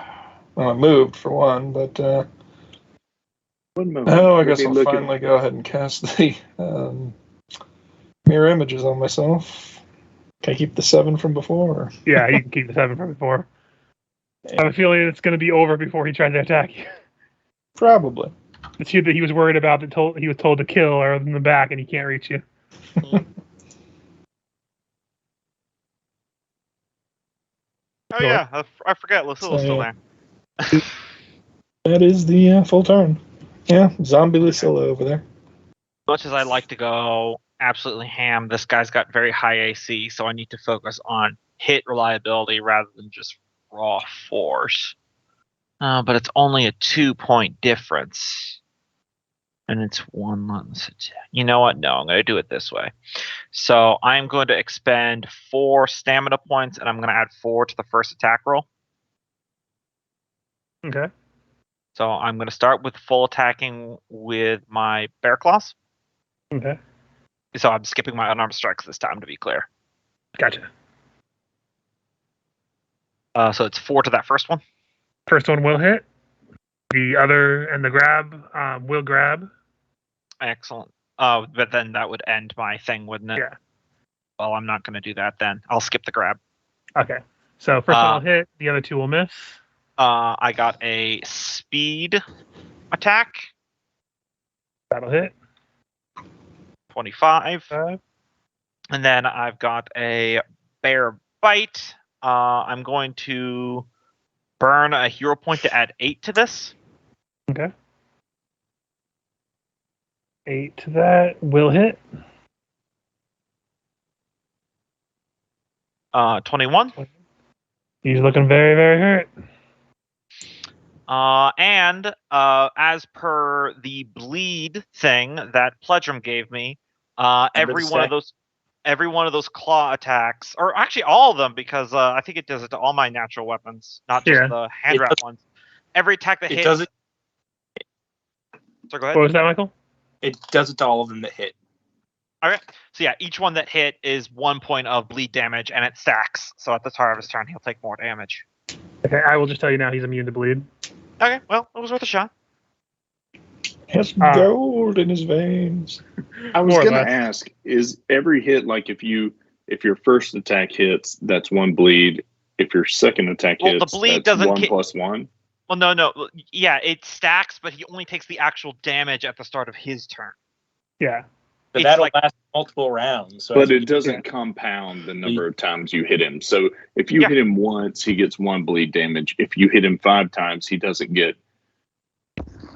I moved for one, but One moment. I Let guess me I'll look at- finally go ahead and cast the mirror images on myself. Can I keep the 7 from before? Or? Yeah, you can keep the 7 from before. I have a feeling it's going to be over before he tries to attack you. Probably. It's you that he was worried about that he was told to kill or in the back and he can't reach you. Oh yeah, I forget. Lucilla's So, still yeah. there. That is the full turn. Yeah, zombie Lucilla over there. Much as I like to go absolutely ham, this guy's got very high AC, so I need to focus on hit reliability rather than just raw force. But it's only a 2-point difference. And it's one less attack. You know what? No, I'm going to do it this way. So I'm going to expend 4 stamina points, and I'm going to add 4 to the first attack roll. Okay. So I'm going to start with full attacking with my bear claws. Okay. So I'm skipping my unarmed strikes this time, to be clear. Gotcha. So it's 4 to that first one. First one will hit. The other and the grab will grab. Excellent. But then that would end my thing, wouldn't it? Yeah. Well, I'm not going to do that then. I'll skip the grab. Okay. So first one will hit. The other 2 will miss. I got a speed attack. That'll hit. 25. And then I've got a bear bite. I'm going to burn a hero point to add 8 to this. Okay. 8 to that will hit. 21. He's looking very, very hurt. And as per the bleed thing that Pledrum gave me, every one of those claw attacks, or actually all of them, because I think it does it to all my natural weapons, not just the hand wrap ones. Every attack that hits. Does it. So go ahead. What was that, Michael? It does it to all of them that hit. Okay. So yeah, each one that hit is 1 point of bleed damage, and it stacks. So at the start of his turn, he'll take more damage. Okay, I will just tell you now he's immune to bleed. Okay, well, it was worth a shot. Has gold in his veins. I was More or going less. to ask: is every hit like if your first attack hits, that's 1 bleed. If your second attack Well, the hits, bleed that's doesn't 1 ki- plus 1. Well, no. Yeah, it stacks, but he only takes the actual damage at the start of his turn. Yeah. But It's that'll like- last multiple rounds. So But it doesn't compound the number of times you hit him. So if you hit him once, he gets 1 bleed damage. If you hit him 5 times, he doesn't get.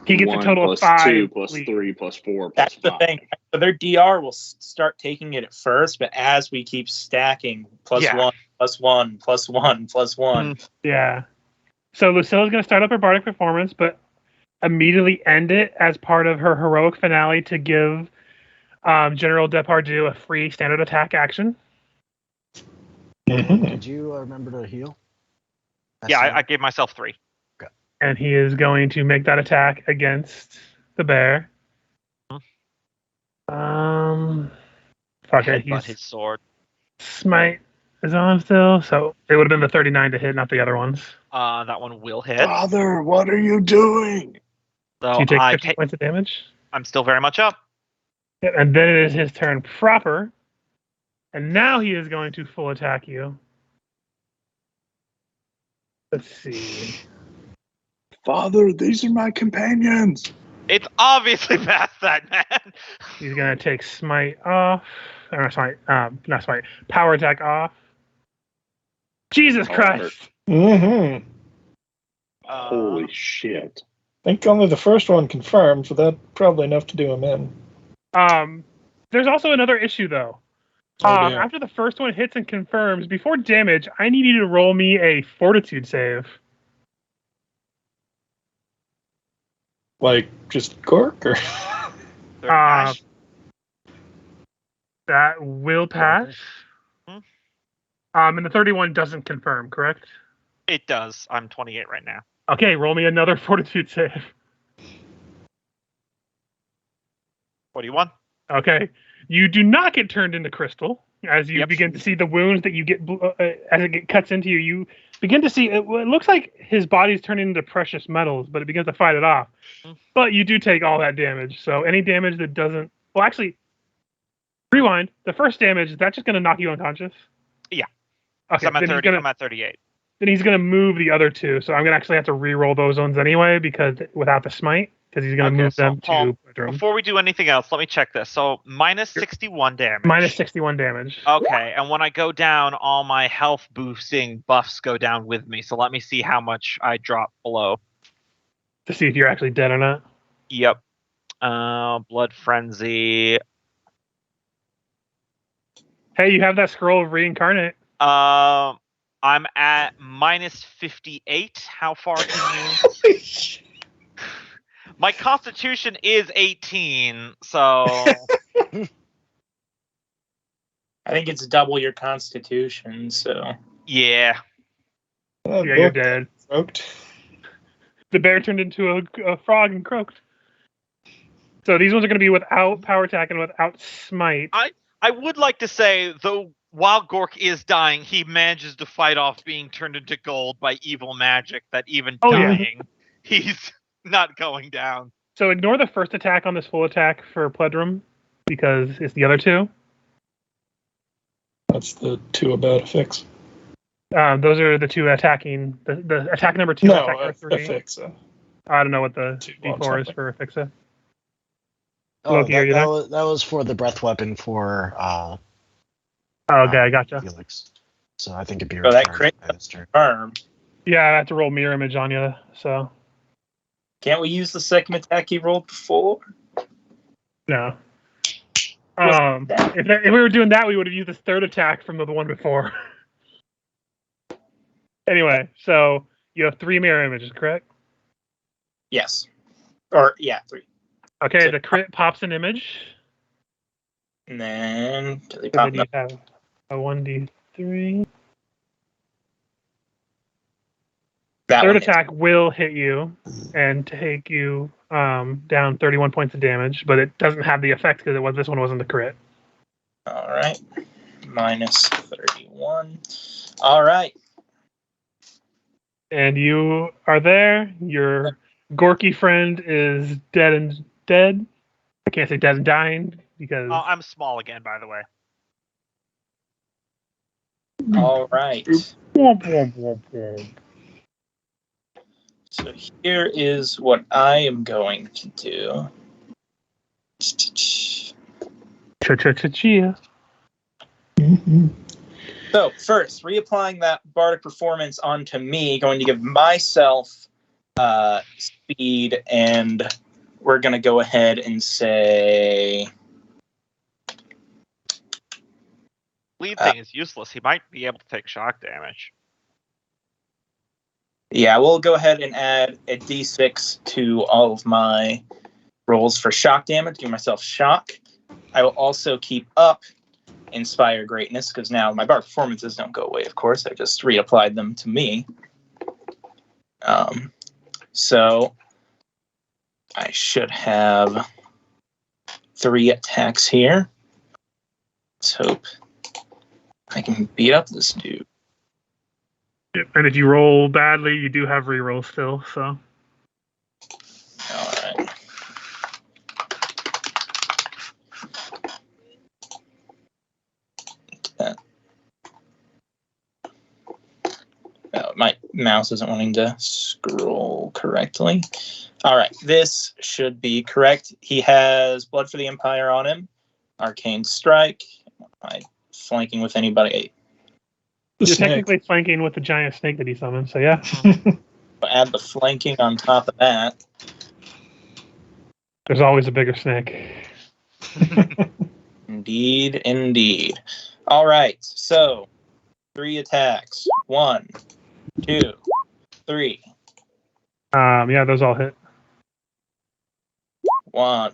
He gets 1 a total plus of 5. 2 plus bleed. 3 plus 4 plus That's the 5. thing. So their DR will start taking it at first, but as we keep stacking, plus 1, plus 1, plus 1, plus 1. Yeah. So Lucilla's going to start up her bardic performance, but immediately end it as part of her heroic finale to give General Depardieu a free standard attack action. Did you remember to heal? Yeah, I gave myself 3. And he is going to make that attack against the bear. Fuck it. Headbutt his sword. Smite is on still, so it would have been the 39 to hit, not the other ones. That one will hit. Father, what are you doing? So So you take 50 points of damage. I'm still very much up. Yep, and then it is his turn proper. And now he is going to full attack you. Let's see. Father, these are my companions. It's obviously past that, man. He's going to take smite off. Or not smite. Power attack off. Jesus Christ. Mm-hmm. Holy shit. I think only the first one confirmed, so that's probably enough to do him in. There's also another issue, though. Oh, dear. After the first one hits and confirms, before damage, I need you to roll me a fortitude save. Like, just Gork, or? That will pass. And the 31 doesn't confirm, correct? It does. I'm 28 right now. Okay, roll me another fortitude save. 41. Okay. You do not get turned into crystal. As you begin to see the wounds that you get, as it cuts into you, you begin to see, it looks like his body's turning into precious metals, but it begins to fight it off. But you do take all that damage. So any damage that doesn't, well, actually, rewind. The first damage, is that just going to knock you unconscious? Yeah. Okay, I'm at 30. I'm at 38. Then he's going to move the other 2. So I'm going to actually have to re-roll those ones anyway, because without the smite, because he's going to move them to bedroom. Before we do anything else, let me check this. So minus 61 damage. Minus 61 damage. Okay, and when I go down, all my health boosting buffs go down with me. So let me see how much I drop below. To see if you're actually dead or not. Yep. Blood Frenzy. Hey, you have that scroll of reincarnate. I'm at minus 58. How far can you? My constitution is 18, so I think it's double your constitution, so. yeah. Oh, Yeah, you're look, dead. croaked. The bear turned into a frog and croaked. So these ones are going to be without power attack and without smite. I would like to say, though, while Gork is dying, he manages to fight off being turned into gold by evil magic, that even Oh, yeah. dying, he's not going down. So ignore the first attack on this full attack for Pledrum, because it's the other two. That's the two about affix. Those are the two attacking. The attack number 2 No, attack number 3. affix. I don't know what the Two, D4 is for Afixa. Oh, Loki, are you there? that was for the breath weapon for Oh, okay, I gotcha. Felix. So I think it'd be Oh, that returned crit- by this turn. Arm. Yeah, I have to roll mirror image on you, so Can't we use the second attack he rolled before? no. If we were doing that, we would have used this third attack from the one before. Anyway, so you have 3 mirror images, correct? Yes. Or, yeah, 3. Okay, So- the crit pops an image. And then, do they So pop then you have a 1d3. that Third one? attack will hit you and take you down 31 points of damage, but it doesn't have the effect because this one wasn't the crit. All right. Minus 31. All right. And you are there. Your Gorky friend is dead. I can't say dead and dying because I'm small again, by the way. All right. Womp, womp, womp, womp. So here is what I am going to do. Cha-cha-cha-chia. Mm-hmm. So first, reapplying that bardic performance onto me, going to give myself speed, and we're going to go ahead and say... Lead thing is useless. He might be able to take shock damage. Yeah, we'll go ahead and add a d6 to all of my rolls for shock damage, give myself shock. I will also keep up Inspire Greatness, because now my bar performances don't go away, of course. I just reapplied them to me. So I should have 3 attacks here. Let's hope I can beat up this dude. And if you roll badly, you do have reroll still. So All right. Oh, my mouse isn't wanting to scroll correctly. All right, this should be correct. He has Blood for the Empire on him, Arcane Strike. Am I flanking with anybody? The you're snake. technically flanking with the giant snake that he summoned. So yeah, I'll add the flanking on top of that. there's always a bigger snake. Indeed, indeed. All right, so 3 attacks. 1, 2, 3. Yeah, those all hit. 1,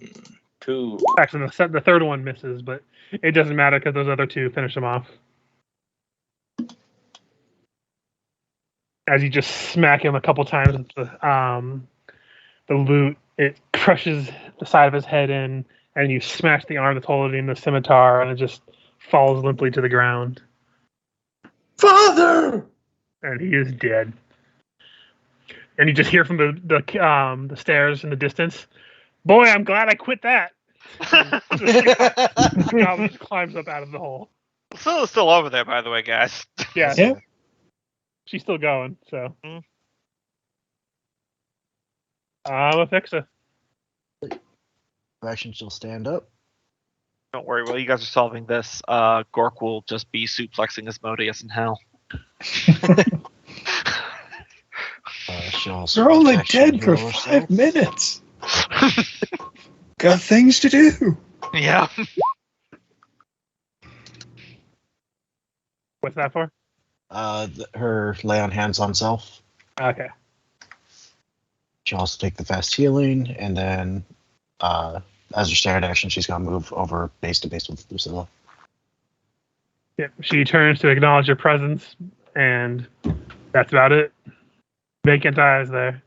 2. Actually, the third one misses, but it doesn't matter because those other 2 finish him off. As you just smack him a couple times with the loot, it crushes the side of his head in, and you smash the arm that's holding the scimitar, and it just falls limply to the ground. Father! And he is dead. And you just hear from the stairs in the distance, "Boy, I'm glad I quit that." The goblin just climbs up out of the hole. Still over there, by the way, guys. Yeah, Yeah. she's still going. So, Mm. I'm a fixer. Action shall stand up. Don't worry, while you guys are solving this, Gork will just be suplexing Asmodeus in hell. She'll also They're only action dead for heal 5 herself. minutes. Got things to do. Yeah. What's that for? Her lay on hands on self. Okay. She'll also take the fast healing, and then as her standard action, she's going to move over base to base with Lucilla. Yeah, she turns to acknowledge your presence, and that's about it. Vacant eyes there.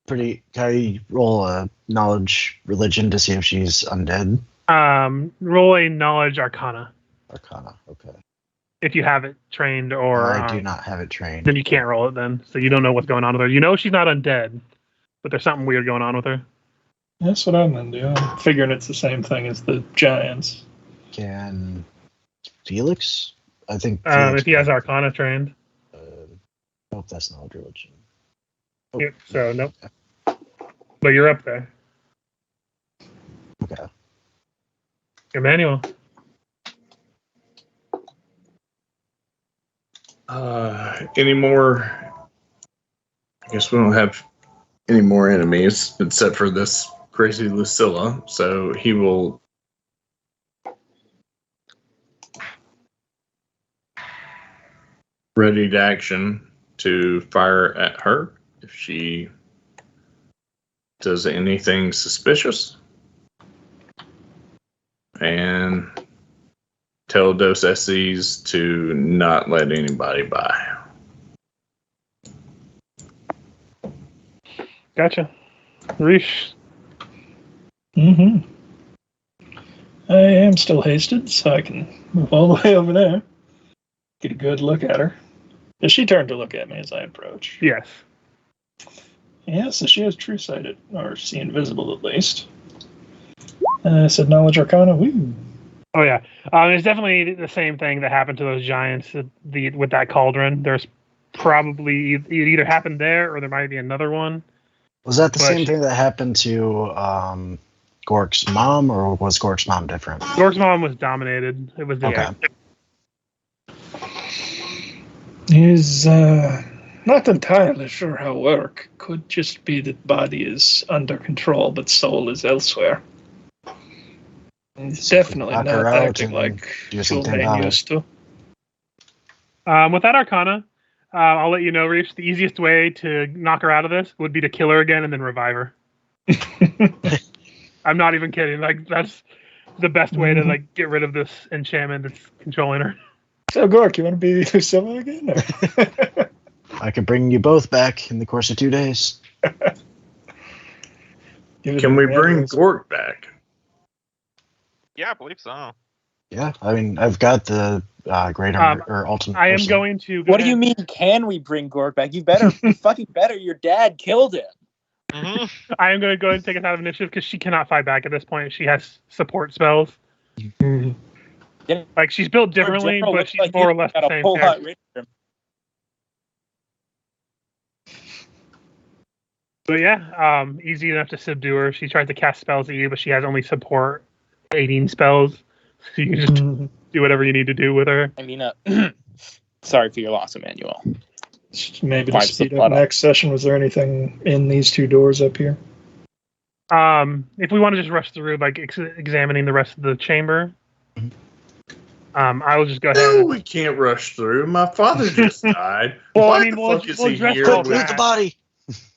Can I roll a knowledge religion to see if she's undead? Roll a knowledge arcana Arcana, okay. if you have it trained, or I do not have it trained. then you can't roll it. Then, so you don't know what's going on with her. You know she's not undead, but there's something weird going on with her. That's what I'm gonna do. I'm figuring it's the same thing as the giants. Can Felix? I think Felix if he has arcana trained. Nope, that's knowledge religion. Oh, Yep, so nope. But you're up there. Okay. Emmanuel. Any more? I guess we don't have any more enemies except for this crazy Lucilla. So he will ready to action to fire at her if she does anything suspicious. And tell Dos Eses to not let anybody by. Gotcha. Reesh. Mm-hmm. I am still hasted, so I can move all the way over there. Get a good look at her. Does she turn to look at me as I approach? Yes. Yeah, so she has true sighted, or see invisible at least. I said knowledge arcana. Woo. Oh yeah. It's definitely the same thing that happened to those giants with that cauldron. There's probably it either happened there or there might be another one. Was that the same thing that happened to Gork's mom, or was Gork's mom different? Gork's mom was dominated. It was the Okay. Is not entirely sure how it works. Could just be that body is under control, but soul is elsewhere. It's definitely knock not her out acting and like do something about Sylvain it. used to. With that arcana, I'll let you know, Reach. The easiest way to knock her out of this would be to kill her again and then revive her. I'm not even kidding. Like that's the best way to like get rid of this enchantment that's controlling her. So, Gork, you want to be Lucilla again? Or? I could bring you both back in the course of 2 days. Can we bring Gork back? Yeah, I believe so. Yeah, I mean, I've got the great armor or ultimate. I am person. going to. What do you mean? Can we bring Gork back? You better, fucking better. Your dad killed him. Mm-hmm. I am going to go ahead and take us out of initiative because she cannot fight back at this point. She has support spells. Like she's built differently, General but looks she's like more you or less got the a same whole lot character. richer. But yeah, easy enough to subdue her. She tries to cast spells at you, but she has only support 18 spells. So you can just do whatever you need to do with her. I mean, sorry for your loss, Emmanuel. Maybe to Wipes the speed blood up off. next session, was there anything in these two doors up here? If we want to just rush through, like examining the rest of the chamber, I will just go ahead. No, we can't rush through. My father just died. Well, Why I mean, the we'll fuck is dress he both here? of Loot that. the body.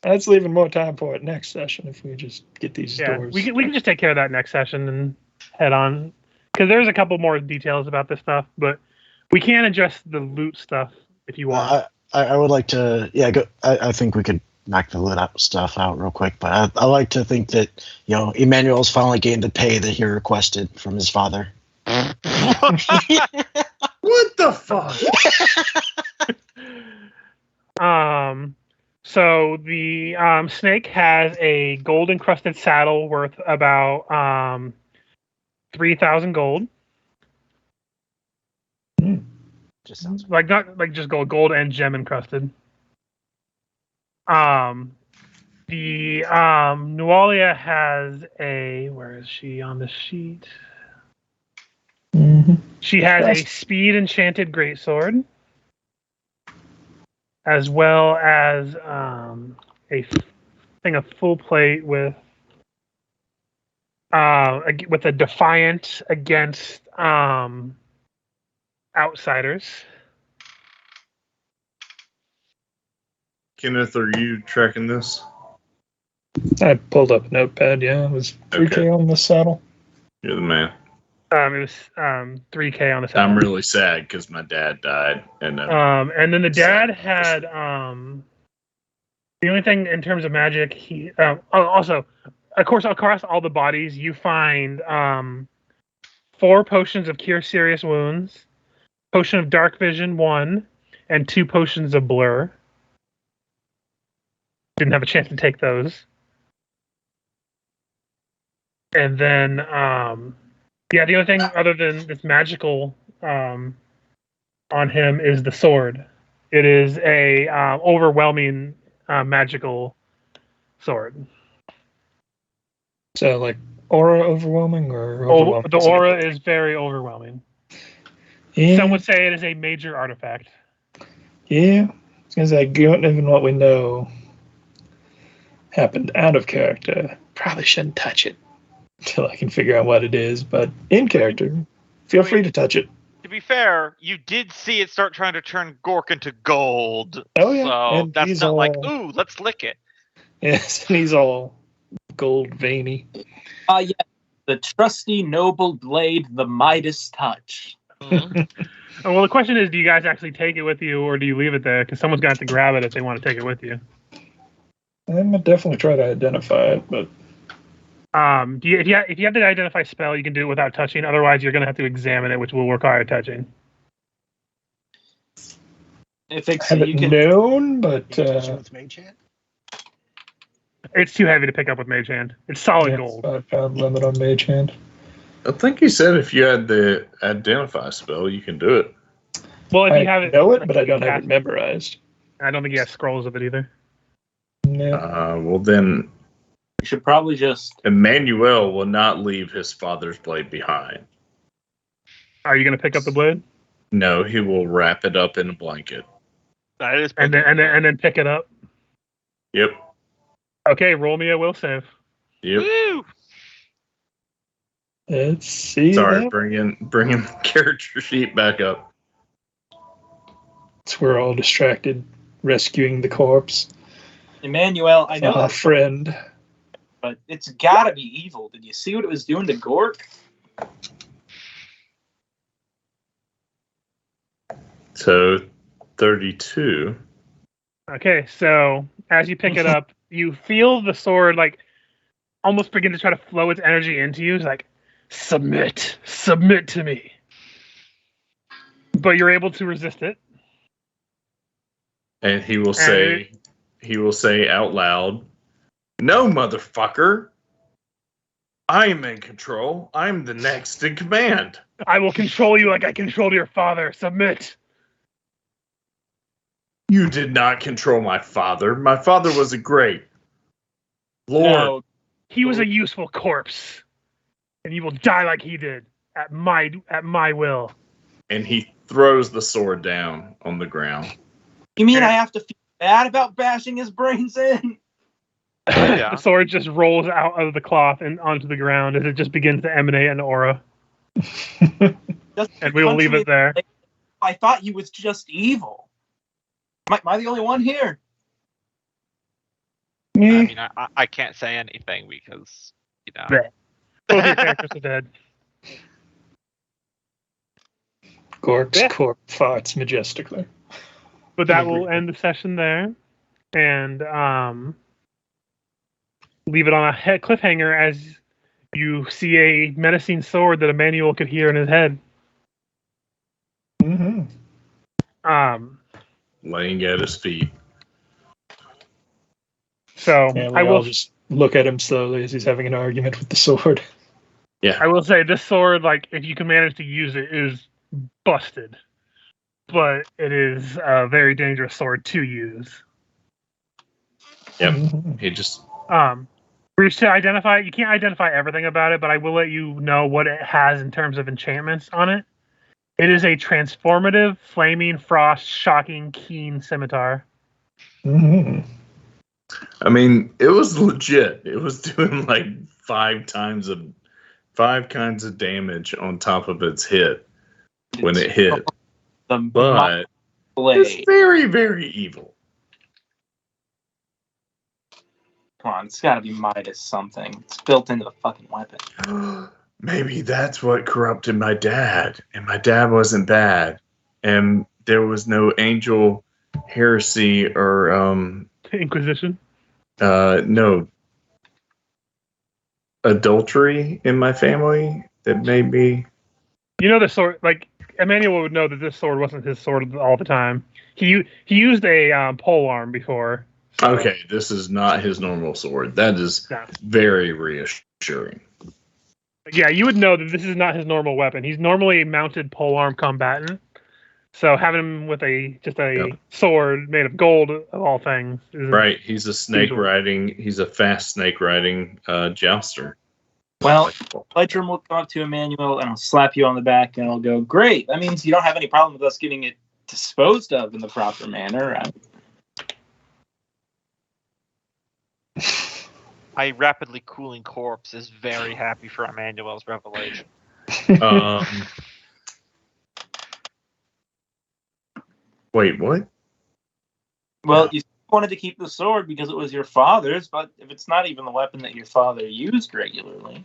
That's leaving more time for it next session if we just get these Yeah, doors. we can just take care of that next session and head on. Because there's a couple more details about this stuff, but we can address the loot stuff if you want. I would like to. Yeah, go. I think we could knock the loot stuff out real quick, but I like to think that Emmanuel's finally getting to pay that he requested from his father. What the fuck? So the snake has a gold encrusted saddle worth about 3,000 gold. Just sounds. Like not like just gold and gem encrusted. The Nualia has a, where is she on the sheet? Mhm. She has a speed enchanted greatsword, as well as a thing of full plate with a defiant against outsiders. Kenneth, are you tracking this? I pulled up a notepad. Yeah, it was 3K on the saddle. You're the man. It was 3K on the side. I'm really sad because my dad died, and and then the dad had the only thing in terms of magic. He also, of course, across all the bodies, you find 4 potions of cure serious wounds, potion of dark vision 1, and 2 potions of blur. Didn't have a chance to take those. And then, yeah, the only thing other than this magical on him is the sword. It is a overwhelming magical sword. So, like, aura overwhelming or overwhelming? The aura is very overwhelming. Yeah. Some would say it is a major artifact. Yeah. Because given what we know happened out of character, probably shouldn't touch it until I can figure out what it is. But in character, feel free to touch it. To be fair, you did see it start trying to turn Gork into gold. Oh, yeah. So And that's he's not like, all- ooh, let's lick it. Yes, and he's all gold veiny. Yeah, the trusty noble blade, the Midas touch. Mhm. Well, the question is, do you guys actually take it with you, or do you leave it there? Because someone's going to have to grab it if they want to take it with you. I'm gonna definitely try to identify it, but If you have the identify spell, you can do it without touching. Otherwise, you're going to have to examine it, which will require touching. If I it's, haven't you can, known, but Touch it with Mage Hand? It's too heavy to pick up with Mage Hand. It's solid yeah, gold. 5-pound limit on Mage Hand. I think he said if you had the identify spell, you can do it. Well, if I you have it, know it, like, but I you don't can have cast it memorized. I don't think he has scrolls of it either. No. Well, then you should probably just. Emmanuel will not leave his father's blade behind. Are you going to pick up the blade No, he will wrap it up in a blanket. That is and then pick it up? Yep. Okay, roll me a will save. Yep. Woo! Let's see. Sorry, that. bring in the character sheet back up. We're all distracted, rescuing the corpse. Emmanuel, I know Our that's friend. but it's gotta be evil. Did you see what it was doing to Gork? So 32. Okay, so as you pick it up, you feel the sword like almost begin to try to flow its energy into you. It's like, submit to me. But you're able to resist it. And he will say out loud, "No, motherfucker. I am in control. I'm the next in command." I will control you like I controlled your father. Submit. You did not control my father. My father was a great lord. No, He was a useful corpse, and you will die like he did at my will. And he throws the sword down on the ground. you mean I have to feel bad about bashing his brains in? Yeah. The sword just rolls out of the cloth and onto the ground as it just begins to emanate an aura, Just and we will leave it there. I thought he was just evil. Am I the only one here? I Yeah. mean, I can't say anything because, you know. Bleh. Both your characters are dead. Gork's Yeah. corpse farts majestically. But that will end the session there, and leave it on a cliffhanger as you see a menacing sword that Emmanuel could hear in his head. Mm-hmm. Laying at his feet. So And we I all will just look at him slowly as he's having an argument with the sword. I will say this sword, like if you can manage to use it, is busted, but it is a very dangerous sword to use. Yep. Mhm. He just Bruce, to identify, you can't identify everything about it, but I will let you know what it has in terms of enchantments on it. It is a transformative, flaming frost, shocking, keen scimitar. Mhm. I mean, it was legit. It was doing like 5 kinds of damage on top of its hit when it hit. The But blade. it's very, very evil. Come on, it's got to be Midas something. It's built into the fucking weapon. Maybe that's what corrupted my dad, and my dad wasn't bad, and there was no angel heresy or Inquisition. no adultery in my family that made me. You know the sword, like Emmanuel would know that this sword wasn't his sword all the time. He used a pole arm before. So, Okay, this is not his normal sword. That is yeah. very reassuring. Yeah, you would know that this is not his normal weapon. He's normally a mounted polearm combatant. So having him with a sword made of gold of all things. Right, he's a snake usual. riding. He's a fast snake riding jouster. Well, Pledrum will come up to Emmanuel and I'll slap you on the back and I'll go, great. That means you don't have any problem with us getting it disposed of in the proper manner. My rapidly cooling corpse is very happy for Emmanuel's revelation. Wait, what? Well, you wanted to keep the sword because it was your father's, but if it's not even the weapon that your father used regularly.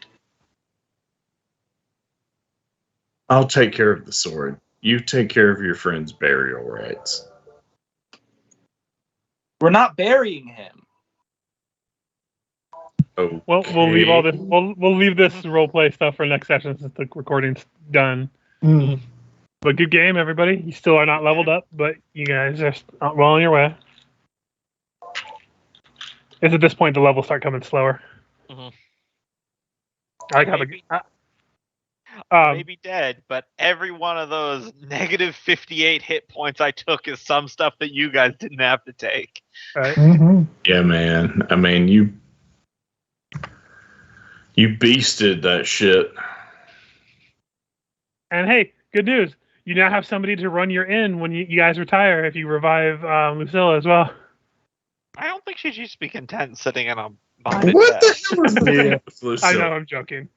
I'll take care of the sword. You take care of your friend's burial rites. We're not burying him. Okay. Well, we'll leave all this. We'll leave this roleplay stuff for next session since the recording's done. Mm. But good game, everybody. You still are not leveled up, but you guys are well on your way. It's at this point the levels start coming slower. Mhm. I like how I may be dead, but every one of those negative 58 hit points I took is some stuff that you guys didn't have to take. right? Mm-hmm. Yeah, man. I mean, you beasted that shit. And hey, good news. You now have somebody to run your inn when you guys retire if you revive Lucilla as well. I don't think she should be content sitting in a behind a What desk. the hell is the Yeah. I know, I'm joking.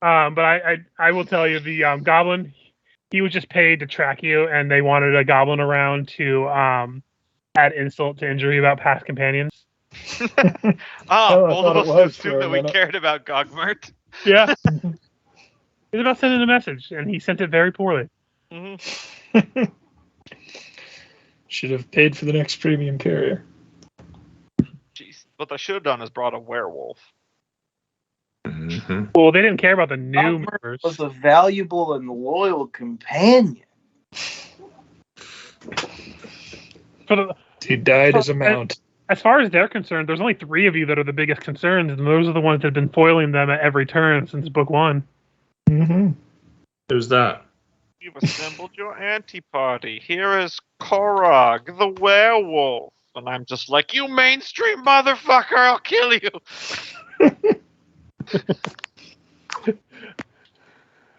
But I will tell you, the goblin, he was just paid to track you, and they wanted a goblin around to add insult to injury about past companions. I Both of thought it us was assumed for a that we minute. cared about Gogmert. Yeah. It was about sending a message, and he sent it very poorly. Mm-hmm. Should have paid for the next premium carrier. Jeez. What they should have done is brought a werewolf. Mm-hmm. Well, they didn't care about the new Gogmert members. was a valuable and loyal companion. He died as a mount. As far as they're concerned, there's only 3 of you that are the biggest concerns, and those are the ones that have been foiling them at every turn since book 1. Mm-hmm. Who's that? You've assembled your anti-party. Here is Korog, the werewolf. And I'm just like, you mainstream motherfucker, I'll kill you.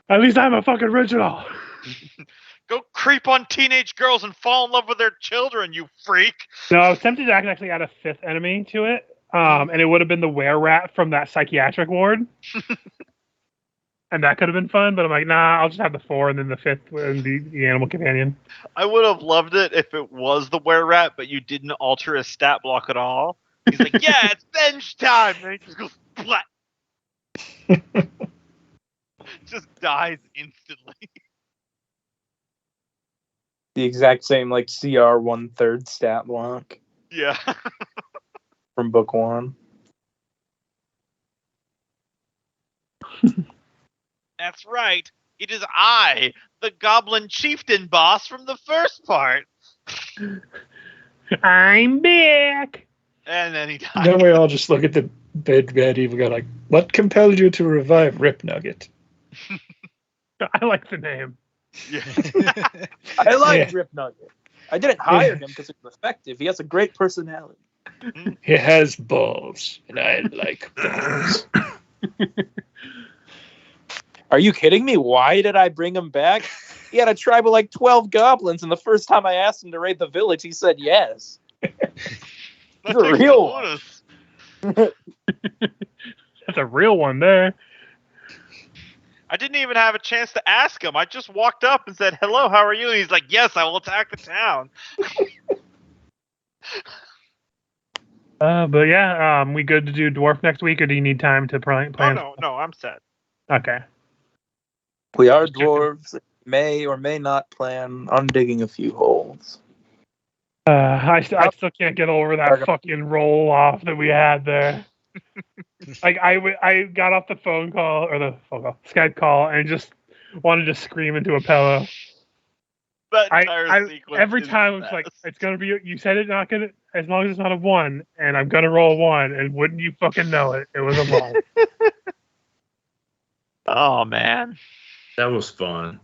At least I'm a fucking original. Go creep on teenage girls and fall in love with their children, you freak. No, I was tempted to actually add a 5th enemy to it, and it would have been the were-rat from that psychiatric ward. And that could have been fun, but I'm like, nah, I'll just have the 4 and then the 5th and the animal companion. I would have loved it if it was the were-rat, but you didn't alter his stat block at all. He's like, yeah, it's bench time! And he just goes, splat! Just dies instantly. The exact same like CR 1/3 stat block Yeah. from book 1. That's right. It is I, the goblin chieftain boss from the first part. I'm back. And then he died. Then we all just look at the bed evil guy like, what compelled you to revive Rip Nugget? I like the name. Yeah. I like Yeah. Rip Nugget. I didn't hire him because he was effective. He has a great personality. He has balls, and I like balls. Are you kidding me? Why did I bring him back? He had a tribe of like 12 goblins, and the first time I asked him to raid the village, he said yes. He's a real one. That's a real one there. I didn't even have a chance to ask him. I just walked up and said, hello, how are you? And he's like, yes, I will attack the town. But yeah, we good to do dwarf next week, or do you need time to plan? Oh no, I'm set. Okay. We are Just checking. dwarves. May or may not plan on digging a few holes. I still can't get over that fucking roll off that we had there. Like I got off the phone call or the phone call, Skype call, and just wanted to scream into a pillow. That entire sequence. Every is time the it's like best. it's gonna be. You said it's not gonna, as long as it's not a 1, and I'm gonna roll a 1, and wouldn't you fucking know it? It was a 1. Oh man. That was fun.